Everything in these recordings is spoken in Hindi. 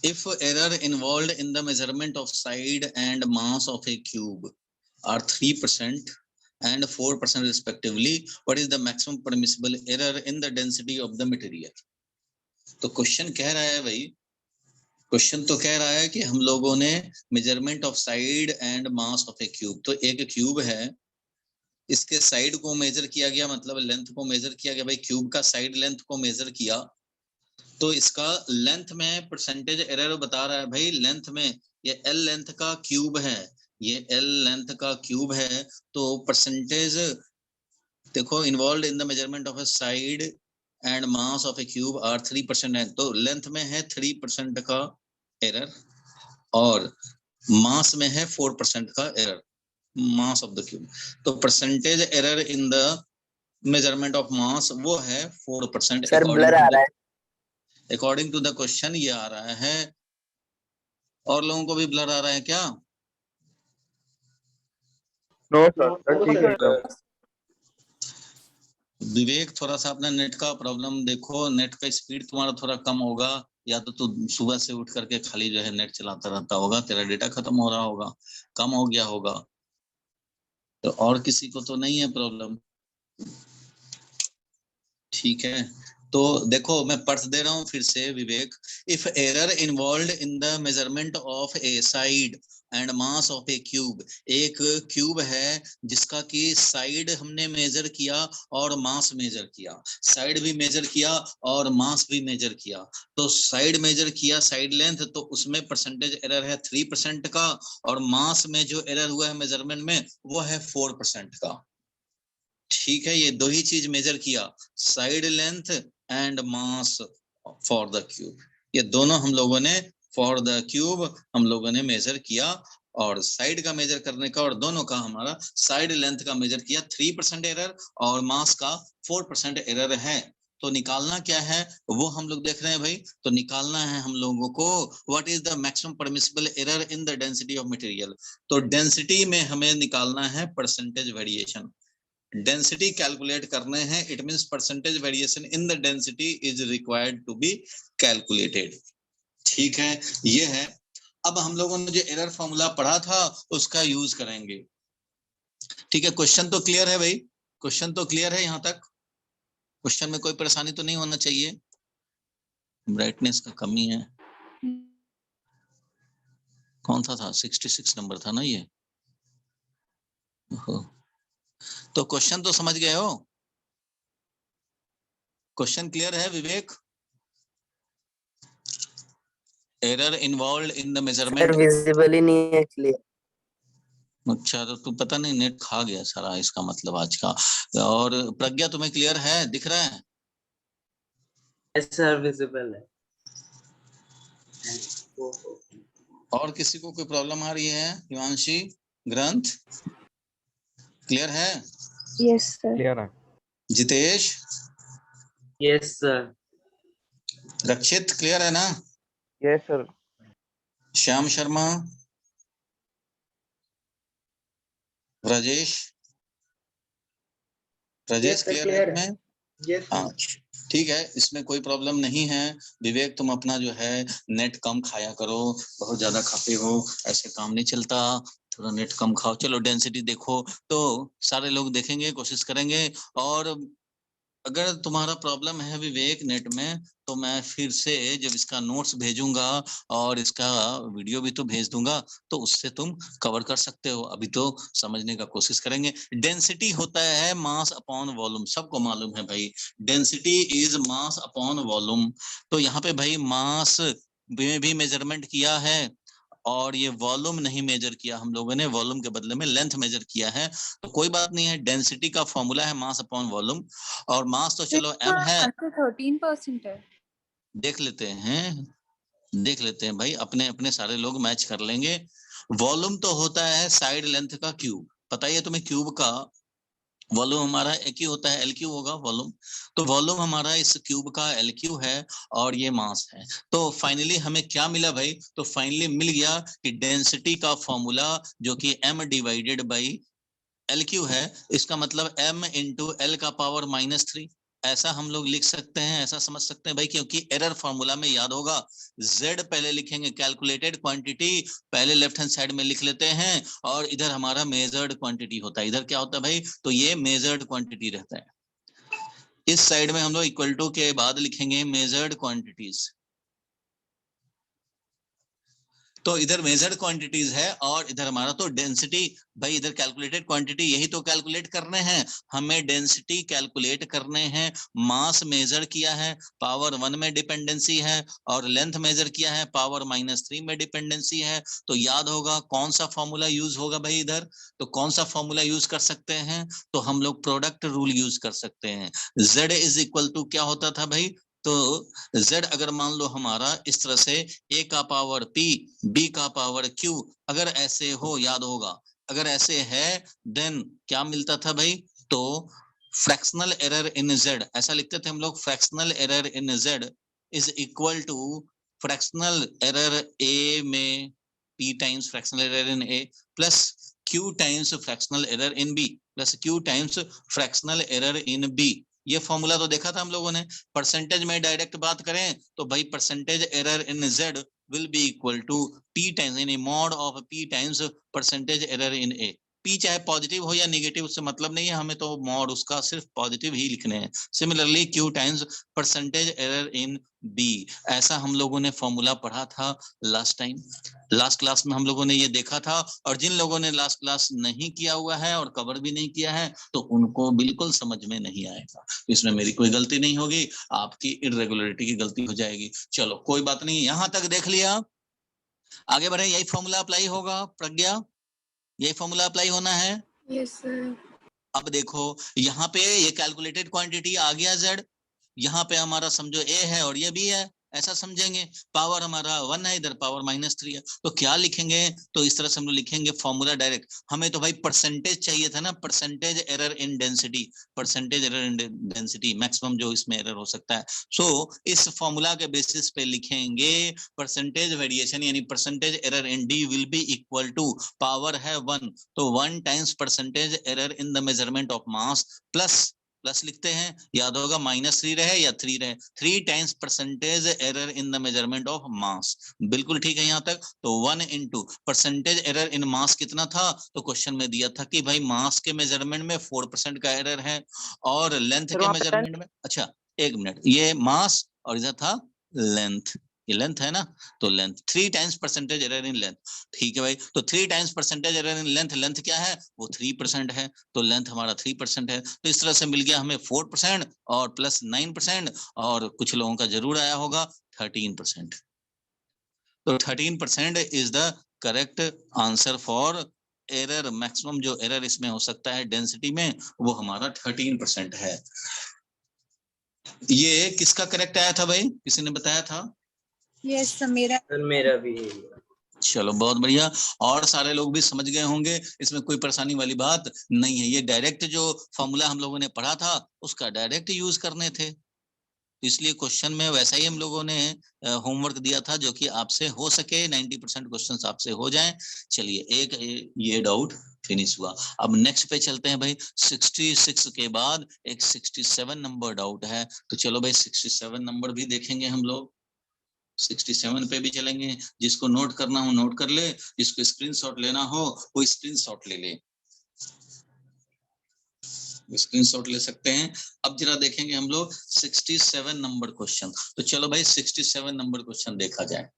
If error involved in the measurement of side and mass of a cube are 3% and 4% respectively, what is the maximum permissible error in the density of the material? तो क्वेश्चन कह रहा है भाई, क्वेश्चन तो कह रहा है कि हम लोगों ने measurement of side and mass of a cube, तो एक क्यूब है, इसके साइड को मेजर किया गया, मतलब लेंथ को मेजर किया गया भाई, क्यूब का साइड लेंथ को मेजर किया, तो इसका लेंथ में परसेंटेज एरर बता रहा है भाई। लेंथ में ये एल लेंथ का क्यूब है, ये एल लेंथ का क्यूब है, तो परसेंटेज देखो, involve in the measurement of a side and mass of a cube are 3% है, तो लेंथ में है 3% का एरर और मास में है 4% का error, mass of the cube. तो percentage error in the measurement of mass वो है 4%। सर ब्लर आ रहा है। अकॉर्डिंग टू द क्वेश्चन ये आ रहा है। और लोगों को भी ब्लर आ रहा है क्या? नो सर, ठीक है। विवेक, थोड़ा सा अपना नेट का प्रॉब्लम देखो, नेट का स्पीड तुम्हारा थोड़ा कम होगा, या तो तू सुबह से उठ करके खाली जो है नेट चलाता रहता होगा, तेरा डेटा खत्म हो रहा होगा, कम हो गया होगा। तो और किसी को तो नहीं है प्रॉब्लम? ठीक है, तो देखो मैं पढ़ दे रहा हूं फिर से Vivek. If error involve in the measurement of a side and mass of a cube, एक क्यूब है जिसका कि साइड हमने मेजर किया और मास मेजर किया, साइड भी मेजर किया और मास भी मेजर किया, तो साइड मेजर किया, साइड लेंथ, तो उसमें परसेंटेज एरर है 3% का, और मास में जो एरर हुआ है मेजरमेंट में वो है 4% का। ठीक है, ये दो ही चीज मेजर किया, side length and mass for the cube, ये दोनों हम लोगों ने फॉर द क्यूब हम लोगों ने मेजर किया, और साइड का मेजर करने का और दोनों का हमारा साइड लेंथ का मेजर किया, 3% एरर और मास का 4% एरर है। तो निकालना क्या है वो हम लोग देख रहे हैं भाई। तो निकालना है हम लोगों को what is the maximum permissible error in the density of material. तो डेंसिटी में हमें निकालना है परसेंटेज वेरिएशन, डेंसिटी कैलकुलेट करने हैं, it means percentage variation in the density is required to be calculated. ठीक है, ये है। अब हम लोगों ने जो एरर फॉर्मूला पढ़ा था उसका यूज करेंगे। ठीक है, क्वेश्चन तो क्लियर है भाई, क्वेश्चन तो क्लियर है यहाँ तक? क्वेश्चन में कोई परेशानी तो नहीं होना चाहिए? ब्राइटनेस का कमी है, कौन सा था? 66 नंबर था ना ये। तो क्वेश्चन तो समझ गए हो? क्वेश्चन क्लियर है Vivek? Error involve in the measurement, sir visible ही नहीं है क्लियर। अच्छा, तो तू पता नहीं नेट खा गया सारा, इसका मतलब आज का। और प्रज्ञा तुम्हें क्लियर है, दिख रहा है? यस सर, विजिबल है। और किसी को कोई प्रॉब्लम आ रही है? हिमांशी, ग्रंथ क्लियर है? Yes sir. क्लियर है। Jitesh, yes sir. Rakshit clear है ना? Yes sir. Shyam Sharma, Rajesh, Rajesh clear है? हाँ ठीक है, इसमें कोई प्रॉब्लम नहीं है। विवेक तुम अपना जो है नेट कम खाया करो, बहुत ज्यादा खाते हो, ऐसे काम नहीं चलता, थोड़ा नेट कम खाओ। चलो डेंसिटी देखो, तो सारे लोग देखेंगे, कोशिश करेंगे। और अगर तुम्हारा प्रॉब्लम है विवेक नेट में, तो मैं फिर से जब इसका नोट्स भेजूंगा और इसका वीडियो भी तो भेज दूंगा, तो उससे तुम कवर कर सकते हो। अभी तो समझने का कोशिश करेंगे। डेंसिटी होता है मास अपॉन वॉल्यूम, सबको मालूम है भाई, density is mass upon volume. तो यहाँ पे भाई मास में भी मेजरमेंट किया है, और ये वॉल्यूम नहीं मेजर किया हम लोगों ने, वॉल्यूम के बदले में लेंथ मेजर किया है। तो कोई बात नहीं है, डेंसिटी का फॉर्मूला है मास अपॉन वॉल्यूम, और मास तो चलो m है, 13% है। देख लेते हैं, देख लेते हैं भाई, अपने अपने सारे लोग मैच कर लेंगे। वॉल्यूम तो होता है साइड लेंथ का क्यूब, पता ही है तुम्हें, क्यूब का वॉल्यूम हमारा एक ही होता है, एल क्यू होगा वॉल्यूम। तो वॉल्यूम हमारा इस क्यूब का एल क्यू है, और ये मास है। तो फाइनली हमें क्या मिला भाई? तो फाइनली मिल गया कि डेंसिटी का फॉर्मूला जो कि m divided by L Q है, इसका मतलब m इंटू एल का पावर -3, ऐसा हम लोग लिख सकते हैं, ऐसा समझ सकते हैं भाई, क्योंकि एरर फॉर्मूला में याद होगा z पहले लिखेंगे कैलकुलेटेड क्वांटिटी, पहले लेफ्ट हैंड साइड में लिख लेते हैं, और इधर हमारा मेजर्ड क्वांटिटी होता है। इधर क्या होता है भाई, तो ये मेजर्ड क्वांटिटी रहता है। इस साइड में हम लोग इक्वल टू के बाद लिखेंगे मेजर्ड क्वांटिटीज। तो इधर मेजर्ड क्वांटिटीज है और इधर हमारा तो डेंसिटी, भाई इधर कैलकुलेटेड क्वांटिटी, यही तो कैलकुलेट करने हैं हमें, डेंसिटी कैलकुलेट करने हैं। मास मेजर किया है, पावर 1 में डिपेंडेंसी है, और लेंथ मेजर किया है, पावर -3 में डिपेंडेंसी है। तो याद होगा कौन सा फॉर्मूला यूज होगा भाई इधर, तो कौन सा फॉर्मूला यूज कर सकते हैं, तो हम लोग प्रोडक्ट रूल यूज कर सकते हैं। z इज इक्वल टू क्या होता था भाई, तो z अगर मान लो हमारा इस तरह से a का पावर p, b का पावर q, अगर ऐसे हो, याद होगा अगर ऐसे है देन क्या मिलता था भाई, तो फ्रैक्शनल एरर इन z, ऐसा लिखते थे हम लोग, fractional error in z is equal to fractional error a में p times fractional error in a plus q times fractional error in b plus q times fractional error in b। ये फॉर्मूला तो देखा था हम लोगों ने। परसेंटेज में डायरेक्ट बात करें तो भाई percentage error in z will be equal to p times यानी mod of p times percentage error in a। p चाहे पॉजिटिव हो या नेगेटिव उससे मतलब नहीं है, हमें तो मॉड उसका सिर्फ पॉजिटिव ही लिखने हैं। Similarly q times percentage error in b। ऐसा हम लोगों ने फॉर्मूला पढ़ा था लास्ट टाइम, लास्ट क्लास में हम लोगों ने ये देखा था। और जिन लोगों ने लास्ट क्लास नहीं किया हुआ है और कवर भी नहीं किया है तो उनको बिल्कुल समझ में नहीं आएगा। इसमें मेरी कोई गलती नहीं होगी, आपकी इरेगुलरिटी की गलती हो जाएगी। चलो कोई बात नहीं, यहां तक देख लिया, आगे बढ़े। यही फॉर्मूला अप्लाई होगा प्रज्ञा, यही फॉर्मूला अप्लाई होना है। Yes, sir. अब देखो यहाँ पे ये कैलकुलेटेड क्वांटिटी आ गया z, यहाँ पे हमारा समझो a है और ये b है, ऐसा समझेंगे। पावर हमारा 1 है, इधर पावर -3 है, तो क्या लिखेंगे, तो इस तरह से हम लोग लिखेंगे फॉर्मूला डायरेक्ट। हमें तो भाई परसेंटेज चाहिए था ना, परसेंटेज एरर इन डेंसिटी, परसेंटेज एरर इन डेंसिटी मैक्सिमम जो इसमें एरर हो सकता है। सो इस फॉर्मूला के बेसिस पे लिखेंगे परसेंटेज वेरिएशन यानी percentage error in D will be equal to, power है 1 तो 1 times percentage error in the measurement of mass plus लिखते हैं, याद होगा -3 रहे या 3 रहे, 3 times percentage error in the measurement of मास। बिल्कुल ठीक है यहाँ तक। तो 1 इंटू परसेंटेज एरर इन मास कितना था, तो क्वेश्चन में दिया था कि भाई मास के मेजरमेंट में 4% का एरर है और लेंथ के मेजरमेंट में, अच्छा एक मिनट, ये मास और इधर था लेंथ, ये लेंथ है ना, तो length 3 times percentage error in length. ठीक है भाई, तो 3 times percentage error in length, length क्या है वो 3% है, तो लेंथ हमारा 3% है। तो इस तरह से मिल गया हमें 4% और प्लस 9%, और कुछ लोगों का जरूर आया होगा 13%। तो 13% is the correct answer for error. Maximum जो एरर इसमें हो सकता है डेंसिटी में वो हमारा 13% है। ये किसका करेक्ट आया था भाई, किसी ने बताया था? Yes, sir. मेरा सर मेरा भी है। चलो बहुत बढ़िया, और सारे लोग भी समझ गए होंगे, इसमें कोई परेशानी वाली बात नहीं है। ये डायरेक्ट जो फॉर्मूला हम लोगों ने पढ़ा था उसका डायरेक्ट यूज करने थे, इसलिए क्वेश्चन में वैसा ही हम लोगों ने होमवर्क दिया था जो कि आपसे हो सके 90% क्वेश्चंस आपसे हो जाएं। चलिए एक ये डाउट फिनिश हुआ। अब नेक्स्ट पे चलते हैं भाई। 66 के बाद एक 67 नंबर डाउट है, तो चलो भाई 67 नंबर भी देखेंगे हम लोग। 67 पे भी चलेंगे, जिसको नोट करना हो नोट कर ले, जिसको स्क्रीनशॉट लेना हो वो स्क्रीनशॉट ले ले, स्क्रीनशॉट ले सकते हैं। अब जरा देखेंगे हम लोग 67 नंबर क्वेश्चन, तो चलो भाई 67 नंबर क्वेश्चन देखा जाए।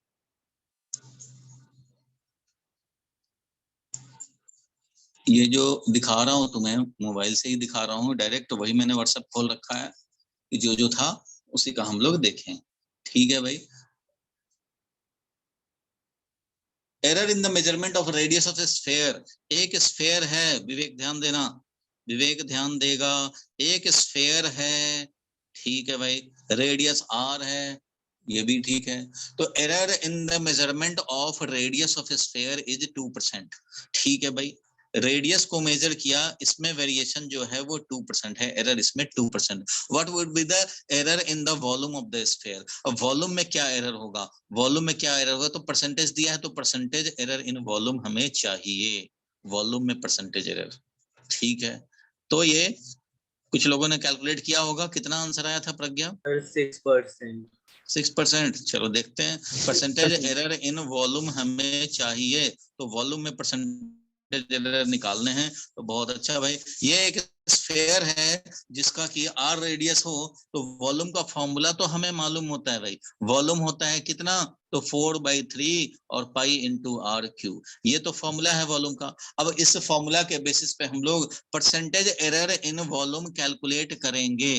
ये जो दिखा रहा हूं तुम्हें मोबाइल से ही दिखा रहा हूँ, डायरेक्ट वही मैंने व्हाट्सएप खोल रखा है कि जो था उसी का हम लोग देखें। ठीक है भाई। Error in the measurement of radius of A sphere. एक स्फीयर है, विवेक ध्यान देना, विवेक ध्यान देगा, एक स्फीयर है, ठीक है भाई, रेडियस r है, ये भी ठीक है। तो error in the measurement of radius of A sphere is 2%। ठीक है भाई, रेडियस को मेजर किया, इसमें वेरिएशन जो है वो 2% है, एरर इसमें 2%। What would be the error in the volume of the sphere. अब वॉल्यूम में क्या एरर होगा, वॉल्यूम में क्या एरर होगा, तो परसेंटेज दिया है तो परसेंटेज एरर इन वॉल्यूम हमें चाहिए, वॉल्यूम में परसेंटेज एरर। ठीक है, तो ये कुछ लोगों ने कैलकुलेट किया होगा, कितना आंसर आया था प्रज्ञा? Sir, 6%. 6%। चलो देखते हैं। परसेंटेज एरर इन वॉल्यूम हमें चाहिए, तो वॉल्यूम में परसेंटेज एरर निकालने हैं। तो बहुत अच्छा भाई, ये एक स्फीयर है जिसका कि आर रेडियस हो, तो वॉल्यूम का फॉर्मूला तो हमें मालूम होता है भाई। वॉल्यूम होता है कितना? तो 4/3 और पाई इंटू आर क्यू, ये तो फॉर्मूला है वॉल्यूम का। अब इस फॉर्मूला के बेसिस पे हम लोग percentage error in volume calculate करेंगे।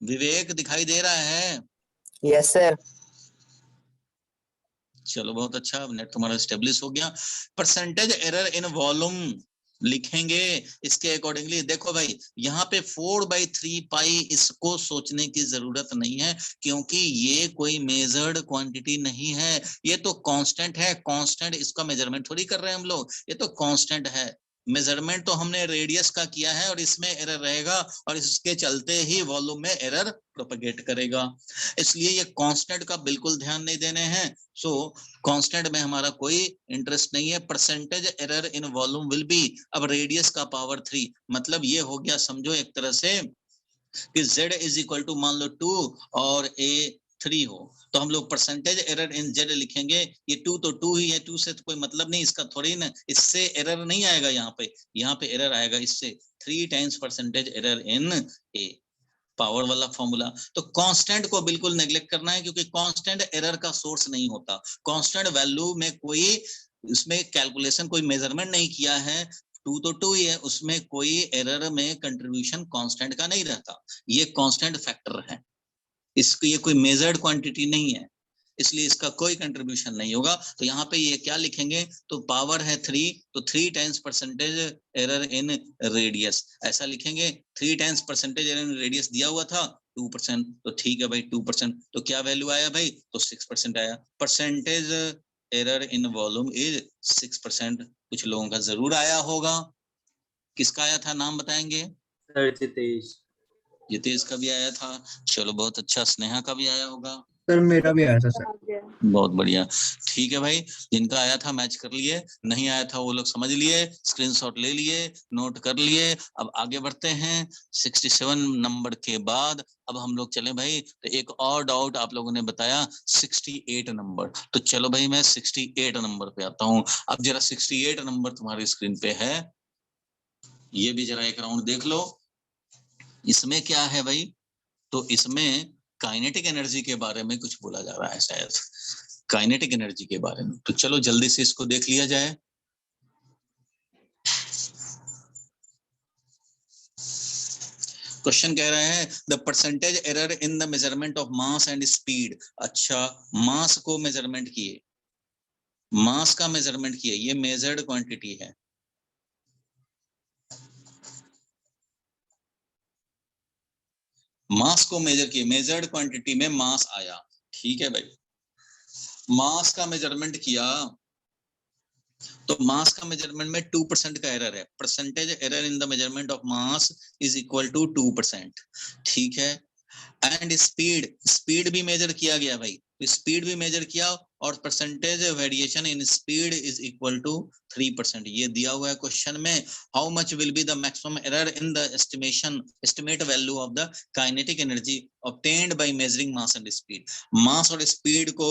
विवेक दिखाई दे रहा है? Yes sir. चलो बहुत अच्छा, नेट तुम्हारा स्टेब्लिश हो गया। परसेंटेज एरर इन वॉल्यूम लिखेंगे इसके अकॉर्डिंगली। देखो भाई, यहाँ पे 4/3 पाई, इसको सोचने की जरूरत नहीं है, क्योंकि ये कोई मेजर्ड क्वांटिटी नहीं है, ये तो कांस्टेंट है। कांस्टेंट, इसका मेजरमेंट थोड़ी कर रहे हैं हम लोग, ये तो कांस्टेंट है। मेजरमेंट तो हमने रेडियस का किया है और इसमें एरर रहेगा, और इसके चलते ही वॉल्यूम में एरर प्रोपेगेट करेगा। इसलिए ये कांस्टेंट का बिल्कुल ध्यान नहीं देने हैं। सो कांस्टेंट में हमारा कोई इंटरेस्ट नहीं है। Percentage error in volume will be, अब रेडियस का पावर 3, मतलब ये हो गया समझो एक तरह से कि z इज इक्वल टू मान लो 2 और a 3 हो, तो हम लोग परसेंटेज एरर इन z लिखेंगे। ये 2 तो 2 ही है, 2 से तो कोई मतलब नहीं इसका, थोड़ी ना, इससे एरर नहीं आएगा यहाँ पे एरर आएगा इससे 3 times percentage error in a, power वाला फॉर्मूला। तो कांस्टेंट को बिल्कुल नेग्लेक्ट करना है, क्योंकि कांस्टेंट एरर का सोर्स नहीं होता। कांस्टेंट वैल्यू में कोई, उसमें कैलकुलेशन, कोई मेजरमेंट नहीं किया है, 2 तो 2 ही है, उसमें कोई एरर में कंट्रीब्यूशन कांस्टेंट का नहीं रहता, ये कांस्टेंट फैक्टर है। इसको, ये कोई मेजर्ड क्वांटिटी नहीं है, इसलिए इसका कोई कंट्रीब्यूशन नहीं होगा। तो यहाँ पे ये क्या लिखेंगे? तो पावर है 3, तो 3 टाइम्स परसेंटेज एरर इन रेडियस, ऐसा लिखेंगे। 3 टाइम्स परसेंटेज एरर इन रेडियस दिया हुआ था 2%, तो ठीक है भाई 2%, तो क्या वैल्यू आया भाई? तो 6% आया। Percentage error in volume is 6%। कुछ लोगों का जरूर आया होगा। किसका आया था, नाम बताएंगे? Sir, Jitesh. जितेश का भी आया था। चलो बहुत अच्छा, स्नेहा का भी आया होगा। सर मेरा भी आया था सर। बहुत बढ़िया, ठीक है भाई। जिनका आया था मैच कर लिए, नहीं आया था वो लोग समझ लिए, स्क्रीनशॉट ले लिए, नोट कर लिए। अब आगे बढ़ते हैं 67 नंबर के बाद। अब हम लोग चले भाई, तो एक और डाउट आप लोगों ने बताया 68 नंबर। तो चलो भाई मैं 68 नंबर पे आता हूँ। अब जरा 68 नंबर तुम्हारी स्क्रीन पे है, ये भी जरा एक राउंड देख लो। इसमें क्या है भाई? तो इसमें काइनेटिक एनर्जी के बारे में कुछ बोला जा रहा है शायद, काइनेटिक एनर्जी के बारे में। तो चलो जल्दी से इसको देख लिया जाए। क्वेश्चन कह रहा है the percentage error in the measurement of mass and speed. अच्छा, मास को मेजरमेंट किए, मास का मेजरमेंट किए, ये मेजर्ड क्वांटिटी है। मास को मेजर किए, मेजर्ड क्वांटिटी में मास आया, ठीक है भाई। मास का मेजरमेंट किया, तो मास का मेजरमेंट में 2% का एरर है। Percentage error in the measurement of mass is equal to 2%, ठीक है। एंड स्पीड, स्पीड भी मेजर किया गया भाई, स्पीड भी मेजर किया, और percentage variation in speed is equal to 3%, ये दिया हुआ है क्वेश्चन में। How much will be the maximum error in the estimation, estimate value of the kinetic energy obtained by measuring mass and speed. Mass और स्पीड को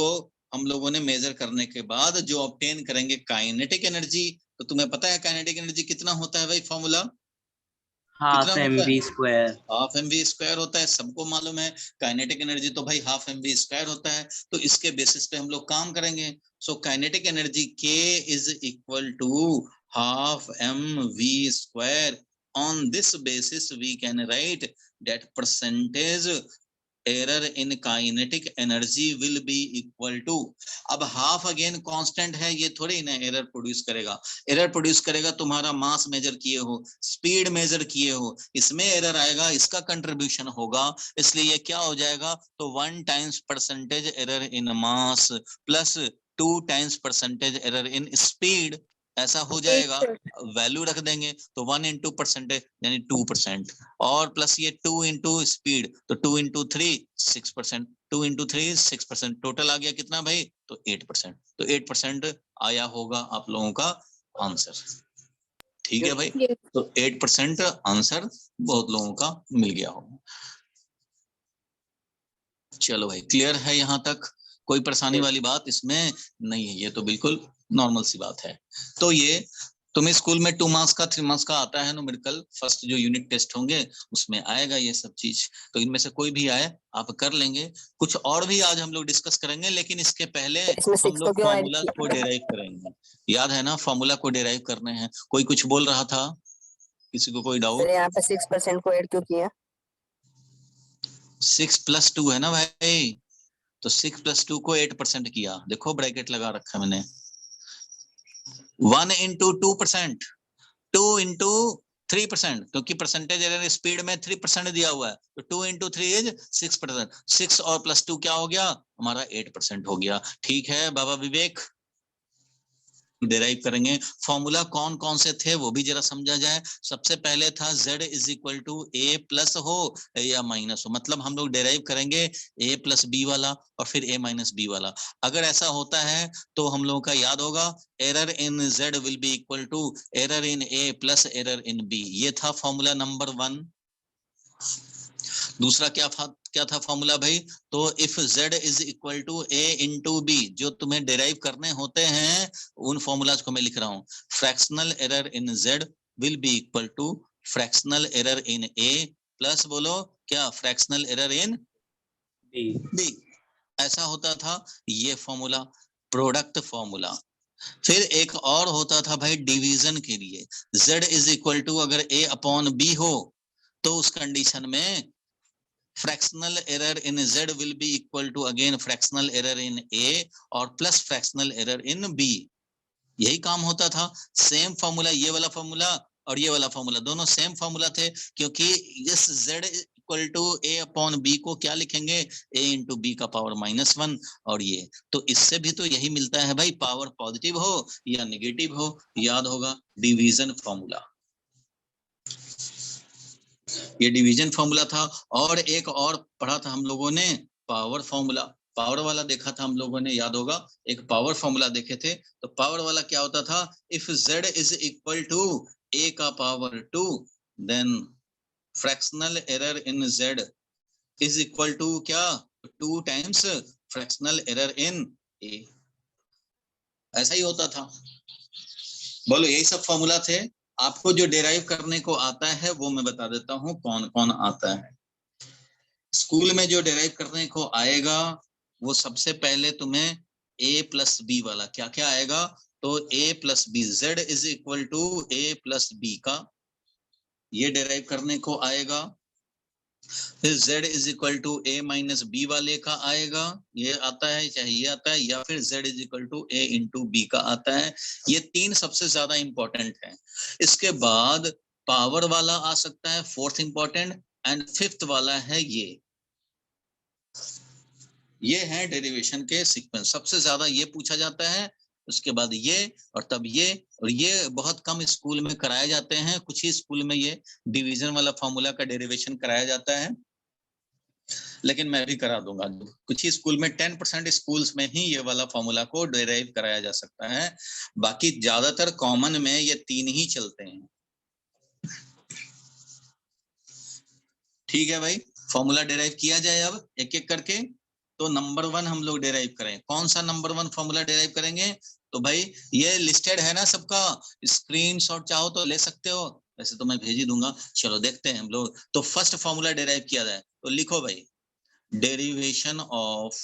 हम लोगों ने मेजर करने के बाद जो ऑब्टेन करेंगे काइनेटिक एनर्जी, तो तुम्हें पता है काइनेटिक एनर्जी कितना होता है भाई? फॉर्मूला Half कितना होता है? mv square. Half mv square होता है, सबको मालूम है। काइनेटिक एनर्जी तो भाई हाफ mv स्क्वायर होता है, तो इसके बेसिस पे हम लोग काम करेंगे। So kinetic energy k is equal to half mv square. On this basis we can write that percentage error in kinetic energy will be equal to, अब हाफ अगेन कांस्टेंट है, ये थोड़ी ना एरर प्रोड्यूस करेगा। एरर प्रोड्यूस करेगा तुम्हारा मास मेजर किए हो, स्पीड मेजर किए हो, इसमें एरर आएगा, इसका कंट्रीब्यूशन होगा। इसलिए ये क्या हो जाएगा? तो 1 times percentage error in mass plus 2 times percentage error in speed, ऐसा हो जाएगा। वैल्यू रख देंगे, तो 1 इंटू परसेंटेज यानी 2%, और प्लस ये 2 इंटू स्पीड, तो 2 इंटू 3 6%, 2 इंटू 3 6%, टोटल आ गया कितना भाई? तो 8%। तो 8% आया होगा आप लोगों का आंसर, ठीक है भाई, Yes. तो 8% आंसर बहुत लोगों का मिल गया होगा। चलो भाई, क्लियर है यहाँ तक? कोई परेशानी वाली बात इसमें नहीं है, ये तो बिल्कुल नॉर्मल सी बात है। तो ये तुम्हें स्कूल में 2 मार्क्स का 3 मार्क्स का आता है न्यूमेरिकल, फर्स्ट जो यूनिट टेस्ट होंगे उसमें आएगा ये सब चीज। तो इनमें से कोई भी आए आप कर लेंगे। कुछ और भी आज हम लोग डिस्कस करेंगे, लेकिन इसके पहले इसमें हम 6 लोग को क्यों ऐड फॉर्मूला किया? को डेराइव करेंगे। याद है ना, फॉर्मूला को डेराइव करने हैं। कोई कुछ बोल रहा था, किसी को कोई सर डाउट? यहाँ पे 6% को ऐड क्यों किया? 6 + 2 है ना भाई, तो 6 + 2 को 8% किया। देखो ब्रैकेट लगा रखा मैंने। 1 × 2%, 2 × 3%, क्योंकि परसेंटेज एरर स्पीड में 3% दिया हुआ है, तो 2 × 3 इज 6%। 6 और +2 क्या हो गया हमारा? 8% हो गया। ठीक है बाबा विवेक, डेराइव करेंगे। फॉर्मूला कौन कौन से थे वो भी जरा समझा जाए। सबसे पहले था Z = A प्लस हो या माइनस हो, मतलब हम लोग डेराइव करेंगे A + B वाला और फिर A - B वाला। अगर ऐसा होता है तो हम लोगों का याद होगा, error in Z will be equal to error in A plus error in B। ये था फॉर्मूला नंबर 1। दूसरा क्या था फॉर्मूला भाई? तो इफ Z = A × B, जो तुम्हें डेराइव करने होते हैं उन फॉर्मूलाज को मैं लिख रहा हूं। Fractional error in Z will be equal to fractional error in A plus बोलो क्या? Fractional error in B। ऐसा होता था ये फॉर्मूला, प्रोडक्ट फॉर्मूला। फिर एक और होता था भाई डिवीजन के लिए। Z = अगर A/B हो तो उस कंडीशन में fractional error in Z will be equal to again fractional error in A और plus fractional error in B। यही काम होता था। सेम फॉर्मूला, ये वाला फॉर्मूला और ये वाला फॉर्मूला दोनों सेम फॉर्मूला थे, क्योंकि इस Z = A/B को क्या लिखेंगे? A × B का पावर -1। और ये तो इससे भी तो यही मिलता है भाई, पावर पॉजिटिव हो या नेगेटिव हो। याद होगा डिवीजन फॉर्मूला, ये डिवीजन फॉर्मूला था। और एक और पढ़ा था हम लोगों ने, पावर फॉर्मूला। पावर वाला देखा था हम लोगों ने, याद होगा एक पावर फॉर्मूला देखे थे। तो पावर वाला क्या होता था? इफ Z = A का power 2 then fractional error in Z is equal to क्या? 2 times fractional error in A। ऐसा ही होता था। बोलो, यही सब फॉर्मूला थे। आपको जो डेराइव करने को आता है वो मैं बता देता हूं कौन कौन आता है। स्कूल में जो डेराइव करने को आएगा वो सबसे पहले तुम्हें A + B वाला क्या क्या आएगा? तो A + B, Z = A + B का ये डेराइव करने को आएगा। फिर Z = A - B वाले का आएगा, ये आता है, चाहे ये आता है, या फिर Z = A × B का आता है। ये 3 सबसे ज्यादा इंपॉर्टेंट है। इसके बाद पावर वाला आ सकता है, 4th इंपॉर्टेंट, एंड 5th वाला है ये है डेरिवेशन के सीक्वेंस। सबसे ज्यादा ये पूछा जाता है, उसके बाद ये, और तब ये। और ये बहुत कम स्कूल में कराए जाते हैं, कुछ ही स्कूल में ये डिवीजन वाला फॉर्मूला का डेरिवेशन कराया जाता है, लेकिन मैं भी करा दूंगा। कुछ ही स्कूल में 10% स्कूल्स में ही ये वाला फॉर्मूला को डेराइव कराया जा सकता है। बाकी ज्यादातर कॉमन में ये 3 ही चलते हैं। ठीक है भाई, फॉर्मूला डेराइव किया जाए अब एक एक करके। तो नंबर 1 हम लोग डेराइव करें। कौन सा नंबर 1 फॉर्मूला डेराइव करेंगे? तो भाई ये लिस्टेड है ना सबका, स्क्रीनशॉट चाहो तो ले सकते हो, वैसे तो मैं भेज ही दूंगा। चलो देखते हैं हम लोग। तो फर्स्ट फॉर्मूला डेराइव किया जाए, तो लिखो भाई, derivation of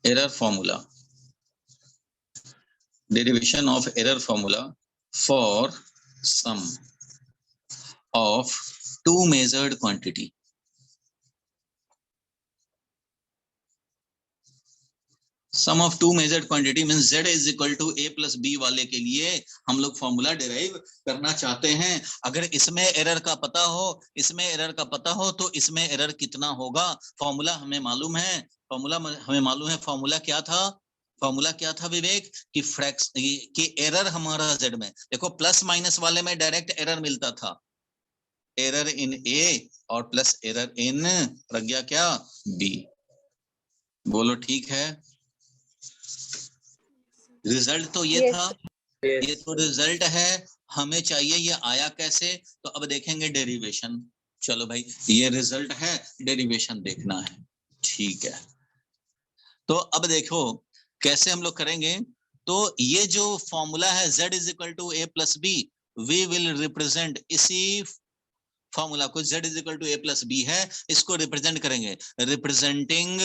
error formula, derivation of error formula for sum of two measured quantity। Sum of two measured quantity means Z = A + B वाले के लिए हम लोग फॉर्मूला डिराइव करना चाहते हैं। अगर इसमें एरर का पता हो, इसमें एरर का पता हो, तो इसमें एरर कितना होगा फॉर्मूला हमें मालूम है। फॉर्मूला क्या था? फॉर्मूला क्या था विवेक? कि एरर हमारा Z में, देखो प्लस माइनस वाले में डायरेक्ट एरर मिलता था, एरर इन A और प्लस एरर इन प्रज्ञा क्या? B। बोलो ठीक है। रिजल्ट तो ये Yes, था। sir. ये Yes. तो रिजल्ट है, हमें चाहिए ये आया कैसे, तो अब देखेंगे डेरिवेशन। चलो भाई, ये रिजल्ट है, डेरिवेशन देखना है, ठीक है। तो अब देखो कैसे हम लोग करेंगे। तो ये जो फॉर्मूला है z is equal to A plus B, we will represent इसी फॉर्मूला को, z is equal to A plus B है, इसको रिप्रेजेंट करेंगे, रिप्रेजेंटिंग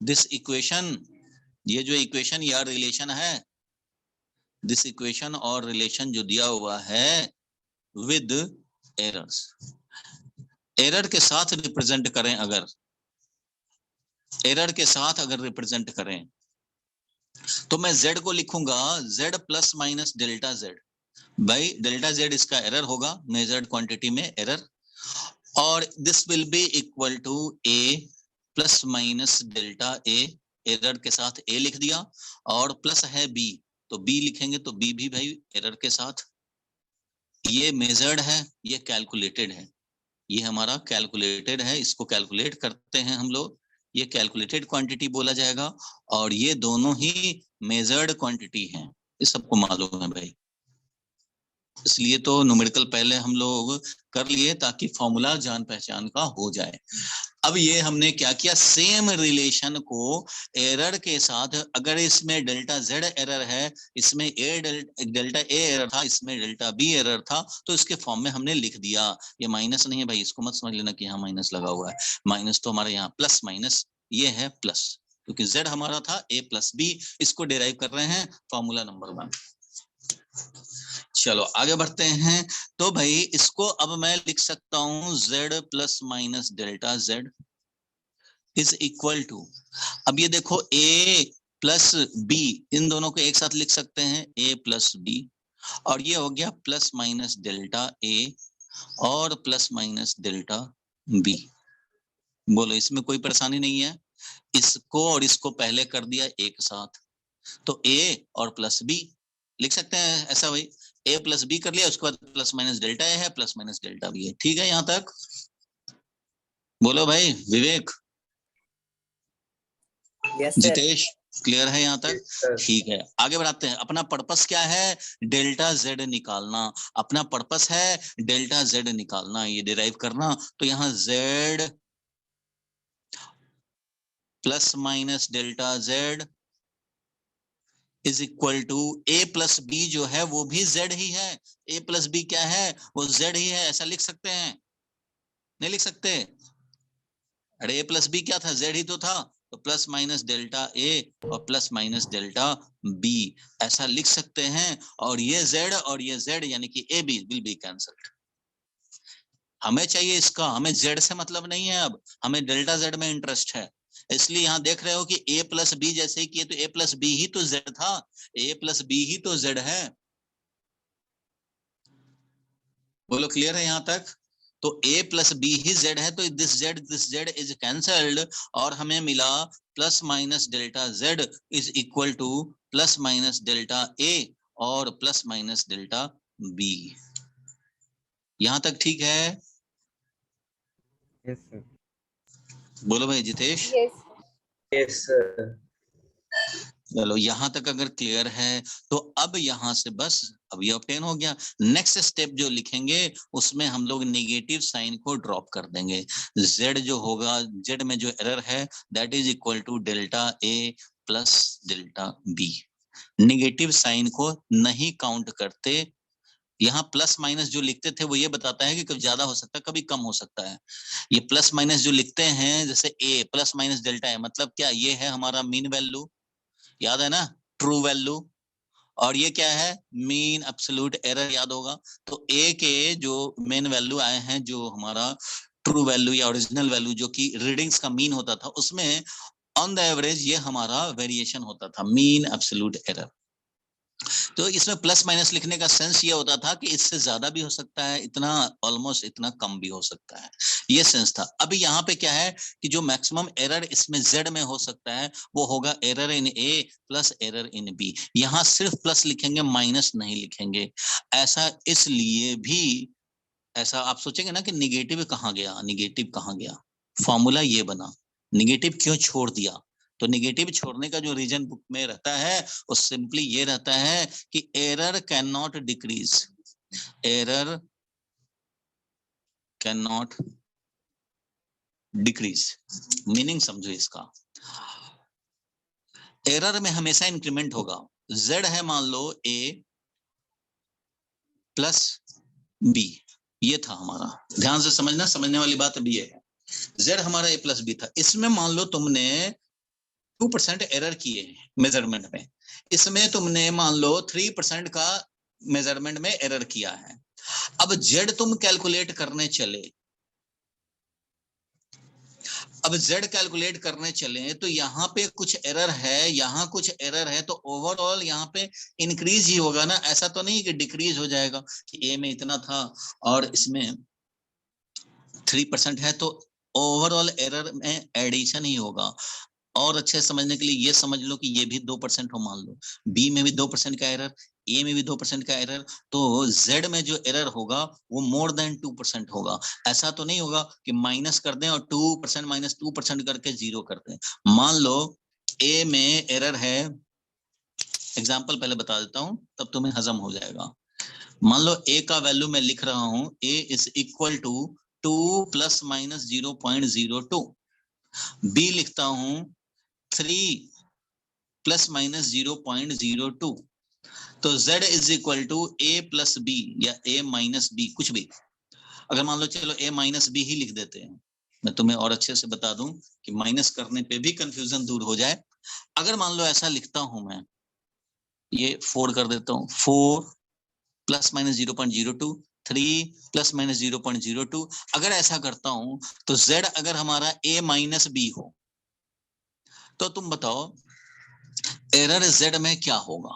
दिस इक्वेशन, ये जो इक्वेशन या रिलेशन है, दिस इक्वेशन और रिलेशन जो दिया हुआ है विद एरर्स, एरर के साथ रिप्रेजेंट करें, अगर एरर के साथ अगर रिप्रेजेंट करें तो मैं z को लिखूंगा z plus minus delta z। भाई डेल्टा z इसका एरर होगा, मेजर्ड क्वांटिटी में एरर, और this will be equal to a plus minus delta a, error के साथ a लिख दिया, और प्लस है b तो b लिखेंगे, तो b भी भाई एरर के साथ। ये मेजर्ड है, ये कैलकुलेटेड है, ये हमारा कैलकुलेटेड है, इसको कैलकुलेट करते हैं हम लोग, ये कैलकुलेटेड क्वांटिटी बोला जाएगा, और ये दोनों ही मेजर्ड क्वांटिटी हैं, ये सबको मालूम है भाई, इसलिए तो न्यूमेरिकल पहले हम लोग कर लिए ताकि फॉर्मूला जान पहचान का हो जाए। अब ये हमने क्या किया, सेम रिलेशन को एरर के साथ, अगर इसमें डेल्टा z एरर है, इसमें डेल्टा a एरर था, इसमें डेल्टा b एरर था, तो इसके फॉर्म में हमने लिख दिया। ये माइनस नहीं है भाई, इसको मत समझ लेना कि यहाँ माइनस लगा हुआ है, माइनस तो हमारे यहाँ प्लस माइनस, ये है प्लस, क्योंकि z हमारा था a प्लस b, इसको डिराइव कर रहे हैं फॉर्मूला नंबर 1। चलो आगे बढ़ते हैं। तो भाई इसको अब मैं लिख सकता हूं z plus minus delta z is equal to, अब ये देखो a प्लस b, इन दोनों को एक साथ लिख सकते हैं, a प्लस b, और ये हो गया प्लस माइनस डेल्टा a और प्लस माइनस डेल्टा b। बोलो इसमें कोई परेशानी नहीं है, इसको और इसको पहले कर दिया एक साथ, तो a और प्लस b लिख सकते हैं ऐसा भाई, a प्लस बी कर लिया, उसके बाद प्लस माइनस डेल्टा ए है, प्लस माइनस डेल्टा बी है, ठीक है यहां तक। बोलो भाई विवेक, यस सर। जितेश, क्लियर है यहाँ तक? Yes, sir. ठीक है, आगे बढ़ाते हैं। अपना पर्पस क्या है, डेल्टा z निकालना, अपना पर्पस है डेल्टा z निकालना, ये डिराइव करना। तो यहाँ z plus minus delta z is equal to a plus B, जो है वो भी z ही है, a प्लस बी क्या है, वो z ही है, ऐसा लिख सकते हैं? नहीं लिख सकते? अरे a प्लस बी क्या था, z ही तो था, तो प्लस माइनस डेल्टा a और प्लस माइनस डेल्टा b, ऐसा लिख सकते हैं। और ये z और ये z यानी कि a b will be cancelled. हमें चाहिए इसका, हमें z से मतलब नहीं है, अब हमें डेल्टा z में इंटरेस्ट है, इसलिए यहां देख रहे हो कि a प्लस बी जैसे ही किए, तो a प्लस बी ही तो z था, a प्लस बी ही तो z है। बोलो क्लियर है यहां तक? तो a प्लस बी ही z है, तो दिस z इज कैंसल्ड, और हमें मिला plus minus delta z is equal to plus minus delta a और प्लस माइनस डेल्टा b। यहां तक ठीक है? Yes, sir. बोलो भाई जितेश। Yes. Yes, sir. चलो यहां तक अगर क्लियर है, तो अब यहां से बस अब ये ऑब्टेन हो गया। नेक्स्ट स्टेप जो लिखेंगे उसमें हम लोग नेगेटिव साइन को ड्रॉप कर देंगे। z जो होगा, z में जो एरर है that is equal to delta a plus delta b। Negative sign को नहीं काउंट करते, यहाँ प्लस माइनस जो लिखते थे वो ये बताता है कि कभी ज्यादा हो सकता है, कभी कम हो सकता है। ये प्लस माइनस जो लिखते हैं, जैसे a प्लस माइनस डेल्टा है, मतलब क्या, ये है हमारा मीन वैल्यू, याद है ना, ट्रू वैल्यू, और ये क्या है, मीन एब्सोल्यूट एरर, याद होगा। तो a के जो मेन वैल्यू आए हैं, जो हमारा ट्रू वैल्यू या ओरिजिनल वैल्यू जो कि रीडिंग्स का मीन होता था, उसमें ऑन द एवरेज ये हमारा वेरिएशन होता था, मीन एब्सोल्यूट एरर। तो इसमें प्लस माइनस लिखने का सेंस ये होता था कि इससे ज्यादा भी हो सकता है, इतना ऑलमोस्ट इतना कम भी हो सकता है, ये सेंस था। अभी यहाँ पे क्या है कि जो मैक्सिमम एरर इसमें z में हो सकता है वो होगा error in a plus error in b। यहाँ सिर्फ प्लस लिखेंगे, माइनस नहीं लिखेंगे। ऐसा इसलिए भी, ऐसा आप सोचेंगे ना कि निगेटिव कहाँ गया, निगेटिव कहाँ गया, फॉर्मूला ये बना, निगेटिव क्यों छोड़ दिया, तो निगेटिव छोड़ने का जो रीजन बुक में रहता है वो सिंपली ये रहता है कि error can not decrease, error can not decrease. Meaning समझो इसका, एरर में हमेशा इंक्रीमेंट होगा। z है मान लो a प्लस b, ये था हमारा, ध्यान से समझना, समझने वाली बात अभी ये है। z हमारा a प्लस b था, इसमें मान लो तुमने 2% एरर किए मेजरमेंट में, इसमें तुमने मान लो 3% का मेजरमेंट में एरर किया है। अब z तुम कैलकुलेट करने चले, अब z कैलकुलेट करने चले तो यहाँ पे कुछ एरर है, यहाँ कुछ एरर है, तो ओवरऑल यहाँ पे इंक्रीज ही होगा ना, ऐसा तो नहीं कि डिक्रीज हो जाएगा कि a में इतना था और इसमें 3% है, तो ओवरऑल एरर में एडिशन ही होगा। और अच्छे समझने के लिए ये समझ लो कि ये भी 2% हो मान लो, बी में भी 2% का एरर, ए में भी 2% का एरर, तो जेड में जो एरर होगा वो मोर देन 2% होगा। ऐसा तो नहीं होगा कि माइनस कर दें और 2% माइनस 2% करके 0 कर दें। मान लो ए में एरर है, एग्जाम्पल पहले बता देता हूं तब तुम्हें हजम हो जाएगा। मान लो ए का वैल्यू मैं लिख रहा हूं, A is equal to 2 plus minus 0.02, B लिखता हूं 3 प्लस माइनस 0.02, तो z is equal to a plus B या a माइनस बी, कुछ भी। अगर मान लो चलो a माइनस बी ही लिख देते हैं, मैं तुम्हें और अच्छे से बता दूं कि माइनस करने पे भी कंफ्यूजन दूर हो जाए। अगर मान लो ऐसा लिखता हूं मैं, ये 4 कर देता हूं, 4 प्लस माइनस 0.02, 3 प्लस माइनस 0.02, अगर ऐसा करता हूं तो z अगर हमारा a माइनस बी हो तो तुम बताओ एरर z में क्या होगा।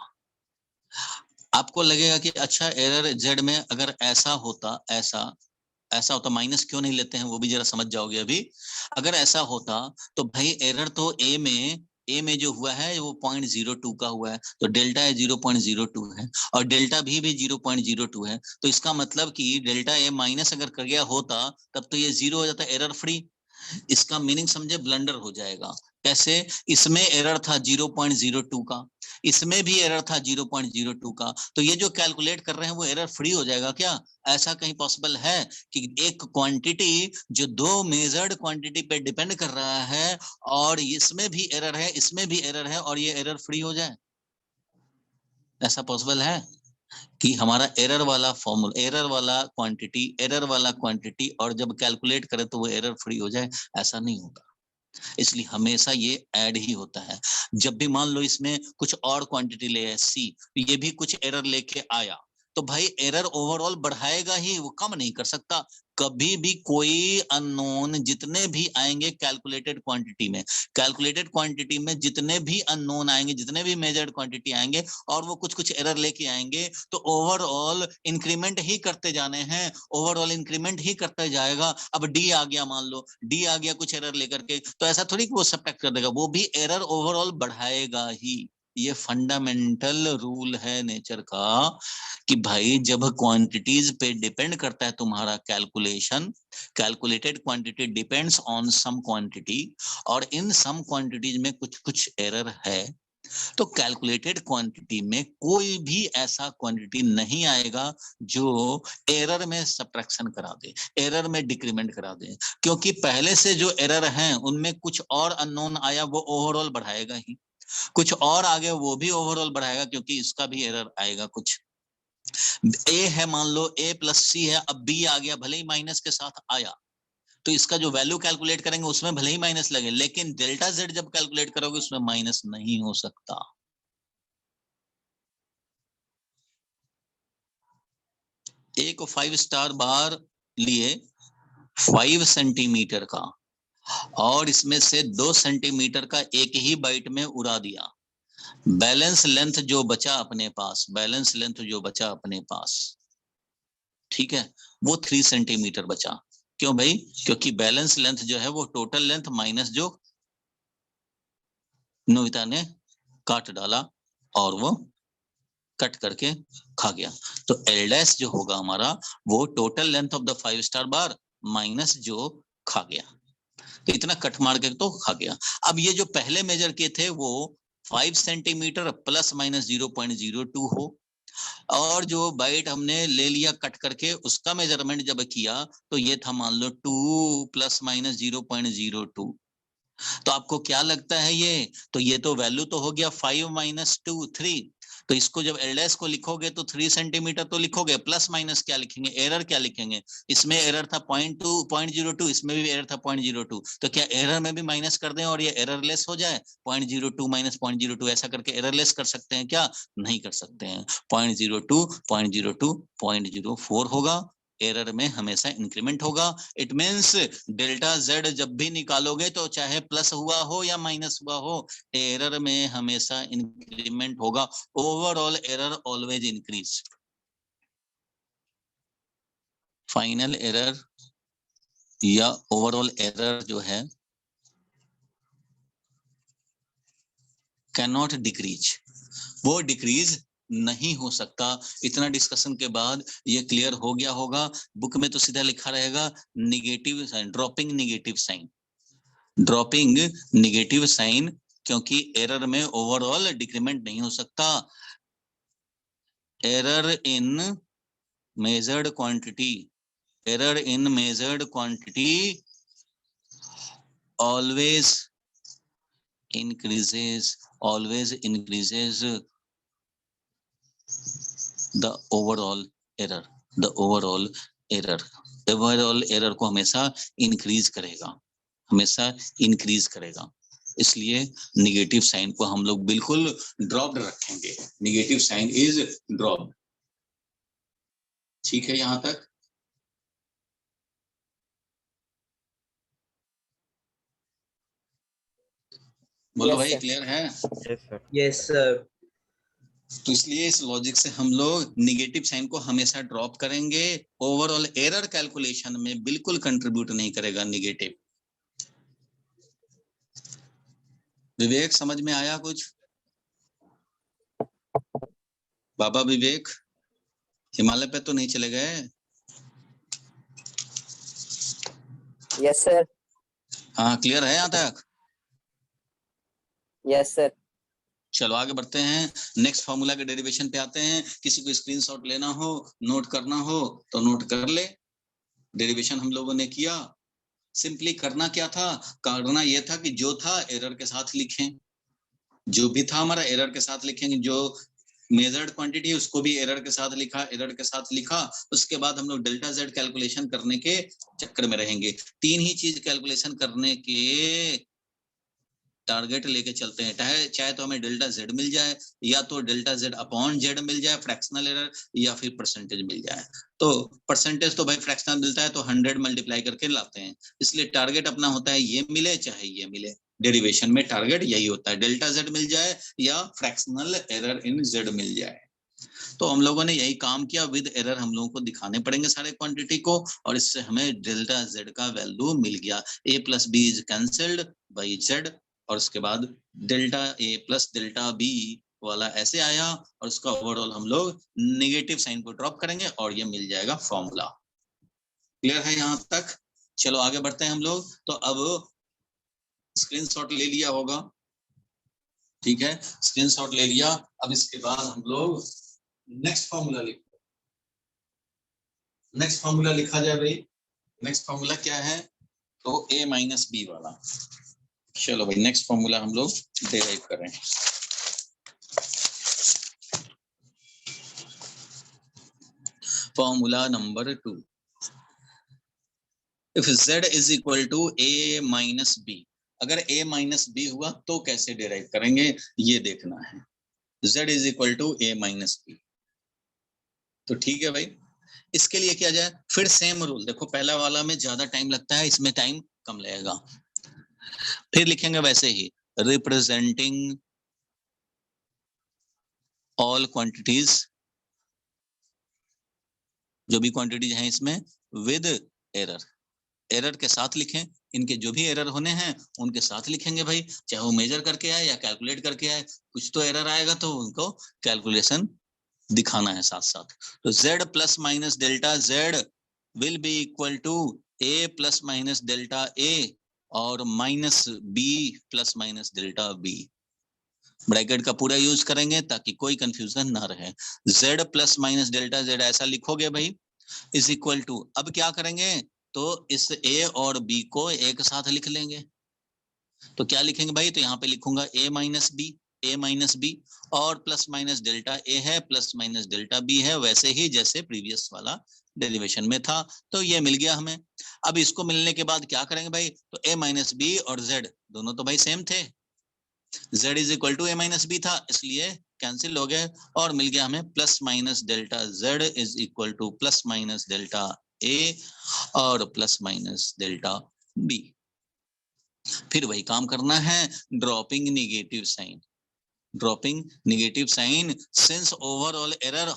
आपको लगेगा कि अच्छा एरर z में अगर ऐसा होता, ऐसा होता, माइनस क्यों नहीं लेते हैं वो भी जरा समझ जाओगे अभी। अगर ऐसा होता तो भाई एरर तो ए में जो हुआ है वो 0.02 का हुआ है, तो डेल्टा है 0.02 है और डेल्टा भी 0.02 है, तो इसका मतलब कि डेल्टा ए माइनस अगर कर गया होता तब तो ये 0 हो जाता, एरर फ्री। इसका मीनिंग समझे, ब्लंडर हो जाएगा। कैसे? इसमें एरर था 0.02 का, इसमें भी एरर था 0.02 का, तो ये जो कैलकुलेट कर रहे हैं वो एरर फ्री हो जाएगा क्या? ऐसा कहीं पॉसिबल है कि एक क्वांटिटी जो दो मेजर्ड क्वांटिटी पे डिपेंड कर रहा है और इसमें भी एरर है, इसमें भी एरर है और ये एरर फ्री हो जाए? ऐसा पॉसिबल है कि हमारा एरर वाला फॉर्मूला, एरर वाला क्वांटिटी और जब कैलकुलेट करें तो वो एरर फ्री हो जाए? ऐसा नहीं होगा। इसलिए हमेशा ये ऐड ही होता है। जब भी मान लो इसमें कुछ और क्वांटिटी ले है सी, तो ये भी कुछ एरर लेके आया, तो भाई एरर ओवरऑल बढ़ाएगा ही, वो कम नहीं कर सकता। कभी भी कोई अननोन जितने भी आएंगे कैलकुलेटेड क्वांटिटी में जितने भी अननोन आएंगे, जितने भी मेजर्ड क्वांटिटी आएंगे और वो कुछ एरर लेके आएंगे, तो ओवरऑल इंक्रीमेंट ही करते जाने हैं, ओवरऑल इंक्रीमेंट ही करते जाएगा। अब डी आ गया, मान लो डी आ गया कुछ एरर लेकर के, तो ऐसा थोड़ी वो सब्ट्रैक्ट कर देगा, वो भी एरर ओवरऑल बढ़ाएगा ही। ये फंडामेंटल रूल है नेचर का कि भाई जब क्वांटिटीज पे डिपेंड करता है तुम्हारा calculation, calculated quantity depends on sum quantity और इन सम क्वांटिटीज में कुछ एरर है, तो कैलकुलेटेड क्वांटिटी में कोई भी ऐसा क्वांटिटी नहीं आएगा जो एरर में सब्ट्रैक्शन करा दे, एरर में डिक्रीमेंट करा दे, क्योंकि पहले से जो एरर हैं उनमें कुछ और अननोन आया, वो ओवरऑल बढ़ाएगा ही, कुछ और आगे वो भी ओवरऑल बढ़ाएगा क्योंकि इसका भी एरर आएगा। कुछ ए है, मान लो ए प्लस सी है, अब बी आ गया, भले ही माइनस के साथ आया, तो इसका जो वैल्यू कैलकुलेट करेंगे उसमें भले ही माइनस लगे, लेकिन डेल्टा जेड जब कैलकुलेट करोगे उसमें माइनस नहीं हो सकता। एक 5 स्टार बार लिए 5 सेंटीमीटर का और इसमें से 2 सेंटीमीटर का एक ही बाइट में उड़ा दिया, बैलेंस लेंथ जो बचा अपने पास, ठीक है, वो 3 सेंटीमीटर बचा। क्यों भाई? क्योंकि बैलेंस लेंथ जो है वो टोटल लेंथ माइनस जो नोबिता ने काट डाला और वो कट करके खा गया, तो एल डैश जो होगा हमारा वो total length of the 5 star bar minus जो खा गया। तो इतना कट मार के तो खा गया। अब ये जो पहले मेजर किए थे वो 5 सेंटीमीटर प्लस माइनस 0.02 हो, और जो बाइट हमने ले लिया कट करके उसका मेजरमेंट जब किया तो ये था मान लो 2 प्लस माइनस 0.02। तो आपको क्या लगता है ये, तो ये तो वैल्यू तो हो गया 5 माइनस 2 3। तो इसको जब एलडेस को लिखोगे तो 3 सेंटीमीटर तो लिखोगे, प्लस माइनस क्या लिखेंगे, एरर क्या लिखेंगे। इसमें एरर था 0.02, इसमें भी एरर था 0.02, तो क्या एरर में भी माइनस कर दें और ये एरर लेस हो जाए, 0.02 माइनस 0.02 ऐसा करके एरर लेस कर सकते हैं क्या, नहीं कर सकते हैं। 0.02 0.02 0.04 होगा, एरर में हमेशा इंक्रीमेंट होगा। इट मींस डेल्टा जेड जब भी निकालोगे तो चाहे प्लस हुआ हो या माइनस हुआ हो, एरर में हमेशा इंक्रीमेंट होगा। Overall error always increase. Final error या ओवरऑल एरर जो है कैन नॉट डिक्रीज, वो डिक्रीज नहीं हो सकता। इतना डिस्कशन के बाद ये क्लियर हो गया होगा। बुक में तो सीधा लिखा रहेगा negative sign, dropping negative sign, dropping negative sign, क्योंकि एरर में ओवरऑल डिक्रीमेंट नहीं हो सकता। Error in measured quantity, error in measured quantity always increases the overall error, the overall error को हमेशा इंक्रीज करेगा, हमेशा इंक्रीज करेगा। इसलिए निगेटिव साइन को हम लोग बिल्कुल ड्रॉप्ड रखेंगे, निगेटिव साइन इज ड्रॉप्ड। ठीक है यहां तक? बोलो Yes, भाई, sir. क्लियर है? Yes, sir. Yes, sir. तो इसलिए इस लॉजिक से हम लोग निगेटिव साइन को हमेशा ड्रॉप करेंगे। ओवरऑल एरर कैलकुलेशन में बिल्कुल कंट्रीब्यूट नहीं करेगा निगेटिव। विवेक, समझ में आया कुछ? बाबा विवेक, हिमालय पे तो नहीं चले गए? Yes, sir. हाँ, क्लियर है यहाँ तक? Yes, sir. चलो आगे बढ़ते हैं, नेक्स्ट फॉर्मूला के डेरिवेशन पे आते हैं। किसी को स्क्रीनशॉट लेना हो, नोट करना हो तो नोट कर ले। डेरिवेशन हम लोगों ने किया, सिंपली करना क्या था, करना यह था कि जो था एरर के साथ लिखें, जो भी था हमारा एरर के साथ लिखेंगे। जो मेजर्ड क्वांटिटी है उसको भी एरर के साथ लिखा, एरर के साथ लिखा। उसके बाद हम लोग डेल्टा जेड कैलकुलेशन करने के चक्कर में रहेंगे। तीन ही चीज कैलकुलेशन करने के टारगेट लेके चलते हैं। चाहे तो हमें डेल्टा जेड मिल जाए, या तो डेल्टा जेड अपॉन जेड मिल जाए फ्रैक्शनल एरर, या फिर परसेंटेज मिल जाए। तो परसेंटेज तो भाई फ्रैक्शनल मिलता है तो 100 मल्टीप्लाई करके लाते हैं। इसलिए टारगेट अपना होता है ये मिले चाहे ये मिले। डेरिवेशन में टारगेट यही होता है, डेल्टा जेड मिल जाए या फ्रैक्शनल एरर इन जेड मिल जाए। तो हम लोगों ने यही काम किया, विद एरर हम लोगों को दिखाने पड़ेंगे सारे क्वांटिटी को, और इससे हमें डेल्टा जेड का वैल्यू मिल गया। a plus b is cancelled by z, और उसके बाद delta a plus delta b वाला ऐसे आया, और उसका ओवरऑल हम लोग निगेटिव साइन को ड्रॉप करेंगे और ये मिल जाएगा फॉर्मूला। क्लियर है यहाँ तक? चलो आगे बढ़ते हैं हम लोग। तो अब स्क्रीनशॉट ले लिया होगा, ठीक है, स्क्रीनशॉट ले लिया। अब इसके बाद हम लोग नेक्स्ट फॉर्मूला लिखो। नेक्स्ट फॉर्मूला लिखा जाए भाई। नेक्स्ट फॉर्मूला क्या है, तो a माइनस बी वाला। चलो भाई नेक्स्ट फॉर्मूला हम लोग डेराइव करें। Formula number 2, if z is equal to a minus b, अगर a माइनस बी हुआ तो कैसे डेराइव करेंगे ये देखना है। z is equal to a minus b, तो ठीक है भाई। इसके लिए क्या जाए, फिर सेम रूल, देखो पहला वाला में ज्यादा टाइम लगता है, इसमें टाइम कम लगेगा। फिर लिखेंगे वैसे ही, रिप्रेजेंटिंग ऑल क्वांटिटीज, जो भी क्वांटिटीज हैं इसमें, विद एरर, एरर के साथ लिखें। इनके जो भी एरर होने हैं उनके साथ लिखेंगे भाई, चाहे वो मेजर करके आए या कैलकुलेट करके आए, कुछ तो एरर आएगा तो उनको कैलकुलेशन दिखाना है साथ साथ। तो z plus minus delta z will be equal to a plus minus delta a, और minus b plus minus delta b. Bracket का पूरा यूज करेंगे ताकि कोई कंफ्यूजन ना रहे। z plus minus delta z ऐसा लिखोगे भाई, इज इक्वल टू, अब क्या करेंगे तो इस a और b को एक साथ लिख लेंगे। तो क्या लिखेंगे भाई, तो यहाँ पे लिखूंगा a माइनस बी और प्लस माइनस डेल्टा a है प्लस माइनस डेल्टा b है, वैसे ही जैसे प्रीवियस वाला डेरिवेशन में था। तो ये मिल गया हमें। अब इसको मिलने के बाद क्या करेंगे भाई, तो a माइनस बी और z दोनों तो भाई सेम थे, z is equal to a minus b था, इसलिए कैंसिल हो गए और मिल गया हमें plus minus delta z is equal to plus minus delta a और प्लस माइनस डेल्टा b। फिर वही काम करना है, dropping negative sign since overall error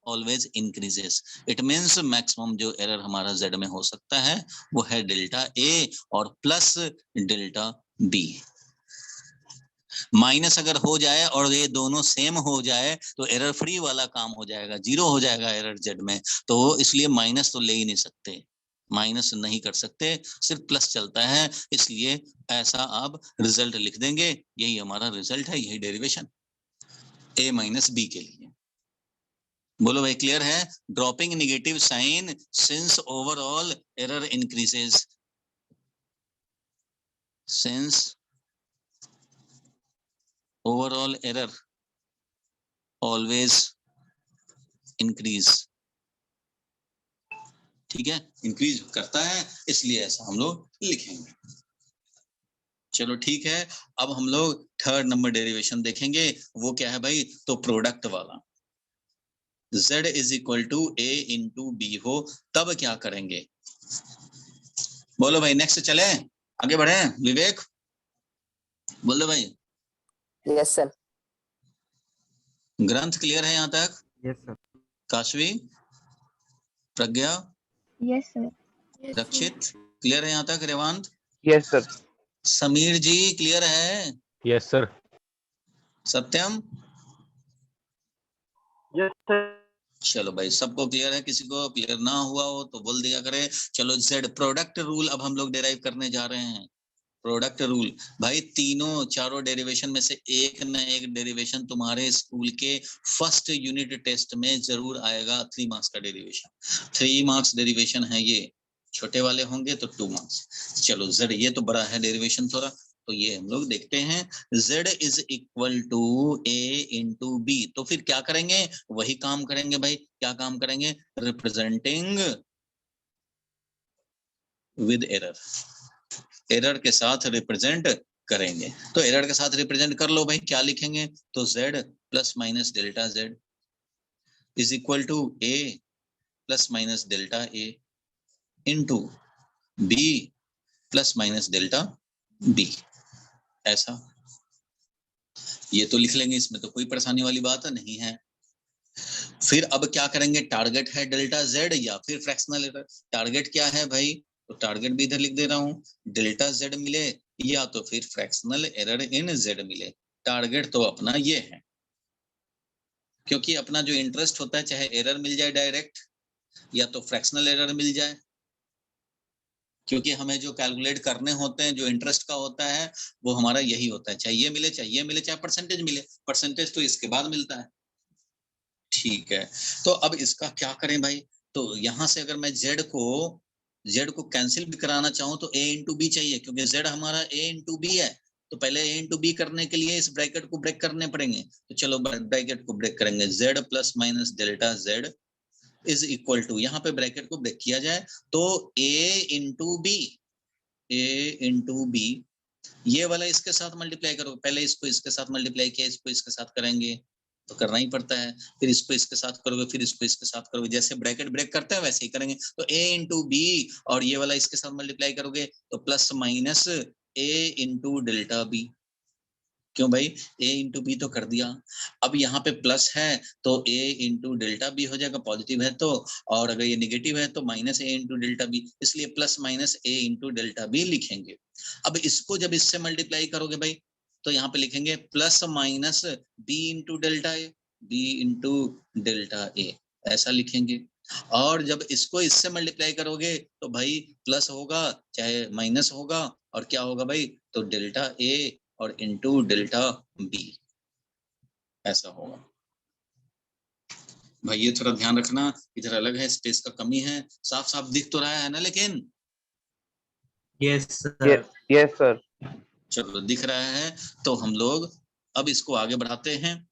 always increases, it means maximum जो एरर हमारा z में हो सकता है वो है डेल्टा a और प्लस डेल्टा b। माइनस अगर हो जाए और ये दोनों सेम हो जाए तो एरर फ्री वाला काम हो जाएगा, जीरो हो जाएगा एरर जेड में, तो इसलिए माइनस तो ले ही नहीं सकते, माइनस नहीं कर सकते, सिर्फ प्लस चलता है, इसलिए ऐसा आप रिजल्ट लिख देंगे। यही हमारा रिजल्ट है, यही डेरिवेशन a माइनस बी के लिए। बोलो भाई क्लियर है? Dropping negative sign since overall error increases, since overall error always increase, ठीक है, इंक्रीज करता है, इसलिए ऐसा हम लोग लिखेंगे। चलो ठीक है, अब हम लोग थर्ड नंबर डेरिवेशन देखेंगे, वो क्या है भाई, तो प्रोडक्ट वाला। z is equal to a into b हो तब क्या करेंगे, बोलो भाई। नेक्स्ट चले, आगे बढ़े, विवेक बोलो भाई। Yes sir. ग्रंथ क्लियर है यहाँ तक? Yes, sir. Kashvi, Pragya, yes sir. Rakshit clear है यहाँ तक? Revant, Yes, sir. Sameer ji clear है? Yes sir. Satyam, Yes, sir. चलो भाई सबको क्लियर है, किसी को क्लियर ना हुआ हो तो बोल दिया करे। चलो जेड प्रोडक्ट रूल अब हम लोग डिराइव करने जा रहे हैं। प्रोडक्ट रूल भाई, तीनों चारों डेरिवेशन में से एक न एक डेरिवेशन तुम्हारे स्कूल के फर्स्ट यूनिट टेस्ट में जरूर आएगा। 3 मार्क्स का डेरिवेशन, 3 मार्क्स डेरिवेशन है ये, छोटे वाले होंगे तो 2 मार्क्स। चलो जेड, ये तो बड़ा है डेरिवेशन थोड़ा, तो ये हम लोग देखते हैं। z is equal to a into b, तो फिर क्या करेंगे, वही काम करेंगे भाई। क्या काम करेंगे, रिप्रेजेंटिंग विद एरर, एरर के साथ रिप्रेजेंट करेंगे। तो एरर के साथ रिप्रेजेंट कर लो भाई, क्या लिखेंगे, तो z plus minus delta z is equal to a plus minus delta a into b plus minus delta b, ऐसा ये तो लिख लेंगे, इसमें तो कोई परेशानी वाली बात नहीं है। फिर अब क्या करेंगे, टारगेट है डेल्टा z या फिर फ्रैक्शनल एरर। टारगेट क्या है भाई, तो टारगेट भी इधर लिख दे रहा हूँ, डेल्टा z मिले या तो फिर फ्रैक्शनल एरर इन z मिले। टारगेट तो अपना ये है, क्योंकि अपना जो इंटरेस्ट होता है, चाहे एरर मिल जाए डायरेक्ट या तो फ्रैक्शनल एरर मिल जाए, क्योंकि हमें जो कैलकुलेट करने होते हैं, जो इंटरेस्ट का होता है, वो हमारा यही होता है, चाहे ये मिले चाहे ये मिले, चाहे परसेंटेज मिले। परसेंटेज तो इसके बाद मिलता है, ठीक है। तो अब इसका क्या करें भाई, तो यहां से अगर मैं z को कैंसिल भी कराना चाहूं तो a इंटू बी चाहिए, क्योंकि z हमारा a इंटू बी है, तो पहले a इंटू बी करने के लिए इस ब्रैकेट को ब्रेक करने पड़ेंगे। तो चलो ब्रैकेट को ब्रेक करेंगे, z plus minus delta z is equal to, यहाँ पे ब्रैकेट को ब्रेक किया जाए तो a इंटू बी, ये वाला इसके साथ मल्टीप्लाई करो, पहले इसको इसके साथ मल्टीप्लाई किया, इसको इसके साथ करेंगे तो करना ही पड़ता है, फिर इसको इसके साथ करोगे, फिर इसको इसके साथ करोगे, जैसे ब्रैकेट ब्रेक करते हैं वैसे ही करेंगे। तो a इंटू बी और ये वाला इसके साथ मल्टीप्लाई करोगे तो plus minus a into delta b. क्यों भाई, a इंटू बी तो कर दिया, अब यहाँ पे प्लस है तो a इंटू डेल्टा बी हो जाएगा, पॉजिटिव है तो, और अगर ये नेगेटिव है तो minus a into delta B, इसलिए plus minus a into delta B लिखेंगे। अब इसको जब इससे मल्टीप्लाई करोगे भाई, तो यहाँ पे लिखेंगे plus minus b into delta A, b into delta A, ऐसा लिखेंगे। और जब इसको इससे मल्टीप्लाई करोगे तो भाई प्लस होगा चाहे माइनस होगा, और क्या होगा भाई, तो डेल्टा ए और इनटू डेल्टा बी ऐसा होगा। भाई ये थोड़ा ध्यान रखना, इधर अलग है, स्पेस का कमी है, साफ साफ दिख तो रहा है ना, लेकिन Yes, sir. Yes, sir. चलो दिख रहा है तो हम लोग अब इसको आगे बढ़ाते हैं।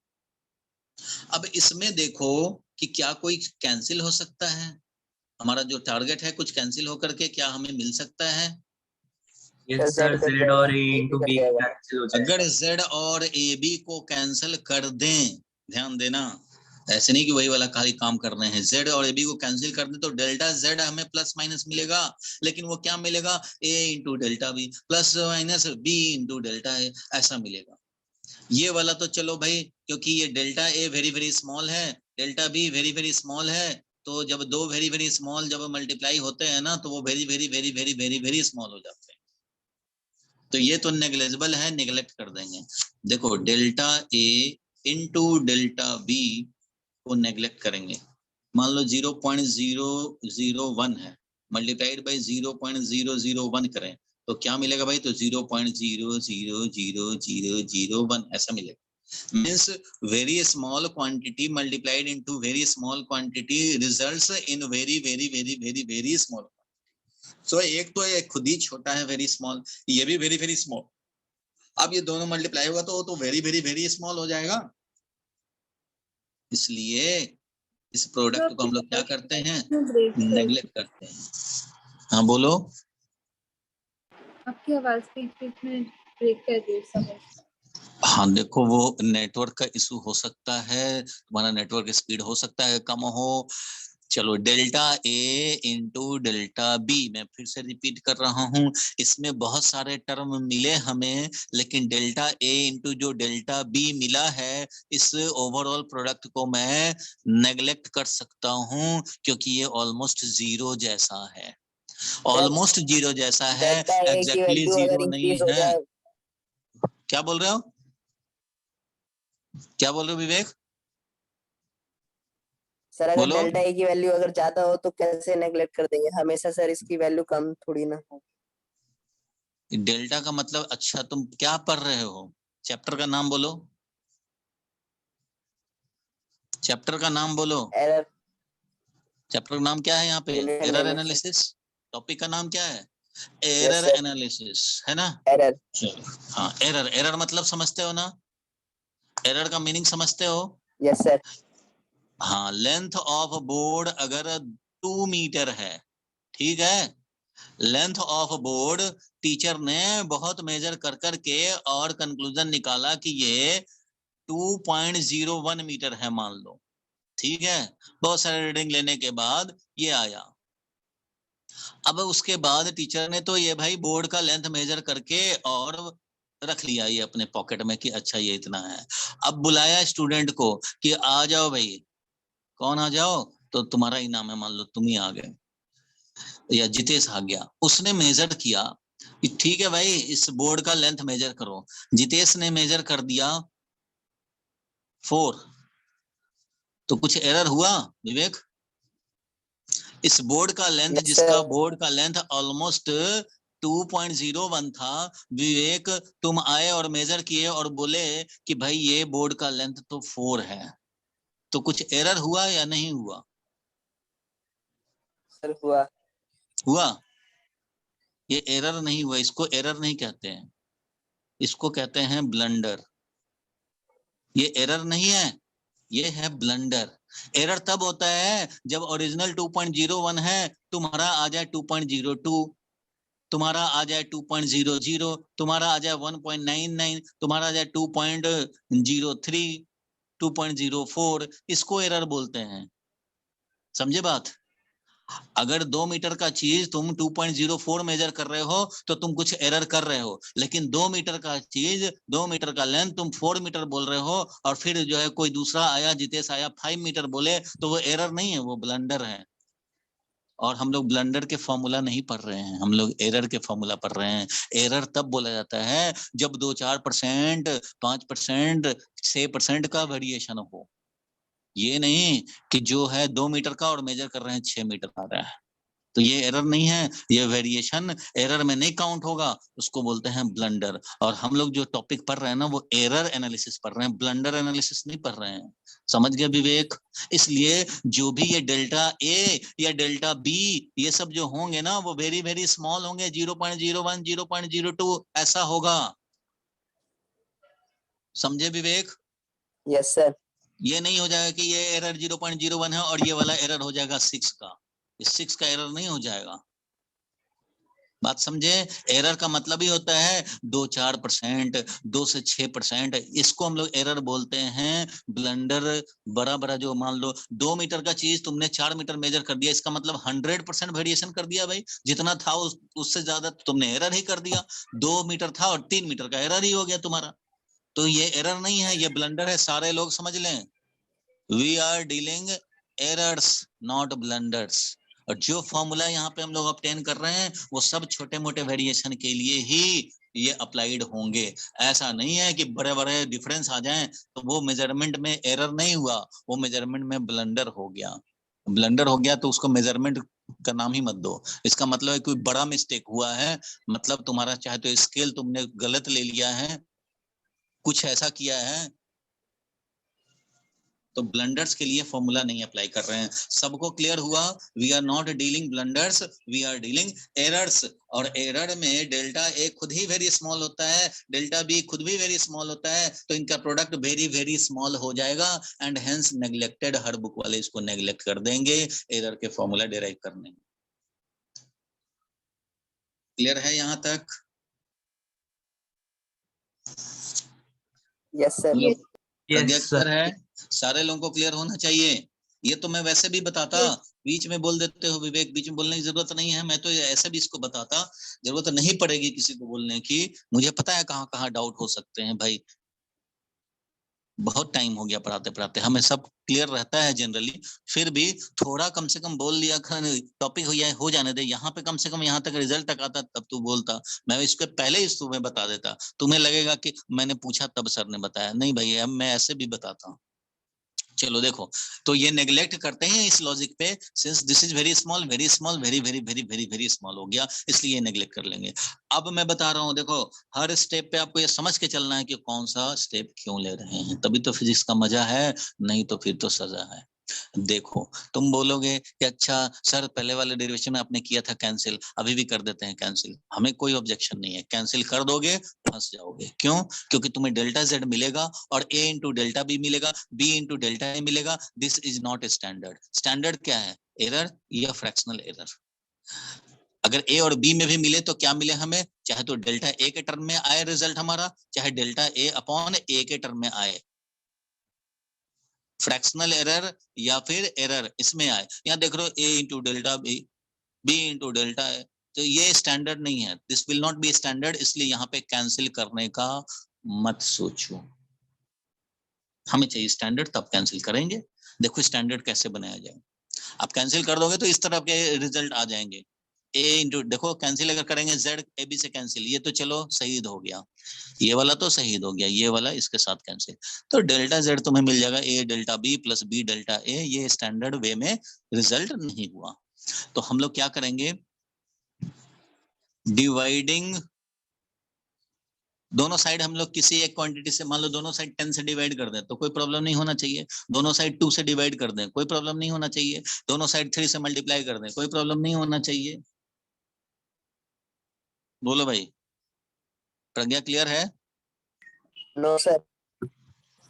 अब इसमें देखो कि क्या कोई कैंसिल हो सकता है, हमारा जो टारगेट है कुछ कैंसिल होकर के क्या हमें मिल सकता है? Yes, Z sir. Cut Z और A जाएगा, into कट B जाएगा। cancel हो जाएगा। अगर Z और AB को कैंसिल कर दें, ध्यान देना, ऐसे नहीं कि वही वाला खाली काम कर रहे हैं, Z और AB को कैंसिल कर दें तो डेल्टा Z हमें प्लस माइनस मिलेगा, लेकिन वो क्या मिलेगा, A into delta B plus minus B into delta A ऐसा मिलेगा। ये वाला तो चलो भाई, क्योंकि ये delta A very very small है, delta B very very small है, तो जब दो वेरी वेरी स्मॉल जब मल्टीप्लाई होते हैं ना तो वो very very very very very very small हो जाते हैं, तो ये तो नेग्लेजिबल है, नेग्लेक्ट कर देंगे। देखो delta A into delta B को नेग्लेक्ट करेंगे, मान लो 0.001 है, मल्टीप्लाइड बाई 0.001 करें तो क्या मिलेगा भाई, तो 0.0000001 ऐसा मिलेगा। Means very small quantity multiplied into very small quantity results in very very very very very small. So एक तो ये खुद ही छोटा है वेरी स्मॉल, ये भी वेरी वेरी स्मॉल, अब ये दोनों मल्टीप्लाई होगा तो वेरी वेरी वेरी स्मॉल हो जाएगा, इसलिए इस प्रोडक्ट को हम लोग क्या करते हैं, नेग्लेक्ट करते हैं। हाँ बोलो। आपकी आवाज बीच बीच में ब्रेक कर दी उस समय। हाँ देखो वो नेटवर्क का इशू हो सकता है, तुम्हारा नेटवर्क स्पीड हो सकता है कम हो। चलो delta A into delta B, मैं फिर से रिपीट कर रहा हूँ, इसमें बहुत सारे टर्म मिले हमें, लेकिन डेल्टा ए इंटू जो डेल्टा बी मिला है, इस ओवरऑल प्रोडक्ट को मैं नेग्लेक्ट कर सकता हूँ क्योंकि ये ऑलमोस्ट जीरो जैसा है, ऑलमोस्ट जीरो जैसा है, डेल्टा ए की एग्जैक्टली वैल्यू अगर जीरो नहीं इंक्रीज हो है। जाए, क्या बोल रहे हो, क्या बोल रहे हो विवेक? सर अगर बोलो। डेल्टा ए की वैल्यू अगर ज्यादा हो तो कैसे नेग्लेक्ट कर देंगे, हमेशा सर इसकी वैल्यू कम थोड़ी ना हो। डेल्टा का मतलब, अच्छा तुम क्या पढ़ रहे हो, चैप्टर का नाम बोलो, चैप्टर का नाम बोलो, एरर चैप्टर का नाम क्या है यहाँ पे, unit error analysis. Analysis, topic का नाम क्या है, यस एरर सर, एनालिसिस है ना। एरर। चलो हाँ, एरर, एरर मतलब समझते हो ना, एरर का मीनिंग समझते हो? Yes sir. हाँ, लेंथ ऑफ बोर्ड अगर 2 मीटर है, ठीक है, लेंथ ऑफ बोर्ड टीचर ने बहुत मेजर कर करके और कंक्लूजन निकाला कि ये 2.01 मीटर है मान लो, ठीक है, बहुत सारे रीडिंग लेने के बाद ये आया। अब उसके बाद टीचर ने तो ये भाई बोर्ड का लेंथ मेजर करके और रख लिया ये अपने पॉकेट में कि अच्छा ये इतना है। अब बुलाया स्टूडेंट को कि आ जाओ भाई, कौन आ जाओ, तो तुम्हारा ही नाम है, मान लो तुम ही आ गए या जितेश आ गया, उसने मेजर किया कि ठीक है भाई इस बोर्ड का लेंथ मेजर करो, जितेश ने मेजर कर दिया 4, तो कुछ एरर हुआ विवेक? इस बोर्ड का लेंथ, यस जिसका सर। बोर्ड का लेंथ ऑलमोस्ट 2.01 था, विवेक तुम आए और मेजर किए और बोले कि भाई ये बोर्ड का लेंथ तो 4 है, तो कुछ एरर हुआ या नहीं हुआ? सर हुआ। हुआ। ये एरर नहीं हुआ, इसको एरर नहीं कहते हैं, इसको कहते हैं ब्लंडर। ये एरर नहीं है, ये है ब्लंडर। एरर तब होता है जब ओरिजिनल 2.01 है, तुम्हारा आ जाए 2.02, तुम्हारा आ जाए 2.00, तुम्हारा आ जाए 1.99, तुम्हारा आ जाए 2.03, 2.04, इसको एरर बोलते हैं, समझे बात? अगर 2 मीटर का चीज तुम 2.04 मेजर कर रहे हो तो तुम कुछ एरर कर रहे हो, लेकिन 2 मीटर का चीज, 2 मीटर का लेंथ तुम 4 मीटर बोल रहे हो, और फिर जो है कोई दूसरा आया, जितेश आया 5 मीटर बोले, तो वो एरर नहीं है, वो ब्लंडर है। और हम लोग ब्लंडर के फॉर्मूला नहीं पढ़ रहे हैं, हम लोग एरर के फॉर्मूला पढ़ रहे हैं। एरर तब बोला जाता है जब 2-4%, 5%, 6% का वेरिएशन हो, ये नहीं कि जो है 2 मीटर का और मेजर कर रहे हैं 6 मीटर आ रहा है, तो ये एरर नहीं है, ये वेरिएशन एरर में नहीं काउंट होगा, उसको बोलते हैं ब्लंडर। और हम लोग जो टॉपिक पढ़ रहे हैं ना वो एरर एनालिसिस पढ़ रहे हैं, ब्लंडर एनालिसिस नहीं पढ़ रहे हैं। समझ गया विवेक? इसलिए जो भी ये डेल्टा ए या डेल्टा बी ये सब जो होंगे ना वो वेरी वेरी स्मॉल होंगे, 0.01 0.02 ऐसा होगा। समझे विवेक? Yes sir. ये नहीं हो जाएगा कि ये एरर 0.01 है और ये वाला एरर हो जाएगा 6 का, इस 6 का एरर नहीं हो जाएगा। बात समझे? एरर का मतलब ही होता है 2-4%, 2 से 6%, इसको हम लोग एरर बोलते हैं। ब्लंडर बड़ा बड़ा जो मान लो 2 मीटर का चीज तुमने 4 मीटर मेजर कर दिया, इसका मतलब 100% वेरिएशन कर दिया भाई। जितना था उससे ज्यादा तुमने एरर ही कर दिया। 2 मीटर था और 3 मीटर का एरर ही हो गया तुम्हारा। तो ये एरर नहीं है, ये ब्लंडर है। सारे लोग समझ लें, we are dealing errors not blunders. और जो फॉर्मूला यहाँ पे हम लोग ऑब्टेन कर रहे हैं वो सब छोटे मोटे वेरिएशन के लिए ही ये अप्लाइड होंगे। ऐसा नहीं है कि बड़े बड़े डिफरेंस आ जाएं तो वो मेजरमेंट में एरर नहीं हुआ, वो मेजरमेंट में ब्लंडर हो गया। ब्लंडर हो गया तो उसको मेजरमेंट का नाम ही मत दो। इसका मतलब है कोई बड़ा मिस्टेक हुआ है, मतलब तुम्हारा चाहे तो स्केल तुमने गलत ले लिया है, कुछ ऐसा किया है, तो ब्लंडर्स के लिए फॉर्मूला नहीं अप्लाई कर रहे हैं। सबको क्लियर हुआ? We are not dealing blunders, we are dealing errors. और एरर में डेल्टा ए खुद ही वेरी स्मॉल होता है, डेल्टा बी खुद भी वेरी स्मॉल होता है, तो इनका प्रोडक्ट वेरी वेरी स्मॉल हो जाएगा and hence neglected. Her book वाले इसको नेग्लेक्ट कर देंगे एरर के फॉर्मूला डिराइव करने में। क्लियर है यहाँ तक? Yes sir. Yes. प्रज्ञा Yes, sir. क्लियर है? सारे लोगों को क्लियर होना चाहिए। ये तो मैं वैसे भी बताता, बीच में बोल देते हो विवेक, बीच में बोलने की जरूरत नहीं है, मैं तो ऐसे भी इसको बताता, जरूरत नहीं पड़ेगी किसी को बोलने की। मुझे पता है कहाँ कहाँ डाउट हो सकते हैं भाई, बहुत टाइम हो गया पढ़ाते पढ़ाते, हमें सब क्लियर रहता है जनरली, फिर भी थोड़ा कम से कम बोल लिया, टॉपिक हो जाने दे, यहाँ पे कम से कम यहाँ तक रिजल्ट तक आता तब तू बोलता। मैं इसको पहले ही तुम्हें बता देता, तुम्हें लगेगा कि मैंने पूछा तब सर ने बताया। नहीं भाई, अब मैं ऐसे भी बताता हूँ। चलो देखो, तो ये नेग्लेक्ट करते हैं इस लॉजिक पे, since this is very small, very small, very very very very very small हो गया, इसलिए ये नेग्लेक्ट कर लेंगे। अब मैं बता रहा हूँ, देखो हर स्टेप पे आपको ये समझ के चलना है कि कौन सा स्टेप क्यों ले रहे हैं, तभी तो फिजिक्स का मजा है, नहीं तो फिर तो सजा है। देखो तुम बोलोगे कि अच्छा सर पहले वाले डेरिवेशन में आपने किया था कैंसिल, अभी भी कर देते हैं कैंसिल, हमें कोई ऑब्जेक्शन नहीं है, कैंसिल कर दोगे फंस जाओगे। क्यों? क्योंकि तुम्हें डेल्टा जेड मिलेगा और ए इंटू डेल्टा बी मिलेगा, बी इंटू डेल्टा ए मिलेगा। This is not standard. Standard क्या है? एरर या फ्रैक्शनल एरर। अगर ए और बी में भी मिले तो क्या मिले हमें, चाहे तो डेल्टा ए के टर्म में आए रिजल्ट हमारा, चाहे डेल्टा ए अपॉन ए के टर्म में आए, फ्रैक्शनल एरर या फिर एरर इसमें आए। यहाँ देख रहे हो A into delta B, B into delta A, तो ये स्टैंडर्ड नहीं है, this will not be standard, इसलिए यहाँ पे कैंसिल करने का मत सोचो। हमें चाहिए स्टैंडर्ड, तब कैंसिल करेंगे। देखो स्टैंडर्ड कैसे बनाया जाए, आप कैंसिल कर दोगे तो इस तरह के रिजल्ट आ जाएंगे। ए इंटू, देखो कैंसिल अगर करेंगे जेड ए बी से कैंसिल, ये तो चलो शहीद हो गया, ये वाला तो शहीद हो गया, ये वाला इसके साथ कैंसिल, तो डेल्टा जेड तुम्हें मिल जाएगा A delta B plus B delta A. ये स्टैंडर्ड वे में रिजल्ट नहीं हुआ, तो हम लोग क्या करेंगे, डिवाइडिंग दोनों साइड हम लोग किसी एक क्वांटिटी से, मान लो दोनों साइड 10 से डिवाइड कर दें तो कोई प्रॉब्लम नहीं होना चाहिए, दोनों साइड 2 से डिवाइड कर दें कोई प्रॉब्लम नहीं होना चाहिए, दोनों साइड 3 से मल्टीप्लाई कर दें कोई प्रॉब्लम नहीं होना चाहिए। बोलो भाई, प्रज्ञा क्लियर है? No sir.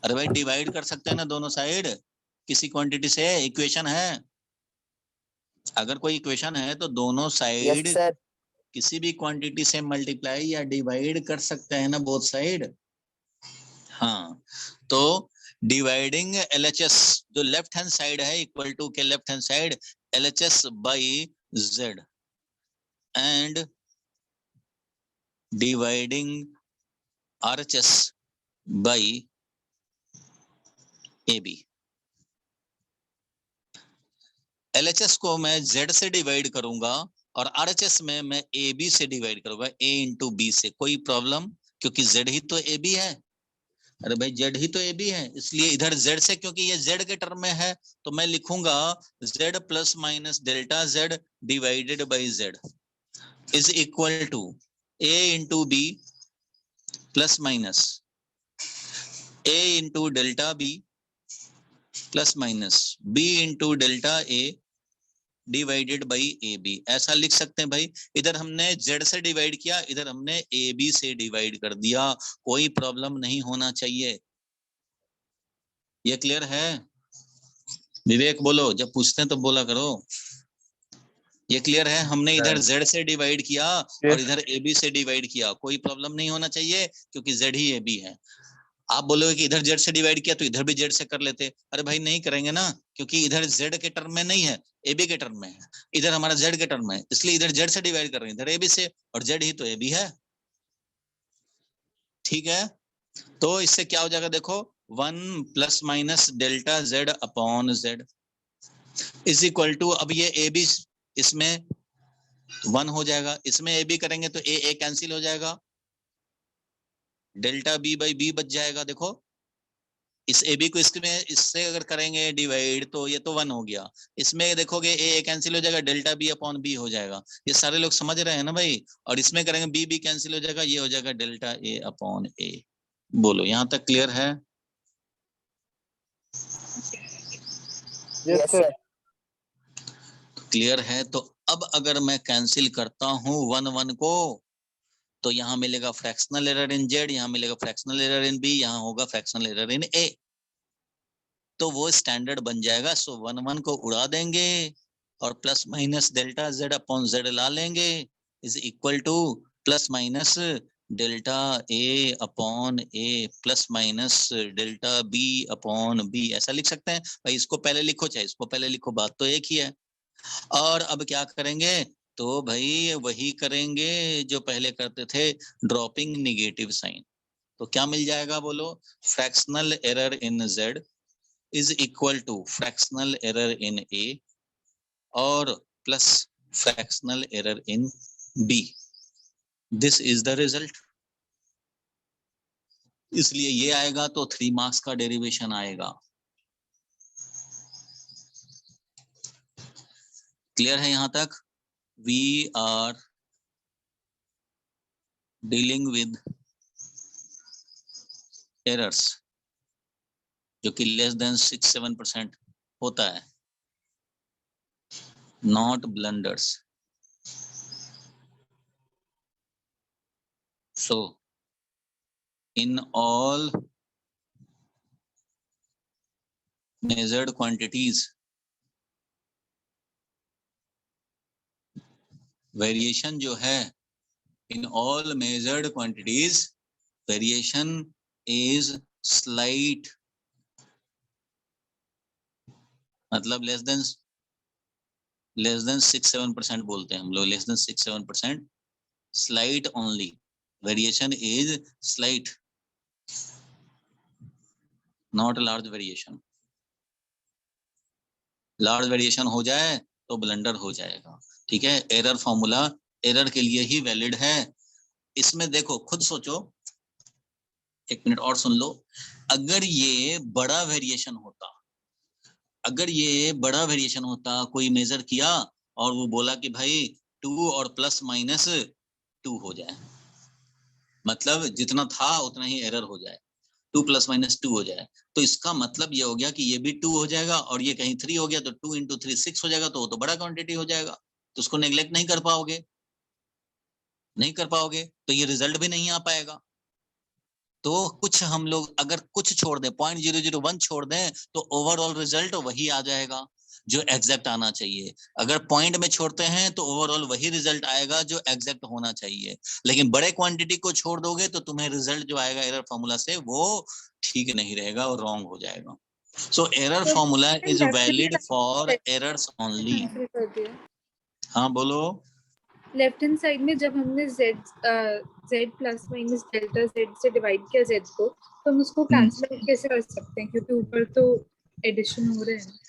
अरे भाई डिवाइड कर सकते हैं ना दोनों साइड किसी क्वांटिटी से, इक्वेशन है, अगर कोई इक्वेशन है तो दोनों साइड यस सर। किसी भी क्वांटिटी से मल्टीप्लाई या डिवाइड कर सकते हैं ना बोथ साइड। हाँ, तो डिवाइडिंग LHS जो लेफ्ट हैंड साइड है इक्वल टू के left hand side LHS by Z and dividing RHS by AB। LHS को मैं Z से डिवाइड करूंगा और RHS में मैं AB से डिवाइड करूंगा, A इंटू B से, कोई प्रॉब्लम, क्योंकि Z ही तो AB है। अरे भाई z ही तो ab है, इसलिए इधर z से, क्योंकि ये z के टर्म में है तो मैं लिखूंगा z plus minus delta z divided by z is equal to a into b plus minus a into delta b plus minus b into delta a divided by a b. ऐसा लिख सकते हैं भाई, इधर हमने z से डिवाइड किया, इधर हमने ए बी से डिवाइड कर दिया, कोई प्रॉब्लम नहीं होना चाहिए। ये क्लियर है? विवेक बोलो, जब पूछते हैं तो बोला करो। ये क्लियर है? हमने इधर z से डिवाइड किया और इधर ए बी से डिवाइड किया, कोई प्रॉब्लम नहीं होना चाहिए क्योंकि z ही ए बी है। आप बोलोगे कि इधर z से डिवाइड किया तो इधर भी z से कर लेते, अरे भाई नहीं करेंगे ना, क्योंकि इधर z के टर्म में नहीं है, ए बी के टर्म में है, इधर हमारा z के टर्म में है, इसलिए इधर z से डिवाइड कर रहे हैं, इधर ए बी से, और z ही तो ए बी है। ठीक है, तो इससे क्या हो जाएगा देखो, 1 plus minus delta z upon z is equal to, अब ये ए बी इसमें 1 हो जाएगा, इसमें ए बी करेंगे तो ए कैंसिल हो जाएगा, डेल्टा बी बाई बी बच जाएगा। देखो इस ए बी को इसमें इससे अगर करेंगे डिवाइड तो ये तो 1 हो गया, इसमें देखोगे ए कैंसिल हो जाएगा, डेल्टा बी अपॉन बी हो जाएगा। ये सारे लोग समझ रहे हैं ना भाई? और इसमें करेंगे बी बी कैंसिल हो जाएगा, ये हो जाएगा डेल्टा ए अपॉन ए। बोलो यहाँ तक क्लियर है? Yes sir. क्लियर है? तो अब अगर मैं कैंसिल करता हूं 1 1 को, तो यहाँ मिलेगा फ्रैक्शनल एरर इन z, यहाँ मिलेगा फ्रैक्शनल एरर इन b, यहाँ होगा फ्रैक्शनल एरर इन a, तो वो स्टैंडर्ड बन जाएगा। सो 1 1 को उड़ा देंगे और plus minus delta z upon z ला लेंगे is equal to plus minus delta a upon a plus minus delta b upon b। ऐसा लिख सकते हैं भाई, इसको पहले लिखो चाहे इसको पहले लिखो, बात तो एक ही है। और अब क्या करेंगे, तो भाई वही करेंगे जो पहले करते थे, ड्रॉपिंग निगेटिव साइन। तो क्या मिल जाएगा बोलो, fractional error in z is equal to fractional error in a और plus fractional error in b। This is the result. इसलिए ये आएगा तो 3 मार्क्स का डेरिवेशन आएगा। क्लियर है यहाँ तक? We are dealing with errors जो कि लेस देन 6-7% होता है, not blunders. So in all measured quantities, variation जो है, in all measured quantities variation is slight, मतलब लेस देन 6-7% बोलते हैं हम लोग, less than 6-7%, slight only, variation is slight, not large variation। Large variation हो जाए तो ब्लंडर हो जाएगा। ठीक है, एरर फॉर्मूला एरर के लिए ही वैलिड है। इसमें देखो खुद सोचो, एक मिनट और सुन लो, अगर ये बड़ा वेरिएशन होता, अगर ये बड़ा वेरिएशन होता, कोई मेजर किया और वो बोला कि भाई 2 और प्लस माइनस 2 हो जाए, मतलब जितना था उतना ही एरर हो जाए, 2 प्लस माइनस 2 हो जाए, तो इसका मतलब ये हो गया कि ये भी 2 हो जाएगा और ये कहीं 3 हो गया तो 2 इंटू 3 6 हो जाएगा, तो वो तो बड़ा क्वांटिटी हो जाएगा, तो उसको नेग्लेक्ट नहीं कर पाओगे, तो ये रिजल्ट भी नहीं आ पाएगा। तो कुछ हम लोग अगर कुछ छोड़ दें, 0.001 छोड़ दें, तो ओवरऑल रिजल्ट वही आ जाएगा जो एग्जैक्ट आना चाहिए। अगर पॉइंट में छोड़ते हैं तो ओवरऑल वही रिजल्ट आएगा जो एग्जैक्ट होना चाहिए, लेकिन बड़े क्वांटिटी को छोड़ दोगे तो तुम्हें रिजल्ट जो आएगा एरर फॉर्मूला से वो ठीक नहीं रहेगा और रॉन्ग हो जाएगा। So error formula is valid for errors only. हाँ बोलो। लेफ्ट हैंड साइड में जब हमने z plus minus delta z से डिवाइड किया z को, तो हम उसको कैंसिल कैसे कर सकते हैं, क्योंकि ऊपर तो एडिशन हो रहा है।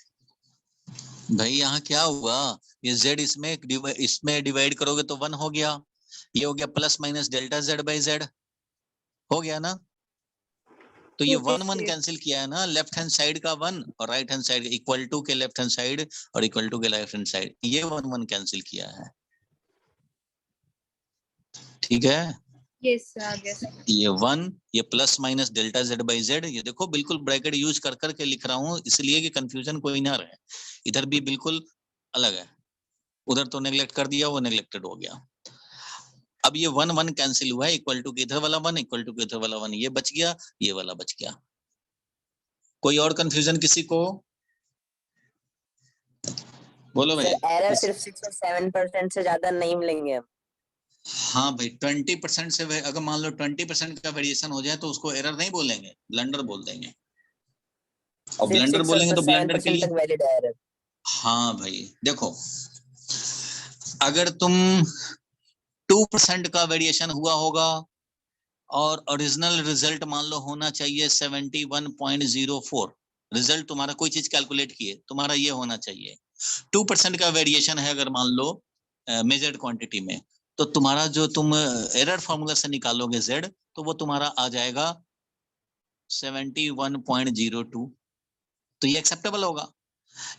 भाई यहाँ क्या हुआ, ये z इसमें डिवाइड करोगे तो 1 हो गया, ये हो गया plus minus delta z by z हो गया ना। तो ये Okay, 1 1 yes. कैंसिल किया है ना, लेफ्ट हैंड साइड का 1 और right hand side equal to के लेफ्ट हैंड साइड और इक्वल टू के राइट हैंड साइड, ये 1 1 कैंसिल किया है। ठीक है, Yes, sir, आ गया sir. ये 1, ये plus minus delta Z by Z, ये देखो बिल्कुल ब्रैकेट यूज कर करके लिख रहा हूँ इसलिए कि कंफ्यूजन कोई ना रहे। इधर भी बिल्कुल अलग है, उधर तो नेग्लेक्ट कर दिया, वो नेग्लेक्टेड हो गया। अब ये 1 1 कैंसिल हुआ है, इक्वल टू के इधर वाला 1 इक्वल टू के इधर वाला 1, ये बच गया, ये वाला बच गया। कोई और कंफ्यूजन किसी को? बोलो भाई। सर एरर सिर्फ 6 और 7% से ज्यादा नहीं मिलेंगे हम। हाँ भाई 20% से अगर मान लो 20% का वेरिएशन हो जाए तो उसको एरर नहीं बोलेंगे, ब्लंडर बोल देंगे। और सिर्फ ब्लंडर 6 बोलेंगे और तो ब्लंडर के 7% लिए, तक वैलिड है एरर। हाँ भाई देखो, अगर तुम 2% का वेरिएशन हुआ होगा और ओरिजिनल रिजल्ट मान लो होना चाहिए 71.04, रिजल्ट तुम्हारा कोई चीज कैलकुलेट किए, तुम्हारा ये होना चाहिए। 2% का वेरिएशन है अगर मान लो मेजर्ड क्वांटिटी में, तो तुम्हारा जो तुम एरर फॉर्मूला से निकालोगे z, तो वो तुम्हारा आ जाएगा 71.02, तो ये एक्सेप्टेबल होगा।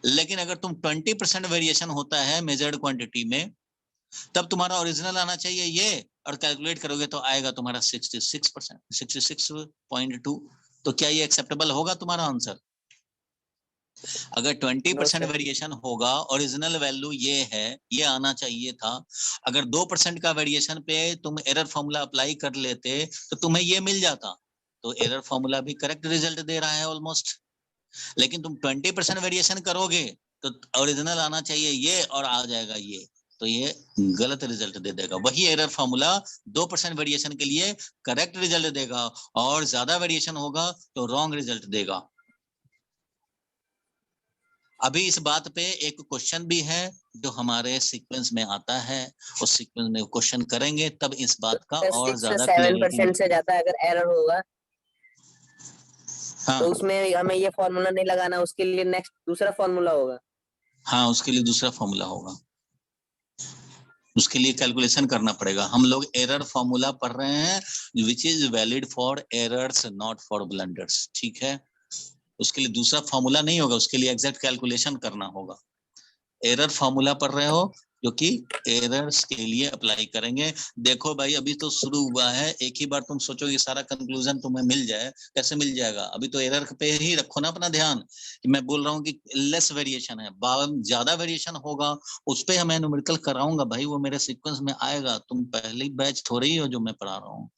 लेकिन अगर तुम 20% वेरिएशन होता है मेजर्ड क्वांटिटी में, तब तुम्हारा ओरिजिनल आना चाहिए ये, और कैलकुलेट करोगे तो आएगा तुम्हारा 66%, 66.2। तो क्या ये एक्सेप्टेबल होगा तुम्हारा आंसर? अगर 20% वेरिएशन होगा, ओरिजिनल वैल्यू ये है, ये आना चाहिए था। अगर 2% का वेरिएशन पे तुम एरर फॉर्मूला अप्लाई कर लेते तो तुम्हें ये मिल जाता, तो एरर फॉर्मूला भी करेक्ट रिजल्ट दे रहा है ऑलमोस्ट। लेकिन तुम 20% वेरिएशन करोगे तो ओरिजिनल आना चाहिए ये और आ जाएगा ये, तो ये गलत रिजल्ट दे देगा। वही एरर फॉर्मूला 2% वेरिएशन के लिए करेक्ट रिजल्ट देगा, और ज्यादा वेरिएशन होगा तो रॉन्ग रिजल्ट देगा। अभी इस बात पे एक क्वेश्चन भी है जो हमारे सीक्वेंस में आता है, उस सीक्वेंस में क्वेश्चन करेंगे तब इस बात का और 6 ज्यादा 7% से ज्यादा अगर एरर होगा हाँ, तो उसमें हमें ये फॉर्मूला नहीं लगाना, उसके लिए नेक्स्ट दूसरा फॉर्मूला होगा। हाँ उसके लिए दूसरा फॉर्मूला होगा, उसके लिए कैलकुलेशन करना पड़ेगा। हम लोग एरर फॉर्मूला पढ़ रहे हैं which is valid for errors not for blunders, ठीक है। उसके लिए दूसरा फॉर्मूला नहीं होगा, उसके लिए एग्जैक्ट कैलकुलेशन करना होगा। एरर फॉर्मूला पढ़ रहे हो जो कि एरर्स के लिए अप्लाई करेंगे। देखो भाई अभी तो शुरू हुआ है, एक ही बार तुम सोचो कि सारा कंक्लूजन तुम्हें मिल जाए, कैसे मिल जाएगा? अभी तो एरर पे ही रखो ना अपना ध्यान, कि मैं बोल रहा हूँ कि लेस वेरिएशन है, ज्यादा वेरिएशन होगा उस पर मैं न्यूमेरिकल कराऊंगा भाई, वो मेरे सीक्वेंस में आएगा। तुम पहली बैच थोड़ी ही हो जो मैं पढ़ा रहा हूँ,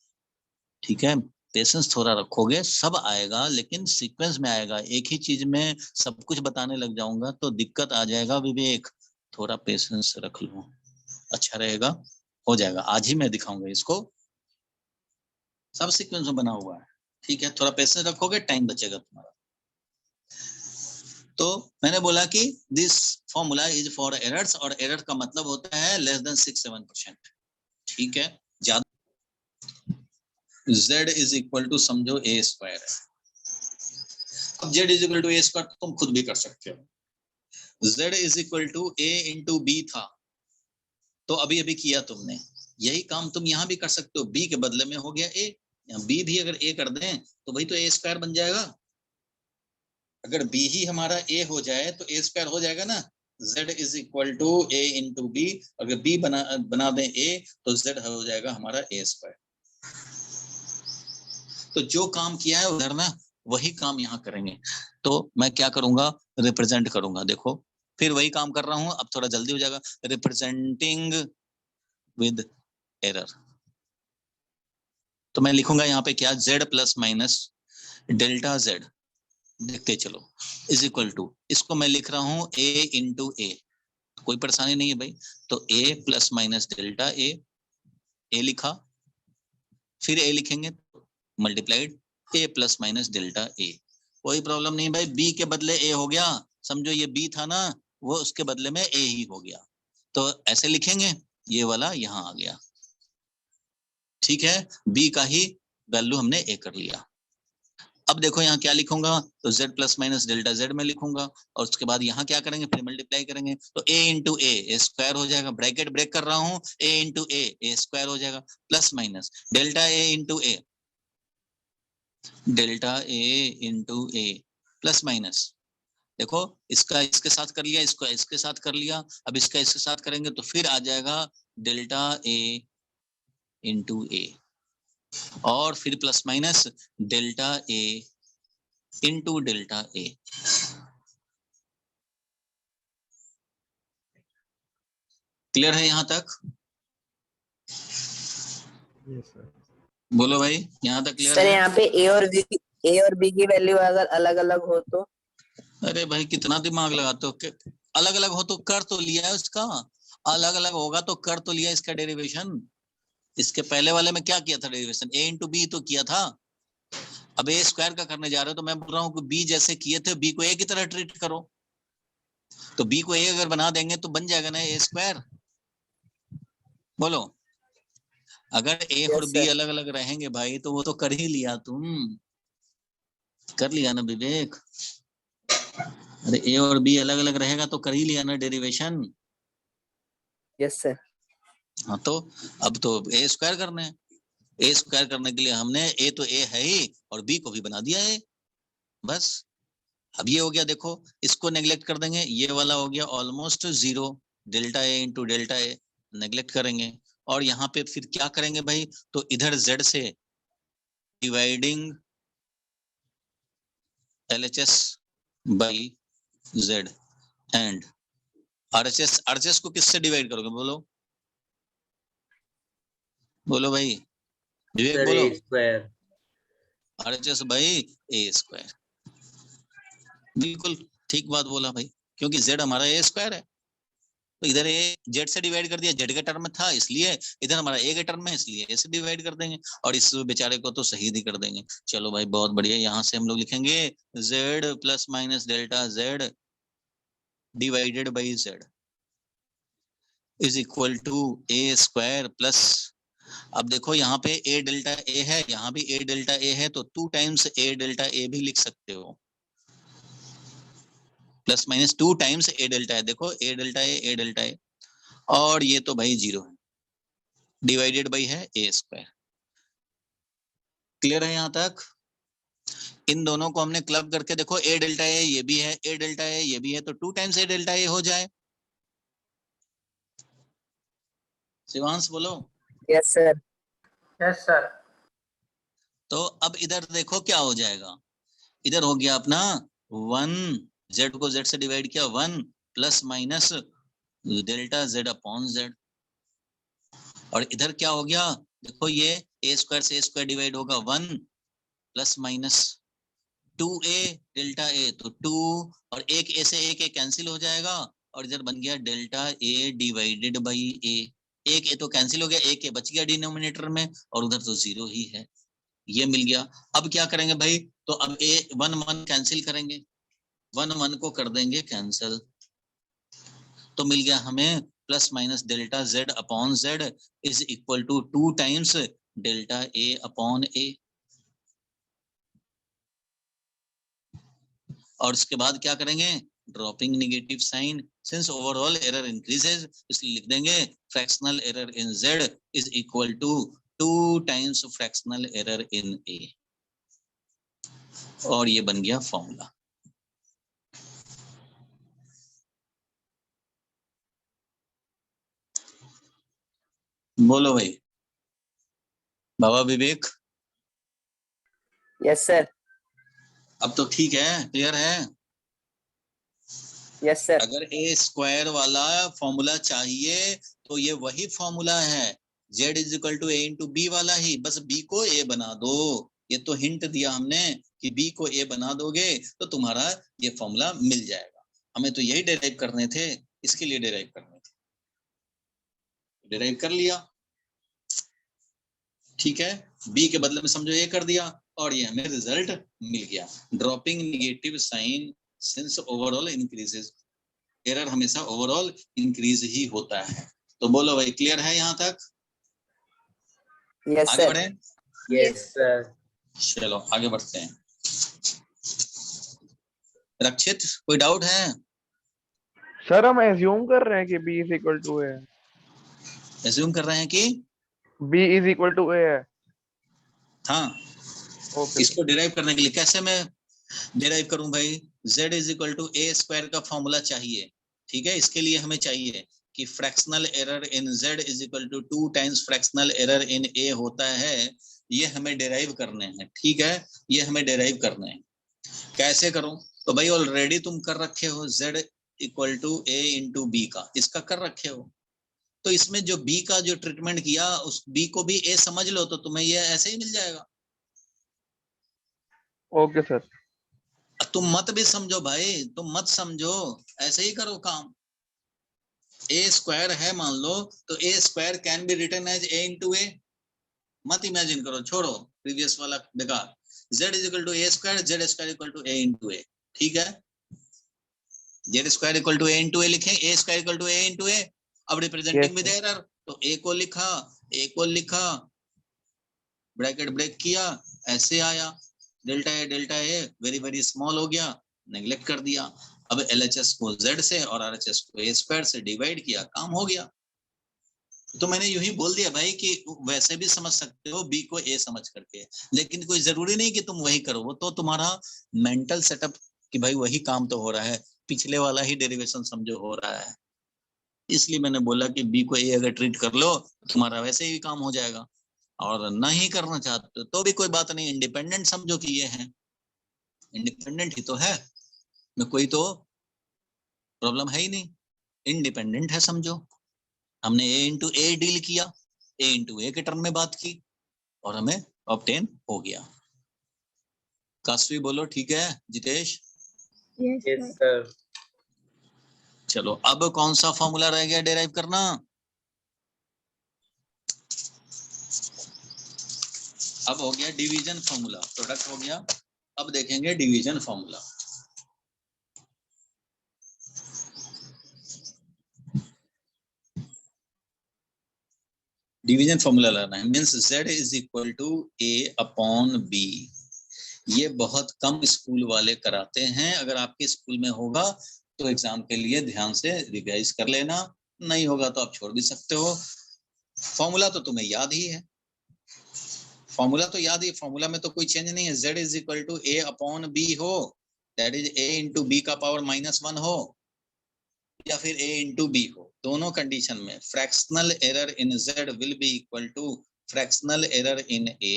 ठीक है। पेशेंस थोड़ा रखोगे सब आएगा, लेकिन सीक्वेंस में आएगा। एक ही चीज में सब कुछ बताने लग जाऊंगा तो दिक्कत आ जाएगा। विवेक थोड़ा पेशेंस रख लो, अच्छा रहेगा, हो जाएगा। आज ही मैं दिखाऊंगा इसको, सब सीक्वेंस में बना हुआ है, ठीक है। थोड़ा पेशेंस रखोगे टाइम बचेगा तुम्हारा। तो मैंने बोला कि this formula is for errors, और एरर का मतलब होता है लेस देन 6-7%, ठीक है। ज्यादा z इज इक्वल टू समझो a स्क्वायर है। अब z is equal to a square तुम खुद भी कर सकते हो। z is equal to a into b था, तो अभी अभी किया तुमने, यही काम तुम यहाँ भी कर सकते हो। b के बदले में हो गया a, यहाँ b भी अगर a कर दें तो वही तो a स्क्वायर बन जाएगा। अगर b ही हमारा a हो जाए तो a स्क्वायर हो जाएगा ना। z is equal to a into b, अगर b बना दें a तो z हो जाएगा हमारा a स्क्वायर। तो जो काम किया है उधर ना वही काम यहाँ करेंगे। तो मैं क्या करूंगा, रिप्रेजेंट करूंगा। देखो फिर वही काम कर रहा हूं, अब थोड़ा जल्दी हो जाएगा। रिप्रेजेंटिंग विद एरर, तो मैं लिखूंगा यहाँ पे क्या, z plus minus delta z, देखते चलो, इज इक्वल टू, इसको मैं लिख रहा हूँ a इंटू ए, कोई परेशानी नहीं है भाई। तो a plus minus delta a लिखा, फिर a लिखेंगे multiplied a plus minus delta a, कोई प्रॉब्लम नहीं भाई। b के बदले a हो गया, समझो ये b था ना, वो उसके बदले में a ही हो गया, तो ऐसे लिखेंगे, ये वाला यहाँ आ गया, ठीक है। b का ही वैल्यू हमने a कर लिया। अब देखो यहाँ क्या लिखूंगा, तो z plus minus delta z में लिखूंगा, और उसके बाद यहाँ क्या करेंगे, फिर मल्टीप्लाई करेंगे, तो a इंटू ए स्क्वायर हो जाएगा, ब्रैकेट ब्रेक कर रहा हूँ, a इंटू ए स्क्वायर हो जाएगा, plus minus delta a into A, delta A into A plus minus, देखो इसका इसके साथ कर लिया, इसको इसके साथ कर लिया, अब इसका इसके साथ करेंगे तो फिर आ जाएगा डेल्टा ए इंटू ए, और फिर plus minus delta A into delta A. Clear है यहाँ तक? बोलो भाई, यहाँ तक क्लियर सर है? यहाँ पे ए और बी की वैल्यू अगर अलग अलग हो तो? अरे भाई कितना दिमाग लगाते हो, अलग अलग हो तो कर तो लिया है उसका, अलग अलग होगा तो कर तो लिया इसका डेरिवेशन। इसके पहले वाले में क्या किया था डेरिवेशन, ए इंटू बी तो किया था, अब ए स्क्वायर का करने जा रहे हो तो मैं बोल रहा हूँ कि बी जैसे किए थे बी को ए की तरह ट्रीट करो, तो बी को ए अगर बना देंगे तो बन जाएगा ना ए स्क्वायर। बोलो, अगर ए और बी अलग अलग रहेंगे भाई तो वो तो कर ही लिया, तुम कर लिया ना विवेक। अरे ए और बी अलग अलग रहेगा तो कर ही लिया ना डेरिवेशन। Yes sir. हाँ तो अब तो ए स्क्वायर करना है, ए स्क्वायर करने के लिए हमने ए तो ए है ही और बी को भी बना दिया है, बस। अब ये हो गया, देखो इसको नेग्लेक्ट कर देंगे, ये वाला हो गया almost zero, delta A into delta A neglect करेंगे, और यहाँ पे फिर क्या करेंगे भाई, तो इधर z से dividing LHS by z and RHS को किससे डिवाइड करोगे, बोलो बोलो भाई विवेक, सर बोलो। A square. RHS by A square, बिल्कुल ठीक बात बोला भाई, क्योंकि z हमारा ए स्क्वायर है, तो इधर ए जेड से डिवाइड कर दिया, जेड के टर्म में था इसलिए, इधर हमारा ए के टर्म में इसलिए ए से डिवाइड कर देंगे, और इस बेचारे को तो सही ही कर देंगे। चलो भाई बहुत बढ़िया, यहाँ से हम लोग लिखेंगे z plus minus delta z divided by z is equal to A square plus, अब देखो यहाँ पे ए डेल्टा ए है, यहाँ भी ए डेल्टा ए है, तो 2 टाइम्स ए डेल्टा ए भी लिख सकते हो, प्लस माइनस 2 टाइम्स ए डेल्टा है, देखो ए डेल्टा ए, और ये तो भाई जीरो है, डिवाइडेड बाई है ए स्क्वायर। क्लियर है यहाँ तक? इन दोनों को हमने क्लब करके देखो, ए डेल्टा ए ये भी है, ए डेल्टा ए ये भी है, तो 2 टाइम्स ए डेल्टा ए हो जाए। शिवांश बोलो। Yes sir. Yes sir. तो अब इधर देखो क्या हो जाएगा, इधर हो गया अपना 1, जेड को जेड से डिवाइड किया 1 plus minus delta Z upon Z, और इधर क्या हो गया, देखो ये ए स्क्वायर से ए स्क्वायर डिवाइड होगा 1 plus minus 2a delta A, तो 2 और एक ए से एक ए कैंसिल हो जाएगा, और इधर बन गया डेल्टा ए डिवाइडेड बाई ए, एक ए तो कैंसिल हो गया, एक ए बच गया डिनोमिनेटर में, और उधर तो जीरो ही है, ये मिल गया। अब क्या करेंगे भाई, तो अब ए 1 1 कैंसिल करेंगे, 1 1 को कर देंगे कैंसिल, तो मिल गया हमें plus minus delta Z upon Z is equal to 2 times delta A upon A, और उसके बाद क्या करेंगे, dropping negative sign, since overall error increases इसलिए लिख देंगे fractional error in z is equal to 2 times fractional error in a, और ये बन गया फॉर्मूला। बोलो भाई बाबा विवेक। Yes sir. अब तो ठीक है, क्लियर है? Yes sir. अगर ए स्क्वायर वाला फॉर्मूला चाहिए तो ये वही फॉर्मूला है, z is equal to A into b वाला ही, बस b को a बना दो, ये तो हिंट दिया हमने कि b को a बना दोगे तो तुम्हारा ये फॉर्मूला मिल जाएगा। हमें तो यही डेराइव करने थे, इसके लिए डेराइव करने थे, डेराइव कर लिया, ठीक है, b के बदले में समझो a कर दिया, और ये हमें रिजल्ट मिल गया, dropping negative sign since overall increases, error हमेशा ओवरऑल इंक्रीज ही होता है। तो बोलो भाई क्लियर है यहाँ तक? यस आगे सर। बढ़े? Yes sir. चलो आगे बढ़ते हैं। रक्षित कोई डाउट है? सर हम एज्यूम कर रहे हैं कि b is equal to a, assume कर रहे हैं कि b is equal to a है। हाँ ओके इसको डिराइव करने के लिए कैसे मैं डिराइव करूं भाई? z is equal to A square का फॉर्मूला चाहिए, ठीक है। इसके लिए हमें चाहिए कि fractional error in z is equal to 2 times fractional error in a होता है। ये हमें डिराइव करने हैं, ठीक है, ये हमें डिराइव करने हैं। कैसे करूं? तो भाई ऑलरेडी तुम कर रखे हो z equal to a into b का, इसका कर रखे हो। तो इसमें जो b का जो ट्रीटमेंट किया, उस b को भी a समझ लो तो तुम्हें ये ऐसे ही मिल जाएगा। Okay sir. तुम मत भी समझो भाई, तुम मत समझो, ऐसे ही करो काम। ए स्क्वायर है मान लो, तो A square can be written as A into A. मत इमेजिन करो, छोड़ो प्रीवियस वाला बेकार। z is equal to A square, Z square equal to A into A, ठीक है। Z square equal to A into A लिखें, A square equal to A into A. अब रिप्रेजेंटिंग विद एरर, तो ए को लिखा, ए को लिखा, ब्रैकेट ब्रेक किया, ऐसे आया delta a very very small हो गया, नेग्लेक्ट कर दिया। अब एलएचएस को z से और आरएचएस को ए स्क्वायर से डिवाइड किया, काम हो गया। तो मैंने यूं ही बोल दिया भाई कि वैसे भी समझ सकते हो बी को ए समझ करके, लेकिन कोई जरूरी नहीं कि तुम वही करो, वो तो तुम्हारा मेंटल सेटअप कि भाई वही काम तो हो रहा है, पिछले वाला ही डेरिवेशन समझो हो रहा है। इसलिए मैंने बोला कि बी को ए अगर ट्रीट कर लो तुम्हारा वैसे ही काम हो जाएगा, और नहीं करना चाहते तो भी कोई बात नहीं, इंडिपेंडेंट समझो कि ये है, इंडिपेंडेंट ही तो है, में कोई तो प्रॉब्लम है ही नहीं, इंडिपेंडेंट है समझो। हमने ए इंटू ए डील किया, ए इंटू ए के टर्म में बात की और हमें ऑब्टेन हो गया। काशवी बोलो ठीक है, जितेश? Yes, sir. चलो अब कौन सा फॉर्मूला रह गया डेराइव करना? अब हो गया डिवीजन फॉर्मूला, प्रोडक्ट हो गया, अब देखेंगे डिवीजन फॉर्मूला। डिवीजन फॉर्मूला लाना है, means z is equal to a upon b। ये बहुत कम स्कूल वाले कराते हैं, अगर आपके स्कूल में होगा तो एग्जाम के लिए ध्यान से रिवाइज कर लेना, नहीं होगा तो आप छोड़ भी सकते हो। फॉर्मूला तो तुम्हें याद ही है, फॉर्मूला तो याद ही, फॉर्मूला में तो कोई चेंज नहीं है। z is equal to a upon b हो, that is a into b का पावर -1 हो, या फिर a इंटू बी हो, दोनों कंडीशन में fractional error in z will be equal to fractional error in a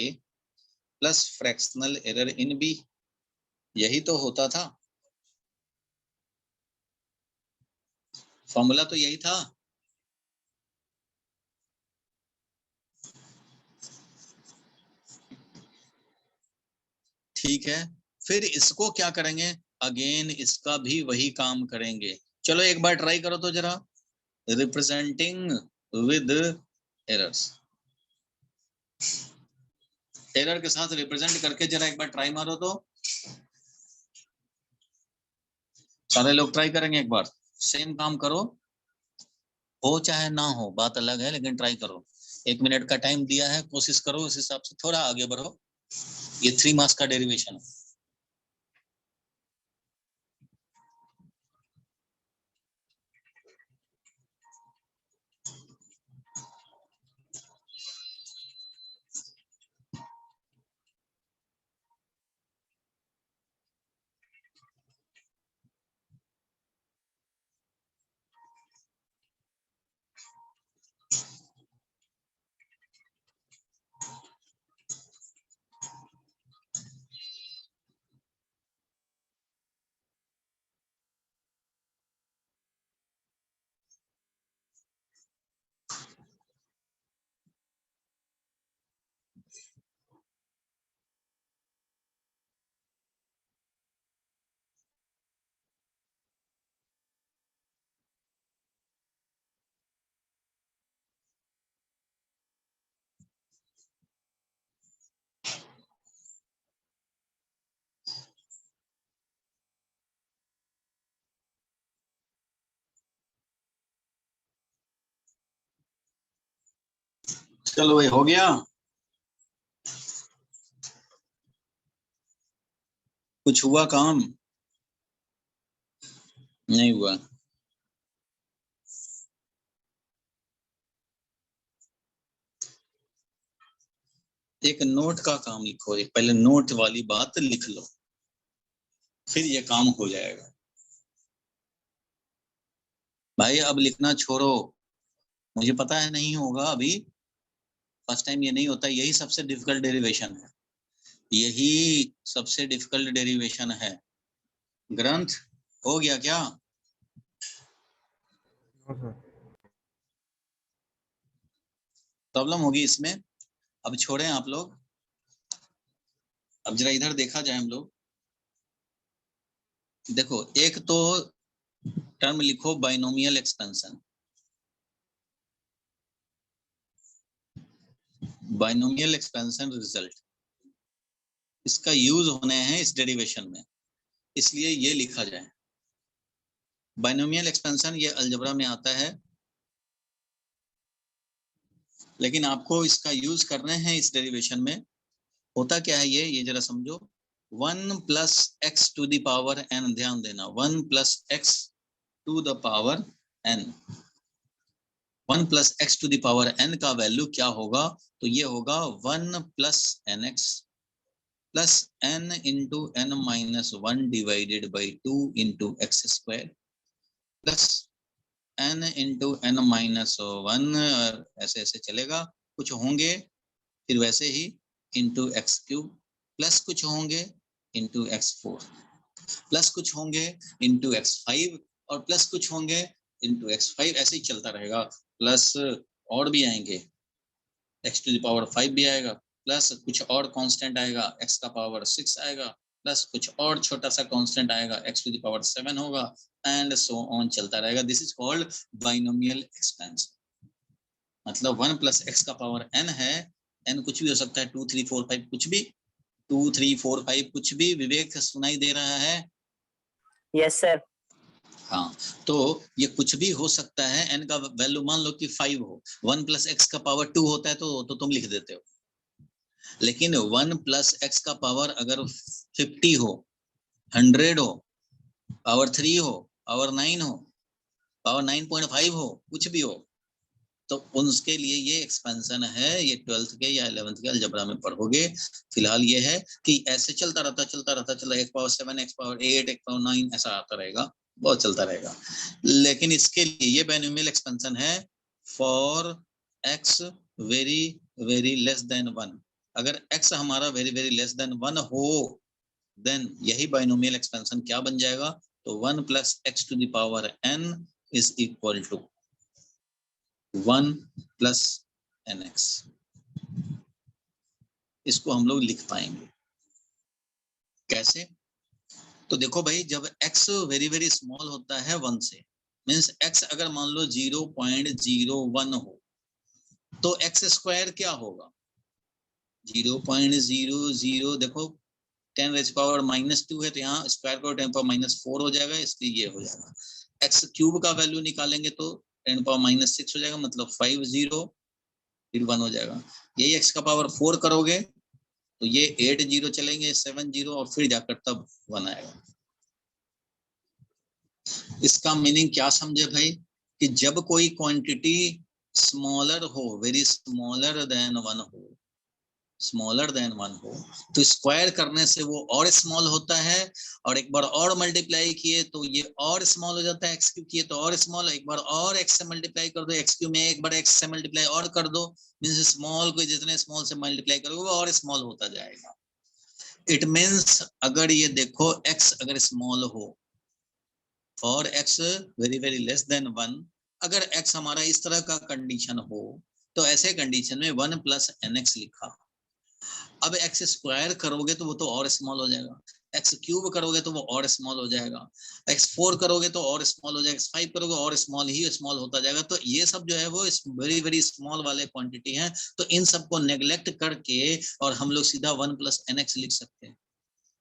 plus fractional error in b। यही तो होता था, फॉर्मूला तो यही था। ठीक है, फिर इसको क्या करेंगे, अगेन इसका भी वही काम करेंगे। चलो एक बार ट्राई करो तो जरा, रिप्रेजेंटिंग विद एरर्स, एरर के साथ रिप्रेजेंट करके जरा एक बार ट्राई मारो तो। सारे लोग ट्राई करेंगे एक बार, सेम काम करो, हो चाहे ना हो बात अलग है, लेकिन ट्राई करो। 1 मिनट का टाइम दिया है, कोशिश करो उस हिसाब से थोड़ा आगे बढ़ो। ये 3 मार्क्स का डेरिवेशन है। चलो भाई हो गया, कुछ हुआ काम? नहीं हुआ। एक नोट का काम लिखो, एक पहले नोट वाली बात लिख लो, फिर ये काम हो जाएगा। भाई अब लिखना छोड़ो, मुझे पता है नहीं होगा अभी, फर्स्ट टाइम ये नहीं होता, यही सबसे डिफिकल्ट डेरिवेशन है, यही सबसे डिफिकल्ट डेरिवेशन है। ग्रंथ हो गया क्या? प्रॉब्लम होगी इसमें? अब छोड़ें आप लोग, अब जरा इधर देखा जाए हम लोग। देखो एक तो टर्म लिखो binomial expansion, binomial expansion result, इसका यूज होने हैं इस डेरिवेशन में, इसलिए ये लिखा जाए। बाइनोमियल एक्सपेंशन ये अलजेब्रा में आता है, लेकिन आपको इसका यूज करने हैं इस डेरिवेशन में। होता क्या है ये जरा समझो। 1 plus x to the power n, ध्यान देना, 1 plus x to the power n, 1 plus x to the power n का वैल्यू क्या होगा? तो ये होगा 1 plus N x plus n into n minus 1 divided by 2 into x square plus n into n minus 1, ऐसे ऐसे चलेगा, कुछ होंगे फिर वैसे ही इंटू एक्स क्यूब, प्लस कुछ होंगे इंटू x4, प्लस कुछ होंगे इंटू x5, और प्लस कुछ होंगे इंटू x5, ऐसे ही चलता रहेगा। प्लस और भी आएंगे, x टू द पावर 5 भी आएगा, प्लस कुछ और कांस्टेंट आएगा, x का पावर 6 आएगा, प्लस कुछ और छोटा सा कांस्टेंट आएगा, x टू द पावर 7 होगा, एंड सो ऑन चलता रहेगा। This is called binomial expansion. मतलब 1 प्लस एक्स का पावर n है, n कुछ भी हो सकता है, 2 3 4 5 कुछ भी, 2 3 4 5 कुछ भी। विवेक सुनाई दे रहा है? Yes sir. हाँ, तो ये कुछ भी हो सकता है। n का वैल्यू मान लो कि 5 हो, 1 प्लस एक्स का पावर 2 होता है तो तुम लिख देते हो, लेकिन 1 प्लस एक्स का पावर अगर 50 हो, 100 हो, पावर 3 हो, पावर 9 हो, पावर 9.5 हो, कुछ भी हो, तो उसके लिए ये एक्सपेंशन है। ये 12th के या 11th के अलजेब्रा में पढ़ोगे। फिलहाल ये है कि ऐसे चलता रहता, एक पावर 7, एक पावर 8, एक पावर 9, ऐसा आता रहेगा, बहुत चलता रहेगा। लेकिन इसके लिए ये बाइनोमियल एक्सपेंशन है for x very very less than 1। अगर x हमारा वेरी वेरी लेस देन 1 हो, देन यही बाइनोमियल एक्सपेंशन क्या बन जाएगा? तो 1 plus x to the power n is equal to 1 plus N x. इसको हम लोग लिख पाएंगे कैसे? तो देखो भाई, जब x वेरी वेरी स्मॉल होता है 1 से, मीन्स x अगर मान लो 0.01 हो, तो x स्क्वायर क्या होगा? 0.00, देखो 10 रेज पावर -2 है, तो यहाँ स्क्वायर को 10 पावर -4 हो जाएगा, इसलिए ये हो जाएगा। x क्यूब का वैल्यू निकालेंगे तो 10 पावर -6 हो जाएगा, मतलब 50 फिर 1 हो जाएगा। यही x का पावर 4 करोगे तो ये 8 0 चलेंगे, 7 0, और फिर जाकर तब 1 आएगा। इसका मीनिंग क्या समझे भाई? कि जब कोई क्वांटिटी स्मॉलर हो, वेरी स्मॉलर देन 1 हो, स्मॉलर देन 1 हो, तो स्क्वायर करने से वो और स्मॉल होता है, और एक बार और मल्टीप्लाई किए तो ये और स्मॉल हो जाता है, एक्स क्यूब किए तो और स्मॉल, एक बार और एक्स से मल्टीप्लाई कर दो, एक्स क्यूब में एक बार एक्स से मल्टीप्लाई और कर दो, मींस स्मॉल को जितने स्मॉल से मल्टीप्लाई करोगे वो और स्मॉल होता जाएगा। इट मींस अगर ये देखो x अगर स्मॉल हो, for x very very less than 1, अगर x हमारा इस तरह का कंडीशन हो, तो ऐसे कंडीशन में 1 प्लस nx लिखा। अब x स्क्वायर करोगे तो वो तो और स्मॉल हो जाएगा, x क्यूब करोगे तो वो और स्मॉल हो जाएगा, x4 करोगे तो और स्मॉल हो जाएगा, x5 करोगे और स्मॉल ही स्मॉल होता जाएगा। तो ये सब जो है वो वेरी वेरी स्मॉल वाले क्वांटिटी हैं, तो इन सबको नेग्लेक्ट करके और हम लोग सीधा 1 प्लस nx लिख सकते हैं।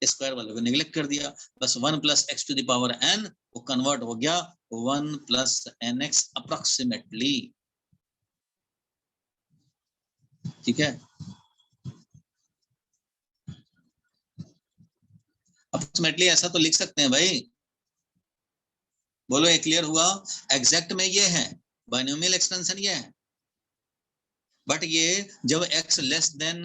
स्क्वायर वाले को नेग्लेक्ट कर दिया, बस 1 plus x to the power n, वो कन्वर्ट हो गया 1 प्लस nx अप्रोक्सीमेटली। ठीक है, अप्रोक्सीमेटली ऐसा तो लिख सकते हैं भाई। बोलो ये क्लियर हुआ? एग्जैक्ट में ये है, बाइनोमियल एक्सपेंशन ये है। बट ये जब x लेस देन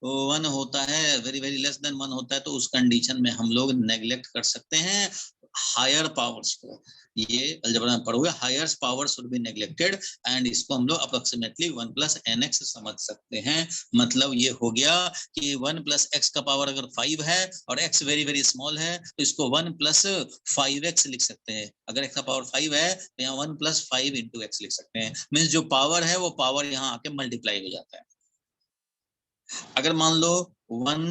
1 होता है, वेरी वेरी लेस देन 1 होता है, तो उस कंडीशन में हम लोग नेग्लेक्ट कर सकते हैं हायर पावर्स को। ये अलजेब्रा में पढ़ोगे, higher power should be neglected, and इसको हम लोग अप्रोक्सीमेटली 1 + nx समझ सकते हैं। मतलब ये हो गया कि 1 + x का पावर अगर 5 है और x वेरी वेरी स्मॉल है, तो इसको 1 + 5x लिख सकते हैं। अगर x का पावर 5 है तो यहाँ 1 + 5 × x लिख सकते हैं। मीन्स जो पावर है वो पावर यहाँ आके मल्टीप्लाई हो जाता है। अगर मान लो 1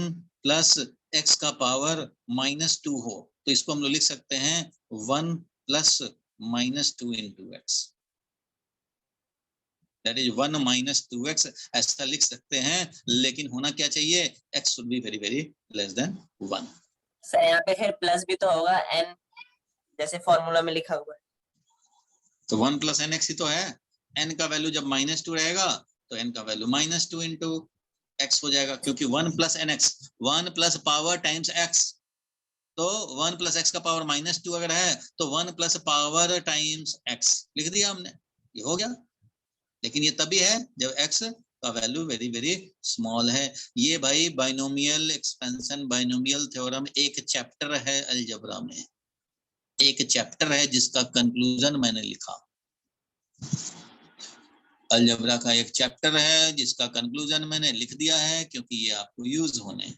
+ x का पावर -2 हो, तो इसको हम लोग लिख सकते हैं 1 + -2 × x, दैट इज 1 - 2x, ऐसा लिख सकते हैं। लेकिन होना क्या चाहिए, x should be very very less than 1। Sir यहाँ पे फिर प्लस भी तो होगा n, जैसे फॉर्मूला में लिखा हुआ है। तो 1 + nx ही तो है। n का वैल्यू जब -2 रहेगा तो n का वैल्यू -2 × x हो जाएगा, क्योंकि 1 + nx, 1 + पावर टाइम्स x, तो 1 + x का पावर -2 अगर है तो 1 + पावर टाइम्स x लिख दिया हमने, ये हो गया। लेकिन ये तभी है जब x का वैल्यू वेरी वेरी स्मॉल है। ये भाई बाइनोमियल एक्सपेंशन, बाइनोमियल थ्योरम एक चैप्टर है अलजेब्रा में, एक चैप्टर है जिसका कंक्लूजन मैंने लिखा। अलजेब्रा का एक चैप्टर है जिसका कंक्लूजन मैंने लिख दिया है, क्योंकि ये आपको यूज होने।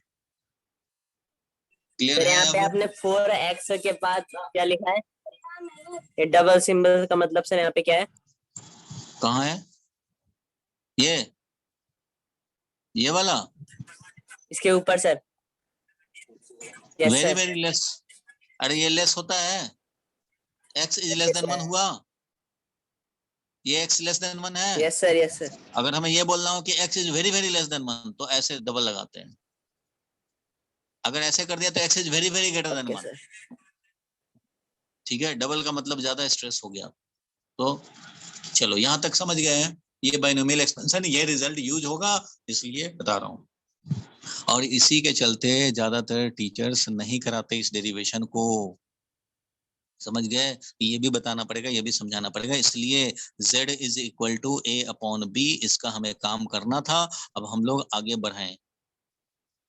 क्लियर फिर है? यहाँ पे अब आपने 4x के बाद क्या लिखा है? ये डबल सिंबल का मतलब सर यहाँ पे क्या है? कहाँ है ये वाला? इसके ऊपर sir. Yes very sir. Very less. अरे ये लेस होता है, x इज लेस देन 1 हुआ, ये x लेस देन 1 है। Yes sir, yes sir. अगर हमें ये बोलना हो कि x is very very less than 1, तो ऐसे डबल लगाते हैं। अगर ऐसे कर दिया तो x is very very greater than 1। ठीक है, डबल का मतलब ज्यादा स्ट्रेस हो गया। तो चलो यहाँ तक समझ गए हैं, ये बाइनोमियल एक्सपेंशन, ये रिजल्ट यूज होगा, इसलिए बता रहा हूँ। और इसी के चलते ज्यादातर टीचर्स नहीं कराते इस डेरिवेशन को, समझ गए? ये भी बताना पड़ेगा, ये भी समझाना पड़ेगा। इसलिए z = a/b, इसका हमें काम करना था। अब हम लोग आगे बढ़ाएं।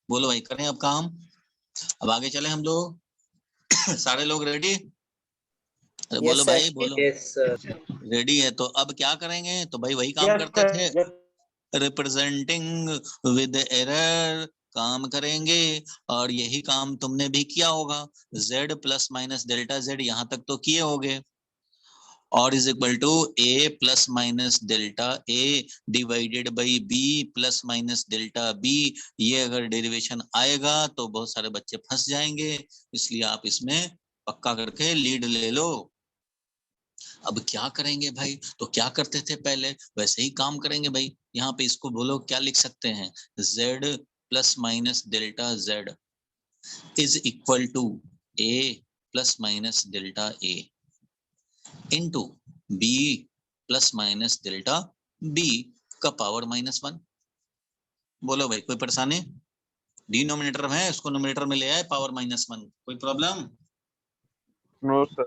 बोलो भाई, करें अब काम, अब आगे चले हम लोग। सारे लोग रेडी? बोलो sir. भाई, बोलो। Yes, sir. रेडी है तो अब क्या करेंगे? तो भाई वही काम करते थे, रिप्रेजेंटिंग विद एरर काम करेंगे। और यही काम तुमने भी किया होगा, z ± डेल्टा z, यहाँ तक तो किए होगे। और is equal to a ± delta a divided by b ± delta b। ये अगर डेरिवेशन आएगा तो बहुत सारे बच्चे फंस जाएंगे, इसलिए आप इसमें पक्का करके लीड ले लो। अब क्या करेंगे भाई? तो क्या करते थे पहले, वैसे ही काम करेंगे भाई। यहाँ पे इसको बोलो, क्या लिख सकते हैं, z ± delta z is equal to a ± delta a into b ± delta b का पावर -1। बोलो भाई, कोई परेशानी? डिनोमिनेटर है, उसको नोमिनेटर में ले आए, पावर -1। कोई प्रॉब्लम? No sir.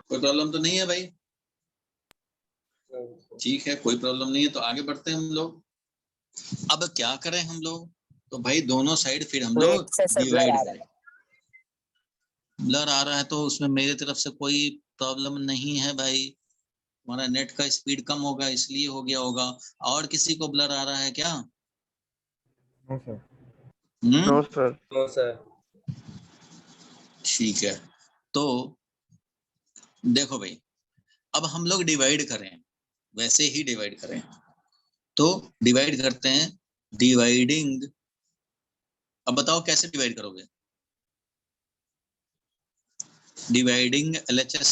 कोई प्रॉब्लम तो नहीं है भाई? ठीक है, कोई प्रॉब्लम नहीं है, तो आगे बढ़ते हैं हम लोग। अब क्या करें हम लोग? तो भाई दोनों साइड फिर हम लोग डिवाइड करें। ब्लर आ रहा है तो उसमें मेरी तरफ से कोई प्रॉब्लम नहीं है भाई, हमारा नेट का स्पीड कम होगा इसलिए हो गया होगा। और किसी को ब्लर आ रहा है क्या? No sir. No sir. No, sir. ठीक है, तो देखो भाई, अब हम लोग डिवाइड करें, वैसे ही डिवाइड करें। तो डिवाइड करते हैं, डिवाइडिंग। अब बताओ कैसे डिवाइड करोगे? Dividing LHS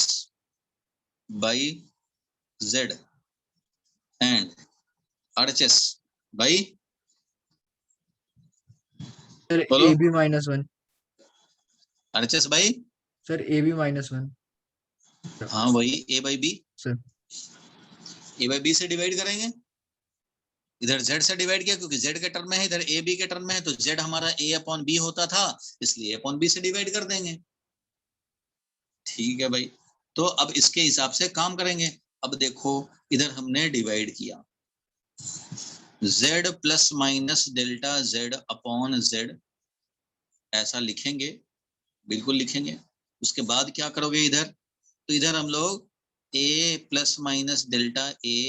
by Z and RHS by sir AB -1। RHS by, sir AB -1। हाँ वही A/B। सर A/B से डिवाइड करेंगे। इधर Z से डिवाइड किया क्योंकि Z के टर्म में है, इधर AB के टर्म में है, तो Z हमारा A/B होता था, इसलिए A/B से डिवाइड कर देंगे। ठीक है भाई, तो अब इसके हिसाब से काम करेंगे। अब देखो, इधर हमने डिवाइड किया, z plus minus delta z upon z, ऐसा लिखेंगे, बिल्कुल लिखेंगे। उसके बाद क्या करोगे इधर, तो इधर हम लोग a plus minus delta a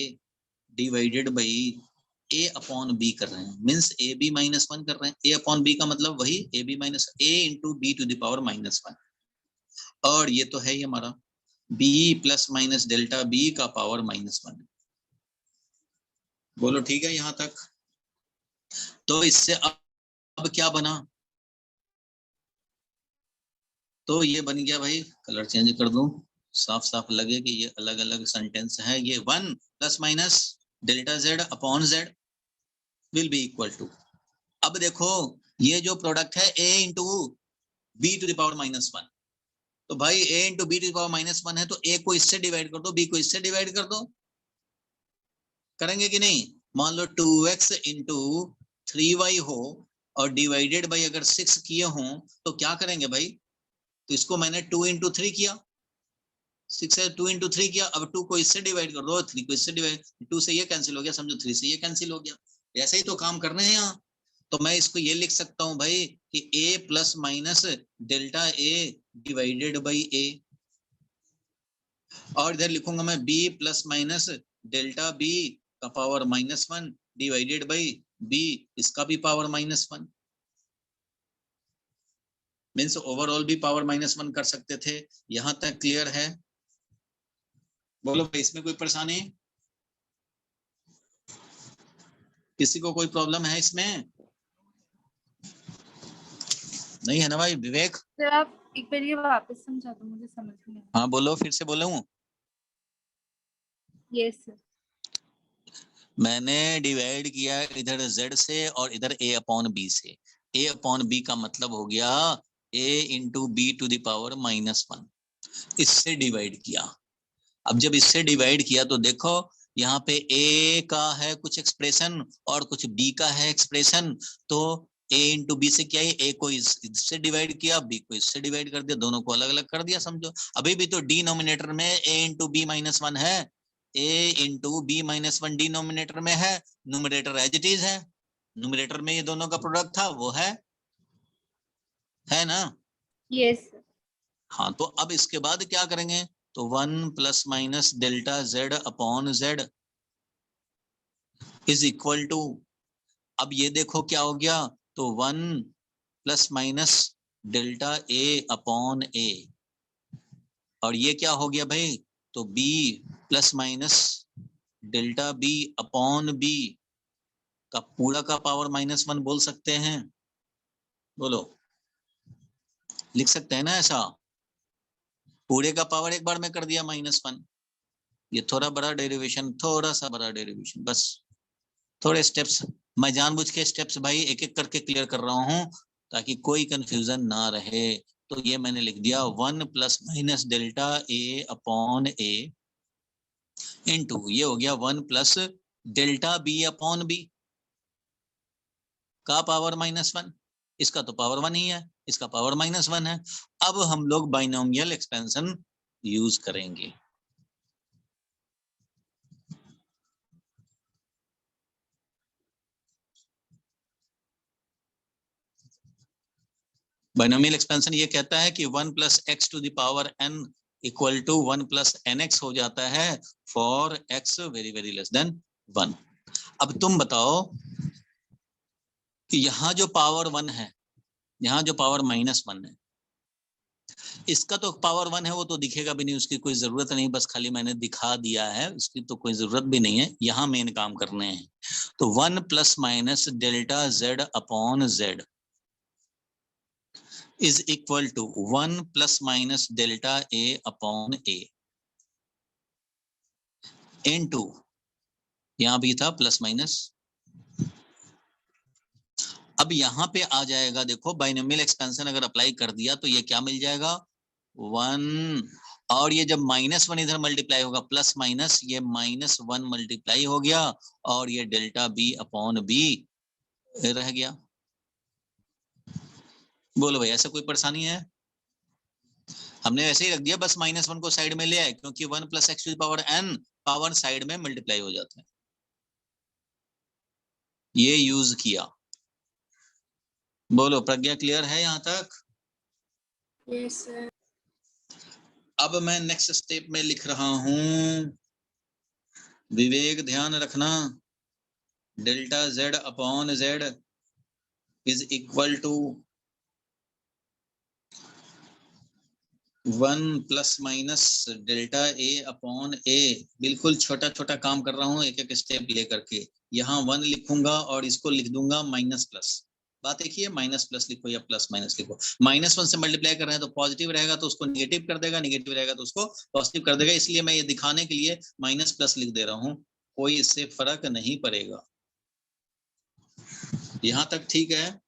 divided by a upon b कर रहे हैं, means a b minus one कर रहे हैं। a अपॉन b का मतलब वही a b minus a into b to the power minus one, और ये तो है ही हमारा b plus minus delta b का पावर माइनस वन। बोलो ठीक है यहां तक। तो इससे अब क्या बना, तो ये बन गया भाई, कलर चेंज कर दूं, साफ साफ लगे कि ये अलग अलग सेंटेंस है। ये 1 plus minus delta z upon z will be equal to, अब देखो ये जो प्रोडक्ट है a into b to the power minus one, तो भाई a into b to the power minus one है, तो a को इससे डिवाइड कर दो, b को इससे डिवाइड कर दो, करेंगे कि नहीं। मान लो 2x इंटू 3y हो और डिवाइडेड बाई अगर 6 किए हों तो क्या करेंगे भाई, तो इसको मैंने 2 इंटू 3 किया, 6 है 2 इंटू 3 किया, अब 2 को इससे डिवाइड कर दो, 3 को इससे डिवाइड, 2 से ये कैंसिल हो गया, समझो 3 से ये कैंसिल हो गया। ऐसे ही तो काम करने हैं यहाँ। तो मैं इसको ये लिख सकता हूँ भाई कि a plus minus delta a divided by a, और इधर लिखूंगा मैं b plus minus delta b का power minus one divided by b, इसका भी power minus one, means overall भी पावर माइनस वन कर सकते थे। यहां तक क्लियर है। बोलो भाई इसमें कोई परेशानी, किसी को कोई प्रॉब्लम है इसमें, नहीं है ना भाई विवेक। सर आप एक बार ये वापस समझा दो, मुझे समझ नहीं आया। हाँ बोलो, फिर से बोलूं। Yes sir. मैंने डिवाइड किया इधर z से और इधर a अपॉन b से। a अपॉन b का मतलब हो गया a into b to the power minus one, इससे डिवाइड किया। अब जब इससे डिवाइड किया तो देखो यहाँ पे a का है कुछ एक्सप्रेशन और कुछ b का है एक्सप्रेशन, तो a इंटू बी से क्या है, a को इससे डिवाइड किया, b को इससे डिवाइड कर दिया, दोनों को अलग अलग कर दिया। समझो अभी भी तो डिनोमिनेटर में a into b minus one है, a into b minus one denominator में है, न्यूमरेटर एज इट इज है, न्यूमरेटर में ये दोनों का प्रोडक्ट था वो है ना। Yes sir. हाँ तो अब इसके बाद क्या करेंगे, तो 1 plus minus delta z upon z is equal to, अब ये देखो क्या हो गया, तो 1 plus minus delta a upon a, और ये क्या हो गया भाई, तो b plus minus delta b upon b का पूरा का पावर माइनस वन बोल सकते हैं। बोलो लिख सकते हैं ना ऐसा, पूरे का पावर एक बार में कर दिया माइनस वन। ये थोड़ा बड़ा डेरिवेशन, थोड़ा सा बड़ा डेरिवेशन, बस थोड़े स्टेप्स, मैं जानबूझ के स्टेप्स भाई एक एक करके क्लियर कर रहा हूं ताकि कोई कंफ्यूजन ना रहे। तो ये मैंने लिख दिया 1 plus minus delta a upon a into ये हो गया 1 plus delta b upon b का पावर माइनस वन, इसका तो पावर वन ही है, इसका पावर माइनस वन है। अब हम लोग बाइनोमियल एक्सपेंशन यूज करेंगे। बाइनोमियल एक्सपेंशन ये कहता है कि 1 plus x to the power n equal to 1 plus nx हो जाता है for x very very less than 1। अब तुम बताओ कि यहाँ जो पावर वन है, यहाँ जो पावर माइनस वन है, इसका तो पावर वन है वो तो दिखेगा भी नहीं, उसकी कोई जरूरत नहीं, बस खाली मैंने दिखा दिया है, उसकी तो कोई जरूरत भी नहीं है। यहाँ मेन काम करने हैं। तो 1 plus minus delta z upon z is equal to 1 plus minus delta a upon a into, यहां भी था प्लस माइनस, अब यहां पे आ जाएगा, देखो बाइनोमियल एक्सपेंशन अगर अप्लाई कर दिया तो ये क्या मिल जाएगा 1, और ये जब माइनस वन इधर मल्टीप्लाई होगा प्लस माइनस, ये माइनस वन मल्टीप्लाई हो गया और ये डेल्टा b अपॉन b रह गया। बोलो भाई ऐसा कोई परेशानी है, हमने ऐसे ही रख दिया, बस माइनस वन को साइड में ले आए क्योंकि 1 plus x to the power n power side में मल्टीप्लाई हो जाता है। ये यूज किया। बोलो प्रज्ञा, क्लियर है यहाँ तक? Yes sir. अब मैं नेक्स्ट स्टेप में लिख रहा हूं, विवेक ध्यान रखना, delta z upon z is equal to 1 plus minus delta a upon a। बिल्कुल छोटा छोटा काम कर रहा हूं, एक एक स्टेप लेकर के। यहाँ 1 लिखूंगा और इसको लिख दूंगा माइनस प्लस। बात एक ही है, माइनस प्लस लिखो या प्लस माइनस लिखो। -1 से मल्टीप्लाई कर रहे हैं तो पॉजिटिव रहेगा तो उसको निगेटिव कर देगा, निगेटिव रहेगा तो उसको पॉजिटिव कर देगा। इसलिए मैं ये दिखाने के लिए माइनस प्लस लिख दे रहा हूँ, कोई इससे फर्क नहीं पड़ेगा। यहाँ तक ठीक है?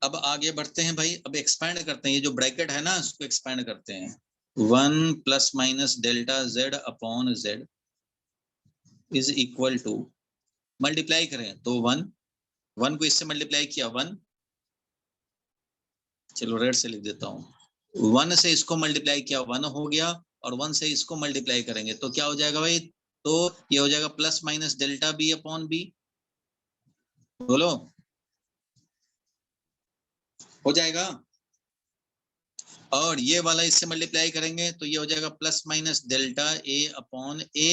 अब आगे बढ़ते हैं भाई, अब एक्सपैंड करते हैं। ये जो ब्रैकेट है ना, उसको एक्सपैंड करते हैं। 1 plus minus delta z upon z is equal to, multiply करें तो 1 को इससे मल्टीप्लाई किया 1, चलो रेड से लिख देता हूँ। 1 से इसको मल्टीप्लाई किया 1 हो गया, और 1 से इसको मल्टीप्लाई करेंगे तो क्या हो जाएगा भाई? तो ये हो जाएगा plus minus delta b upon b। बोलो, हो जाएगा। और ये वाला इससे मल्टीप्लाई करेंगे तो ये हो जाएगा plus minus delta a upon a।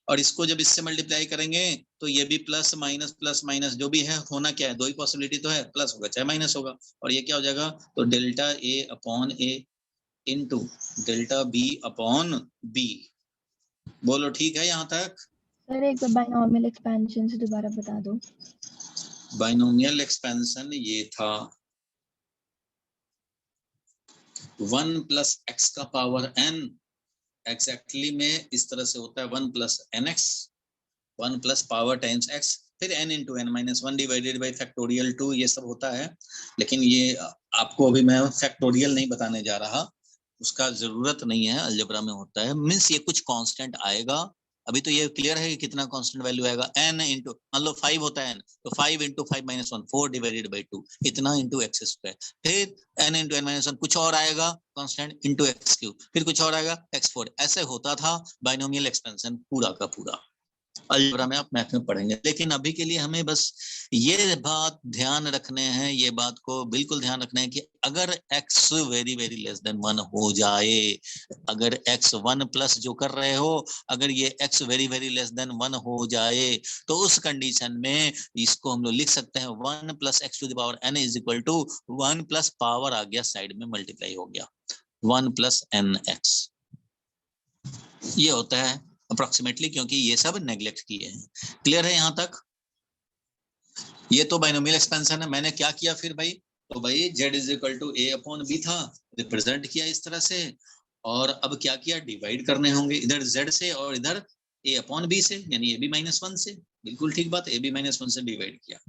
और इसको जब इससे मल्टीप्लाई करेंगे तो ये भी प्लस माइनस जो भी है, होना क्या है, दो ही पॉसिबिलिटी तो है, प्लस होगा चाहे माइनस होगा। और ये क्या हो जाएगा? तो delta a upon a into delta b upon b। बोलो ठीक है यहाँ तक? सर एक बार बाइनोमियल एक्सपेंशन से दोबारा बता दो। बाइनोमियल एक्सपेंशन ये था 1 प्लस एक्स का पावर n, एग्जैक्टली में इस तरह से होता है 1 plus nx, 1 plus power times x, फिर n into n minus 1 divided by factorial 2, ये सब होता है। लेकिन ये आपको अभी मैं फैक्टोरियल नहीं बताने जा रहा, उसका जरूरत नहीं है, अलजेब्रा में होता है। मीन्स ये कुछ कांस्टेंट आएगा। अभी तो ये क्लियर है कि कितना कांस्टेंट वैल्यू आएगा, n इंटू, मान लो 5 होता है n, तो 5 इंटू 5 माइनस 1 4 डिवाइडेड बाई 2, इतना इंटू एक्स स्क्वायर। फिर n इंटू n माइनस 1 कुछ और आएगा कांस्टेंट इंटू एक्स क्यूब, फिर कुछ और आएगा x4। ऐसे होता था बाइनोमियल एक्सपेंशन पूरा का पूरा। अलजेब्रा में आप मैथ में पढ़ेंगे। लेकिन अभी के लिए हमें बस ये बात ध्यान रखने हैं, ये बात को बिल्कुल ध्यान रखना है कि अगर x very very less than 1 हो जाए, अगर x 1 प्लस जो कर रहे हो, अगर ये x very very less than 1 हो जाए, तो उस कंडीशन में इसको हम लोग लिख सकते हैं 1 plus x to the power n is equal to 1 plus power आ गया साइड में मल्टीप्लाई हो गया 1 प्लस nx। ये होता है अप्रोक्सीमेटली, क्योंकि ये सब नेग्लेक्ट किए हैं। क्लियर है यहाँ तक? ये तो बाइनोमियल एक्सपेंशन है। मैंने क्या किया फिर भाई? तो भाई z is equal to a upon b था, रिप्रेजेंट किया इस तरह से, और अब क्या किया? डिवाइड करने होंगे इधर z से और इधर a अपॉन b से, यानी ab माइनस 1 से। बिल्कुल ठीक बात, ab माइनस 1 से डिवाइड किया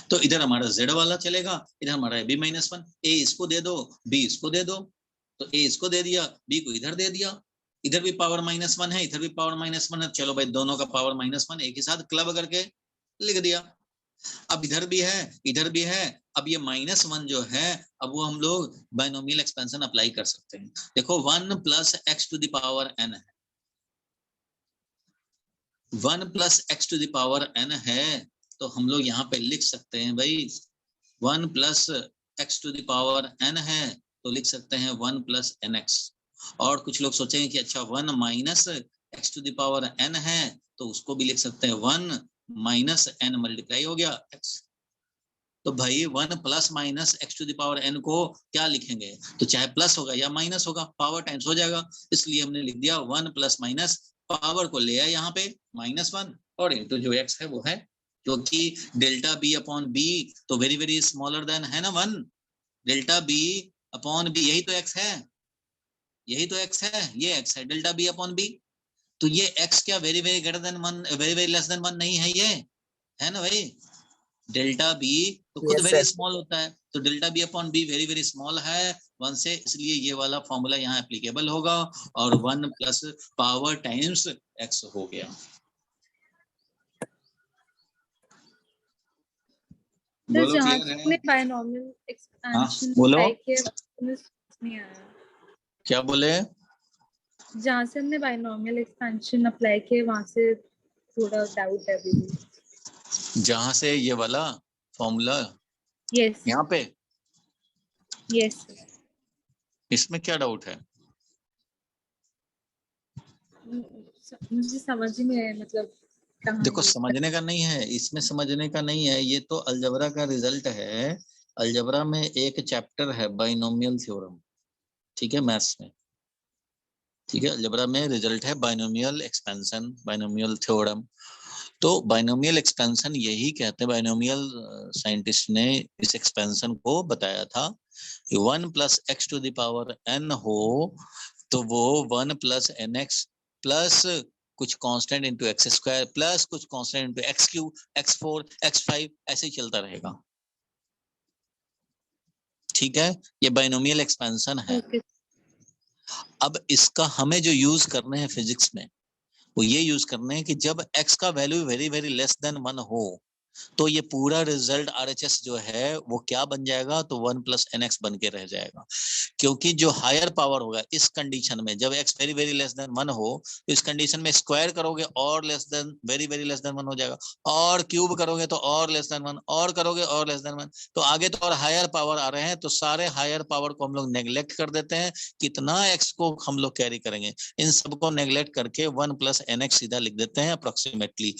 तो इधर हमारा z वाला चलेगा, इधर हमारा ab माइनस 1। a इसको दे दो, b इसको दे दो, तो a इसको दे दिया, b को इधर दे दिया। इधर भी पावर -1 है, इधर भी पावर -1 है, चलो भाई दोनों का पावर -1 एक ही साथ क्लब करके लिख दिया। अब इधर भी है, इधर भी है, अब ये -1 जो है, अब वो हम लोग बाइनोमियल एक्सपेंशन अप्लाई कर सकते हैं। देखो 1 plus x to the power n है, 1 plus x to the power n है, तो हम लोग यहाँ पे लिख सकते हैं भाई 1 plus x to the power n है, तो लिख सकते हैं 1 प्लस nx। और कुछ लोग सोचेंगे कि अच्छा 1 minus x to the power n है, तो उसको भी लिख सकते हैं 1 माइनस n मल्टीप्लाई हो गया x। तो भाई 1 plus minus x to the power n को क्या लिखेंगे? तो चाहे प्लस होगा या माइनस होगा, पावर टाइम्स हो जाएगा, इसलिए हमने लिख दिया 1 प्लस माइनस, पावर को ले आए यहाँ पे -1, और इंटू जो x है वो है, क्योंकि डेल्टा b अपॉन b तो वेरी वेरी स्मॉलर देन है ना 1, डेल्टा b अपॉन b यही तो x है, यही तो x है, ये x है डेल्टा b अपॉन b। तो ये x क्या very very greater than 1, very very less than 1 नहीं है, ये है ना भाई। डेल्टा b तो खुद वेरी स्मॉल होता है, तो delta b upon b very very small है 1 से, इसलिए ये वाला फॉर्मूला यहाँ एप्लीकेबल होगा, और 1 प्लस पावर टाइम्स x हो गया। बोलो क्लियर है? बाइनोमियल एक्सपेंशन बोलो। नहीं आया। क्या बोले? जहाँ से हमने बाइनोमियल एक्सपेंशन अप्लाई किए वहां से थोड़ा डाउट है अभी भी। जहां से ये वाला फॉर्मूला यस यहाँ पे, यस इसमें क्या डाउट है? मुझे समझ ही नहीं आया, मतलब कहाँ देखो use समझने का नहीं है, इसमें समझने का नहीं है, ये तो अलजबरा का रिजल्ट है। अलजबरा में एक चैप्टर है बाइनोमियल थ्योरम, ठीक है, मैथ्स में, ठीक है। अलजबरा में रिजल्ट है बाइनोमियल एक्सपेंशन, बाइनोमियल थ्योरम। तो बाइनोमियल एक्सपेंशन यही कहते हैं, बाइनोमियल साइंटिस्ट ने इस एक्सपेंशन को बताया था कि 1 plus x to the power n हो तो वो 1 प्लस एन एक्स प्लस कुछ constant into x square plus कुछ constant into X cube, x4, x5 ऐसे ही चलता रहेगा, ठीक है। ये बाइनोमियल एक्सपेंशन है। Okay. अब इसका हमें जो यूज करने हैं फिजिक्स में, वो ये यूज करने हैं कि जब x का value very very less than 1 हो तो ये पूरा रिजल्ट RHS जो है वो क्या बन जाएगा, तो 1 प्लस NX बन के रह जाएगा। क्योंकि जो हायर पावर होगा इस कंडीशन में, जब x very very less than 1 हो तो इस कंडीशन में स्क्वायर करोगे और less than very very less than 1 हो जाएगा, और क्यूब करोगे तो और लेस देन 1, और करोगे और लेस देन 1, तो आगे तो और हायर पावर आ रहे हैं, तो सारे हायर पावर को हम लोग नेग्लेक्ट कर देते हैं। कितना x को हम लोग कैरी करेंगे, इन सबको नेग्लेक्ट करके 1 प्लस NX सीधा लिख देते हैं अप्रोक्सीमेटली,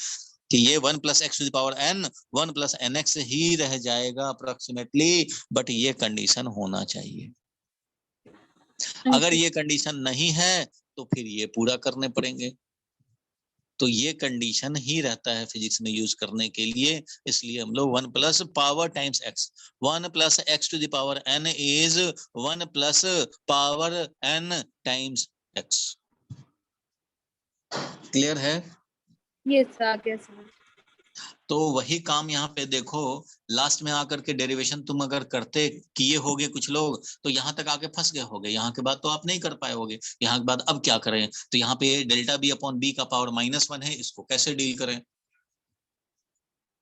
कि ये 1 plus x to the power n 1 plus NX ही रह जाएगा अप्रोक्सीमेटली, बट ये कंडीशन होना चाहिए। अगर ये कंडीशन नहीं है तो फिर ये पूरा करने पड़ेंगे। तो ये कंडीशन ही रहता है फिजिक्स में यूज करने के लिए, इसलिए हम लोग 1 plus power times x, 1 plus x to the power n is 1 plus power n times x। Clear है? यस आ गया समझ। तो वही काम यहाँ पे देखो, लास्ट में आकर के डेरिवेशन तुम अगर करते किए होगे कुछ लोग तो यहाँ तक आके फंस गए होगे, यहाँ के बाद तो आप नहीं कर पाए होगे। यहाँ के बाद अब क्या करें, तो यहाँ पे डेल्टा बी अपॉन बी का पावर -1 है, इसको कैसे डील करें?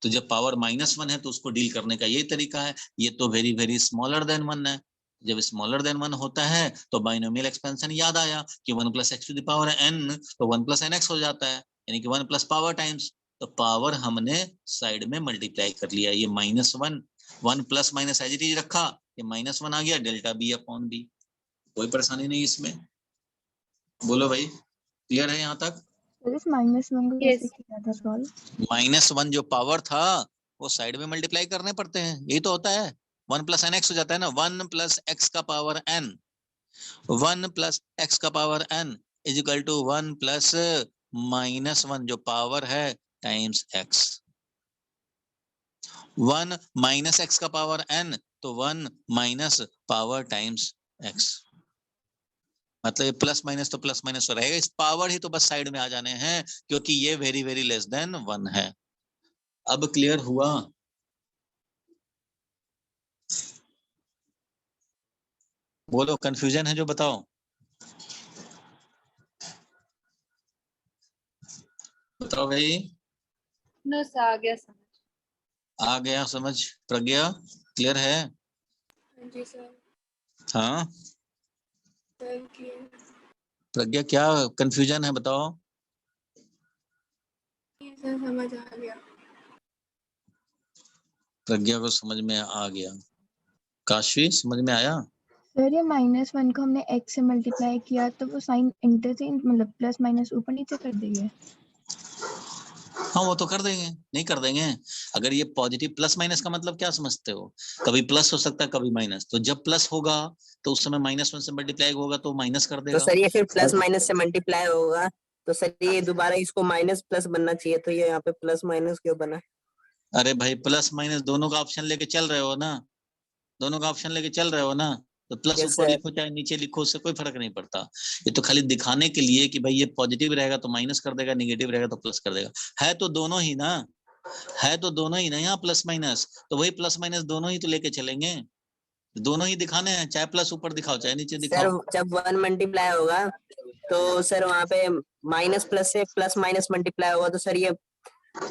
तो जब पावर -1 है तो उसको डील करने का यही तरीका है, ये तो वेरी वेरी स्मॉलर देन 1 है। जब स्मॉलर देन 1 होता है तो बाइनोमियल एक्सपेंशन याद आया कि 1 plus x to the power n तो 1 प्लस NX हो जाता है, यानी कि 1 प्लस पावर टाइम्स, तो पावर हमने साइड में मल्टीप्लाई कर लिया, ये -1, 1 plus minus as it is रखा, ये -1 आ गया, डेल्टा बी अपॉन बी। कोई परेशानी नहीं इसमें, बोलो भाई, क्लियर है यहाँ तक? सर इस -1 को कैसे Yes. किया था सॉल्व? -1 जो पावर था वो साइड में मल्टीप्लाई करने पड़ते हैं, यही तो होता है। 1 प्लस NX हो जाता है ना, 1 प्लस एक्स का पावर n, 1 प्लस एक्स का power n is equal to 1 plus -1 जो पावर है टाइम्स x। 1 माइनस एक्स का पावर n तो 1 माइनस पावर टाइम्स x, मतलब ये प्लस माइनस तो प्लस माइनस तो रहेगा, इस पावर ही तो बस साइड में आ जाने हैं क्योंकि ये वेरी वेरी लेस देन 1 है। अब क्लियर हुआ? बोलो, कंफ्यूजन है जो बताओ, बताओ भाई। नो सर आ गया समझ। आ गया समझ? प्रज्ञा क्लियर है? जी सर। हाँ थैंक यू प्रज्ञा, क्या कंफ्यूजन है बताओ? सर, समझ आ गया। प्रज्ञा को समझ में आ गया। काशी समझ में आया? सर ये -1 को हमने x से मल्टीप्लाई किया तो वो साइन इंटरचेंज, मतलब प्लस माइनस ऊपर नीचे कर देंगे। हाँ वो तो कर देंगे, नहीं कर देंगे? अगर ये पॉजिटिव प्लस माइनस का मतलब क्या समझते हो, कभी प्लस हो सकता है कभी माइनस, तो जब प्लस होगा तो उस समय -1 से मल्टीप्लाई होगा तो माइनस कर तो देगा। सर ये फिर प्लस माइनस से मल्टीप्लाई होगा, तो सर ये दोबारा इसको माइनस प्लस बनना चाहिए, तो ये यहाँ पे प्लस माइनस क्यों बना? अरे भाई प्लस माइनस दोनों का ऑप्शन लेके चल रहे हो ना, दोनों का ऑप्शन लेके चल रहे हो ना, तो प्लस यस ऊपर सर। लिखो चाहे नीचे लिखो, उससे कोई फर्क नहीं पड़ता। ये तो खाली दिखाने के लिए कि भाई ये पॉजिटिव रहेगा तो माइनस कर देगा, नेगेटिव रहेगा तो प्लस कर देगा। है तो दोनों ही ना, है तो दोनों ही ना यहाँ प्लस माइनस, तो वही प्लस माइनस दोनों ही तो लेके चलेंगे, दोनों ही दिखाने हैं, चाहे प्लस ऊपर दिखाओ चाहे नीचे सर दिखाओ। जब 1 मल्टीप्लाई होगा तो सर वहाँ पे माइनस प्लस से प्लस माइनस मल्टीप्लाई होगा, तो सर ये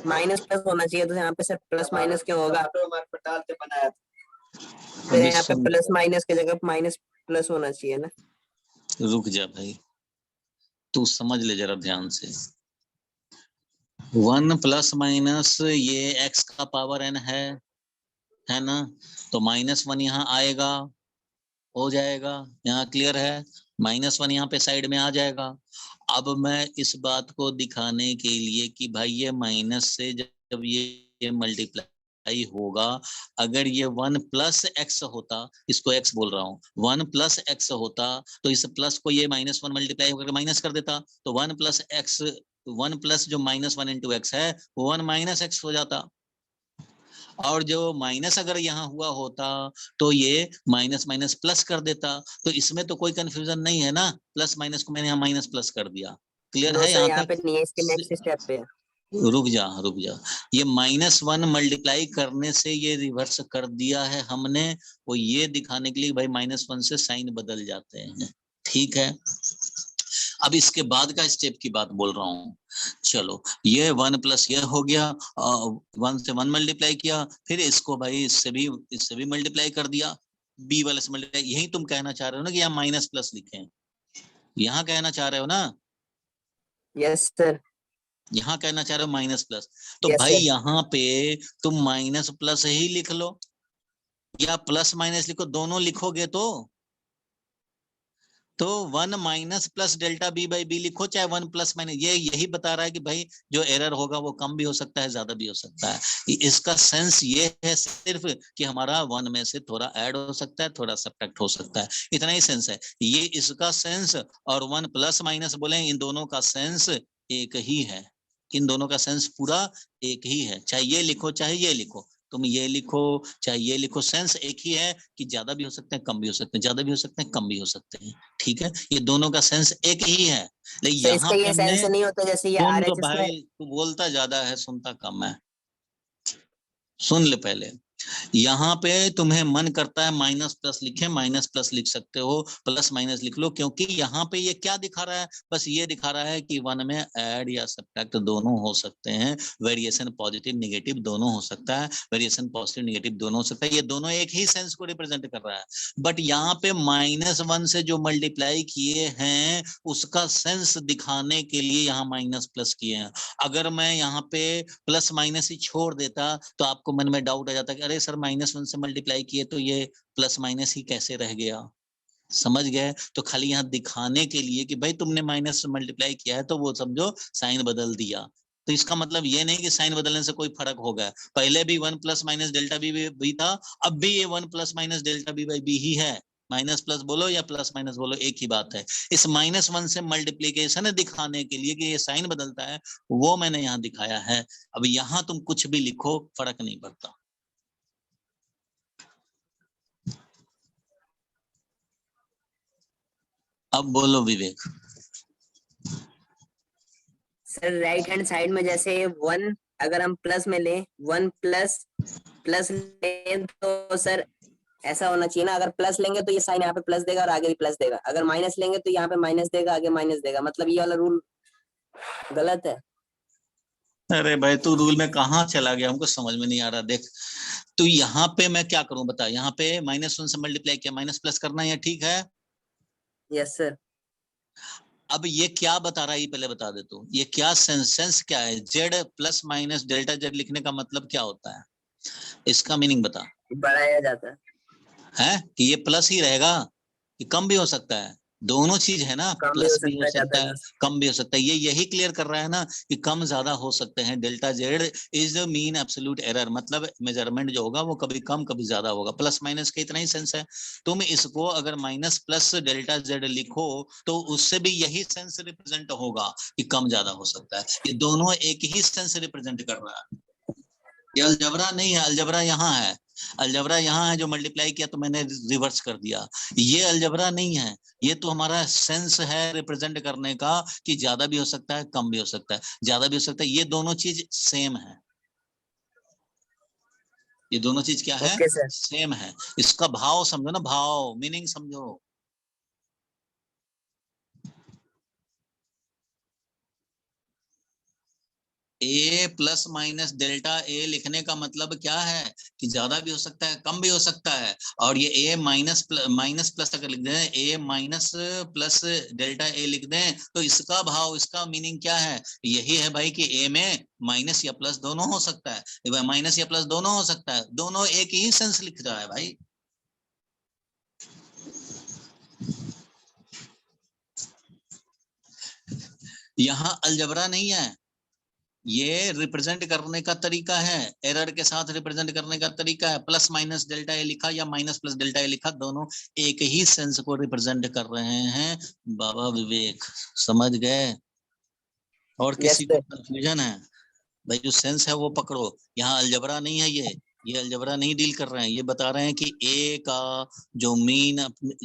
माइनस प्लस होना चाहिए, तो यहाँ पे सर प्लस माइनस क्यों होगा? फिर अभी यहाँ पे सुन, प्लस माइनस की जगह माइनस प्लस होना चाहिए ना। रुक जा भाई, तू समझ ले जरा ध्यान से। 1 प्लस माइनस ये x का पावर n है ना, तो -1 यहाँ आएगा, हो जाएगा, यहाँ क्लियर है, -1 यहाँ पे साइड में आ जाएगा। अब मैं इस बात को दिखाने के लिए कि भाई ये माइनस से जब ये मल्टीप्लाई होगा, अगर ये 1 प्लस एक्स होता, इसको x बोल रहा हूँ, 1 प्लस एक्स होता तो इस प्लस को ये -1 मल्टीप्लाई होकर माइनस कर देता, तो 1 प्लस एक्स, 1 प्लस जो -1 इंटू एक्स है वो 1 माइनस एक्स हो जाता। और जो माइनस अगर यहाँ हुआ होता तो ये माइनस माइनस प्लस कर देता, तो इसमें तो कोई कंफ्यूजन नहीं है ना, प्लस माइनस को मैंने यहाँ माइनस प्लस कर दिया, क्लियर नो है सर, यहाँ यहाँ पे? पे नहीं है, इसके नेक्स्ट स्टेप पे है। रुक जा, ये -1 मल्टीप्लाई करने से ये रिवर्स कर दिया है हमने, वो ये दिखाने के लिए भाई -1 से साइन बदल जाते हैं, ठीक है। अब इसके बाद का स्टेप की बात बोल रहा हूँ। चलो ये 1 प्लस ये हो गया, 1 से 1 मल्टीप्लाई किया, फिर इसको भाई इससे भी मल्टीप्लाई कर दिया, b वाले से मल्टीप्लाई। यही तुम कहना चाह रहे हो ना कि यहाँ माइनस प्लस लिखे, यहाँ कहना चाह रहे हो ना? Yes sir. यहाँ कहना चाह रहे हो माइनस प्लस, तो Yes, भाई sir. यहाँ पे तुम माइनस प्लस ही लिख लो या प्लस माइनस लिखो, दोनों लिखोगे तो 1 minus plus delta B by b लिखो, चाहे 1 प्लस माइनस, ये यही बता रहा है कि भाई जो एरर होगा वो कम भी हो सकता है, ज्यादा भी हो सकता है। इसका सेंस ये है सिर्फ कि हमारा 1 में से थोड़ा ऐड हो सकता है, थोड़ा सब्ट्रैक्ट हो सकता है, इतना ही सेंस है। ये इसका सेंस और 1 प्लस माइनस बोले, इन दोनों का सेंस एक ही है, इन दोनों का सेंस पूरा एक ही है, चाहे ये लिखो चाहे ये लिखो, तुम ये लिखो चाहे ये लिखो, सेंस एक ही है कि ज्यादा भी हो सकते हैं, कम भी हो सकते हैं, ज्यादा भी हो सकते हैं, कम भी हो सकते हैं, ठीक है। ये दोनों का सेंस एक ही है, लेकिन सर यहाँ इसका पे ये हमने, सेंस नहीं होता जैसे ये सुन तो RHS में। भाई, तू बोलता ज्यादा है सुनता कम है, सुन ले पहले। यहाँ पे तुम्हें मन करता है माइनस प्लस लिखे, माइनस प्लस लिख सकते हो, प्लस माइनस लिख लो, क्योंकि यहाँ पे ये क्या दिखा रहा है, बस ये दिखा रहा है कि 1 में ऐड या सब्ट्रैक्ट दोनों हो सकते हैं, वेरिएशन पॉजिटिव निगेटिव दोनों हो सकता है, वेरिएशन पॉजिटिव निगेटिव दोनों हो सकता है, ये दोनों एक ही सेंस को रिप्रेजेंट कर रहा है। बट यहाँ पे -1 से जो मल्टीप्लाई किए हैं उसका सेंस दिखाने के लिए यहाँ माइनस प्लस किए हैं। अगर मैं यहाँ पे प्लस माइनस ही छोड़ देता तो आपको मन में डाउट आ जाता कि अरे सर -1 से मल्टीप्लाई किए तो ये प्लस माइनस ही कैसे रह गया, समझ गए? तो खाली यहाँ दिखाने के लिए कि भाई तुमने माइनस से मल्टीप्लाई किया है तो वो समझो साइन बदल दिया, तो इसका मतलब ये नहीं कि साइन बदलने से कोई फर्क होगा, पहले भी 1 प्लस माइनस डेल्टा बी था, अब भी ये 1 plus minus delta B by B ही है, माइनस प्लस बोलो या प्लस माइनस बोलो एक ही बात है। इस -1 से मल्टीप्लीकेशन दिखाने के लिए कि ये साइन बदलता है, वो मैंने यहाँ दिखाया है। अब यहाँ तुम कुछ भी लिखो फर्क नहीं पड़ता। अब बोलो विवेक। सर राइट हैंड साइड में जैसे 1 अगर हम प्लस में ले, 1 प्लस ले तो सर ऐसा होना चाहिए ना, अगर प्लस लेंगे तो ये साइन यहाँ पे प्लस देगा और आगे भी प्लस देगा, अगर माइनस लेंगे तो यहाँ पे माइनस देगा, आगे माइनस देगा, मतलब ये वाला रूल गलत है। अरे भाई तू रूल में कहाँ चला गया, हमको समझ में नहीं आ रहा। देख तो यहाँ पे मैं क्या करूं बता, यहाँ पे -1 से मल्टीप्लाई किया, माइनस प्लस करना है, ठीक है। Yes sir. अब ये क्या बता रहा है ये पहले बता दे तू, ये क्या सेंस क्या है, Z plus minus delta Z लिखने का मतलब क्या होता है, इसका मीनिंग बता। बढ़ाया जाता है कि ये प्लस ही रहेगा कि कम भी हो सकता है, दोनों चीज है ना, कम भी हो प्लस भी हो सकता है, सकता ज्यादा है भी। कम भी हो सकता है, ये यही क्लियर कर रहा है ना कि कम ज्यादा हो सकते हैं। Delta Z is the mean absolute error, मतलब मेजरमेंट जो होगा वो कभी कम कभी ज्यादा होगा, प्लस माइनस का इतना ही सेंस है। तुम इसको अगर माइनस प्लस डेल्टा जेड लिखो तो उससे भी यही सेंस रिप्रेजेंट होगा कि कम ज्यादा हो सकता है, ये दोनों एक ही सेंस रिप्रेजेंट कर रहा है। ये अलजबरा नहीं है, अलजबरा यहाँ है, अलजबरा यहाँ है जो मल्टीप्लाई किया तो मैंने रिवर्स कर दिया, ये अलजबरा नहीं है, ये तो हमारा सेंस है रिप्रेजेंट करने का कि ज्यादा भी हो सकता है कम भी हो सकता है, ज्यादा भी हो सकता है, ये दोनों चीज सेम है, ये दोनों चीज क्या है, ओके सर। सेम है। इसका भाव समझो ना, भाव मीनिंग समझो। ए प्लस माइनस डेल्टा ए लिखने का मतलब क्या है कि ज्यादा भी हो सकता है, कम भी हो सकता है। और ये ए माइनस प्लस अगर लिख दें, ए माइनस प्लस डेल्टा ए लिख दें, तो इसका भाव, इसका मीनिंग क्या है? यही है भाई कि ए में माइनस या प्लस दोनों हो सकता है, माइनस या प्लस दोनों हो सकता है, दोनों एक ही सेंस लिख रहा है भाई। यहाँ अलजबरा नहीं है, ये रिप्रेजेंट करने का तरीका है, एरर के साथ रिप्रेजेंट करने का तरीका है। प्लस माइनस डेल्टा ए लिखा या माइनस प्लस डेल्टा ए लिखा, दोनों एक ही सेंस को रिप्रेजेंट कर रहे हैं। बाबा विवेक समझ गए? और किसी को कंफ्यूजन है? भाई जो सेंस है वो पकड़ो, यहाँ अलजबरा नहीं है, ये अलजबरा नहीं डील कर रहे हैं, ये बता रहे हैं कि ए का जो मीन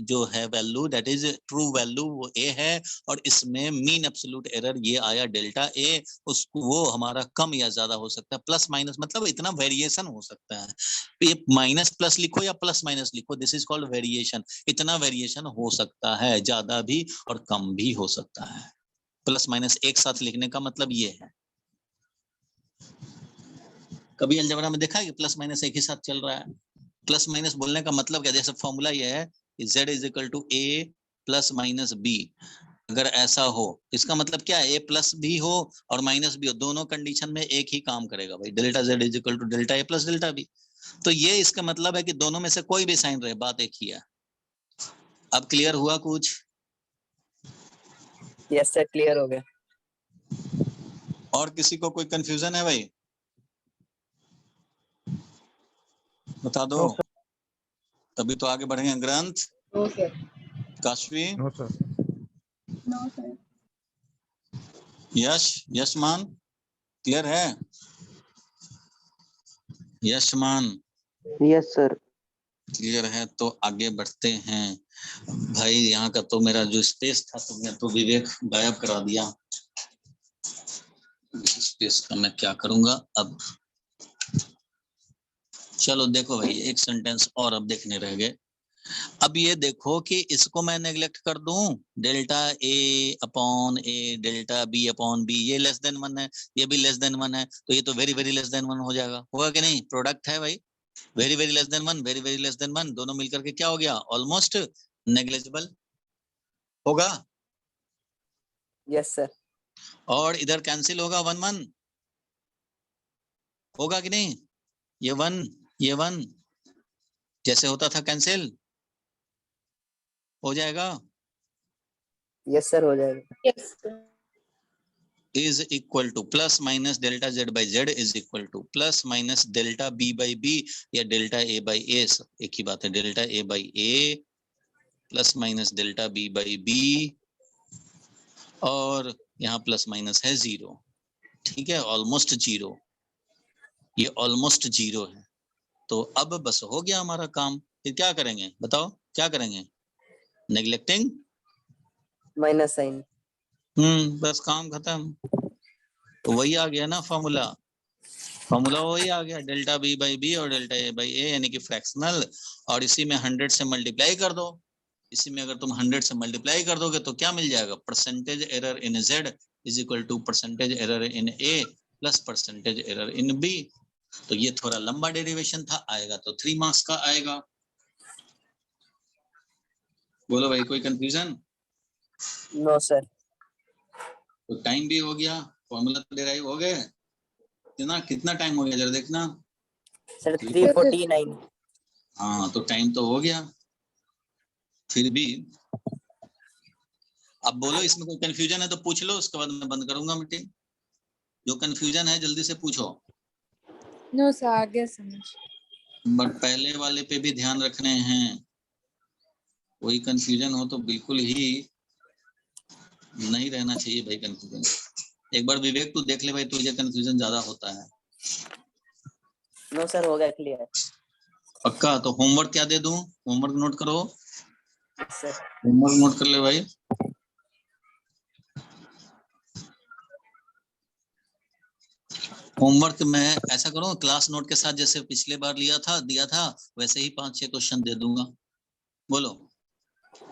जो है value, that is true value, वो ए है, और इसमें मीन एब्सोल्यूट एरर ये आया डेल्टा ए, उसको वो हमारा कम या ज्यादा हो सकता है। प्लस माइनस मतलब इतना वेरिएशन हो सकता है, ये माइनस प्लस लिखो या प्लस माइनस लिखो, दिस इज कॉल्ड वेरिएशन। इतना वेरिएशन हो सकता है, ज्यादा भी और कम भी हो सकता है। प्लस माइनस एक साथ लिखने का मतलब ये है। कभी अलजबरा में देखा है कि प्लस माइनस एक ही साथ चल रहा है? प्लस माइनस बोलने का मतलब क्या? जैसे फॉर्मूला ये है कि z is equal to A plus minus b. अगर ऐसा हो, इसका मतलब क्या है? ए प्लस भी हो और माइनस भी हो, दोनों कंडीशन में एक ही काम करेगा भाई, delta z is equal to delta a plus delta b. तो ये इसका मतलब है कि दोनों में से कोई भी साइन रहे, बात एक ही है। अब क्लियर हुआ कुछ? यस सर, क्लियर हो गया। और किसी को कोई कंफ्यूजन है भाई? बता दो, तभी तो आगे बढ़ेंगे। ग्रंथ, काशवी, नो सर। यशमान क्लियर है? यशमान यस सर। क्लियर है तो आगे बढ़ते हैं भाई। यहाँ का तो मेरा जो स्पेस था तुमने तो विवेक गायब करा दिया। स्पेस का मैं क्या करूंगा अब? चलो देखो भाई, एक सेंटेंस और अब देखने रह गए। अब ये देखो कि इसको मैं नेग्लेक्ट कर दूं, delta A upon A delta B upon B, ये लेस देन 1 है, ये भी लेस देन 1 है, तो ये तो वेरी वेरी लेस देन 1 हो जाएगा, होगा कि नहीं? प्रोडक्ट है भाई, very very less than 1, very very less than 1, दोनों मिलकर के क्या हो गया? ऑलमोस्ट नेग्लिजिबल होगा। Yes sir. और इधर कैंसिल होगा 1 1, होगा कि नहीं? ये 1 ये 1 जैसे होता था कैंसिल हो जाएगा। यस सर, हो जाएगा। Yes sir. is equal to plus minus delta z by z is equal to plus minus delta b by b या delta a by a, एक ही बात है, delta a by a plus minus delta b by b, और यहाँ प्लस माइनस है 0, ठीक है, ऑलमोस्ट 0, ये ऑलमोस्ट 0 है। तो अब बस हो गया हमारा काम। फिर क्या करेंगे बताओ, क्या करेंगे? Neglecting minus sign. बस काम खत्म। तो वही आ गया ना फॉर्मूला वही आ गया, डेल्टा बी बाई बी और डेल्टा ए बाई ए, यानी कि फ्रैक्शनल। और इसी में 100 से मल्टीप्लाई कर दो। इसी में अगर तुम 100 से मल्टीप्लाई कर दोगे तो क्या मिल जाएगा? Percentage error in z is equal to percentage error in a plus percentage error in b। तो ये थोड़ा लंबा डेरिवेशन था, आएगा तो 3 मार्क्स का आएगा। बोलो भाई, कोई कंफ्यूजन? No sir. तो टाइम भी हो गया, फॉर्मूला तो डिराइव हो गए। कितना टाइम हो गया जरा देखना सर 349। हाँ तो टाइम तो हो गया। फिर भी अब बोलो, इसमें कोई कंफ्यूजन है तो पूछ लो, उसके बाद मैं बंद करूंगा मीटिंग। जो कंफ्यूजन है जल्दी से पूछो। नो सर, आ गया समझ। बट पहले वाले पे भी ध्यान रखने हैं, कोई कंफ्यूजन हो तो बिल्कुल ही नहीं रहना चाहिए भाई कंफ्यूजन। एक बार विवेक तू देख ले भाई, तुझे कंफ्यूजन ज्यादा होता है। नो सर, हो गया क्लियर। पक्का? तो होमवर्क क्या दे दूं? होमवर्क नोट करो, सर होमवर्क नोट कर ले भाई। होमवर्क में ऐसा करो, क्लास नोट के साथ जैसे पिछले बार दिया था वैसे ही 5-6 क्वेश्चन दे दूंगा। बोलो।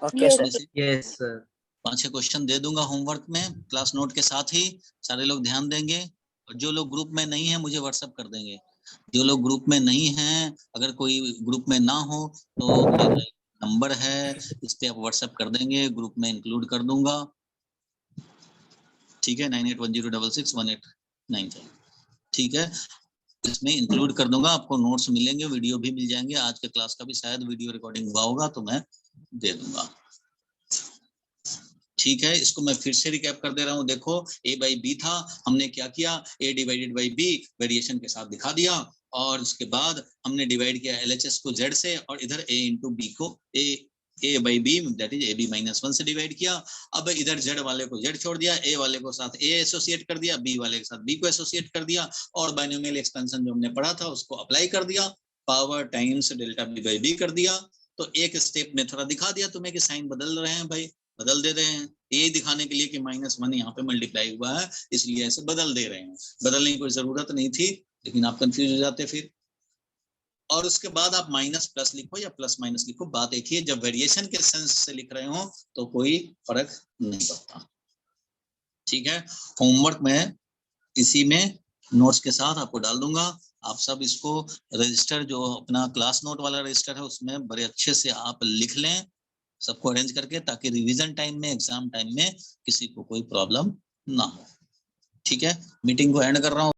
Okay sir. Yes sir. 5-6 question दे दूंगा होमवर्क में, क्लास नोट के साथ ही। सारे लोग ध्यान देंगे और जो लोग ग्रुप में नहीं है मुझे व्हाट्सएप कर देंगे। जो लोग ग्रुप में नहीं हैं, अगर कोई ग्रुप में ना हो तो मेरा नंबर है, इस पे आप व्हाट्सएप कर देंगे, ग्रुप में इंक्लूड कर दूंगा। ठीक है, 9810661895। ठीक है, इसमें इंक्लूड कर दूंगा, आपको नोट्स मिलेंगे, वीडियो भी मिल जाएंगे। आज के क्लास का भी शायद वीडियो रिकॉर्डिंग हुआ होगा तो मैं दे दूंगा। ठीक है, इसको मैं फिर से रिकैप कर दे रहा हूं। देखो a बाई बी था, हमने क्या किया, a divided by b variation के साथ दिखा दिया, और उसके बाद हमने डिवाइड किया LHS को z से, और इधर a इंटू बी को a by b that is ab minus 1 से डिवाइड किया। अब इधर z वाले को z छोड़ दिया, a वाले को साथ a एसोसिएट कर दिया, b वाले के साथ b को एसोसिएट कर दिया, और बाइनोमियल एक्सपेंशन जो हमने पढ़ा था उसको अप्लाई कर दिया, power times delta b by b कर दिया। तो एक स्टेप में थोड़ा दिखा दिया तुम्हें कि साइन बदल रहे हैं भाई, बदल दे रहे हैं, ये दिखाने के लिए कि -1 यहाँ पे मल्टीप्लाई हुआ है, इसलिए ऐसे बदल दे रहे हैं। बदलने की कोई जरूरत नहीं थी, लेकिन आप कंफ्यूज हो जाते फिर। और उसके बाद आप माइनस प्लस लिखो या प्लस माइनस लिखो, बात एक ही है। जब वेरिएशन के सेंस से लिख रहे हो तो कोई फर्क नहीं पड़ता। ठीक है, होमवर्क में इसी में नोट्स के साथ आपको डाल दूंगा। आप सब इसको रजिस्टर, जो अपना क्लास नोट वाला रजिस्टर है, उसमें बड़े अच्छे से आप लिख लें सबको अरेंज करके, ताकि रिवीजन टाइम में, एग्जाम टाइम में किसी को कोई प्रॉब्लम ना हो। ठीक है, मीटिंग को एंड कर रहा हूँ।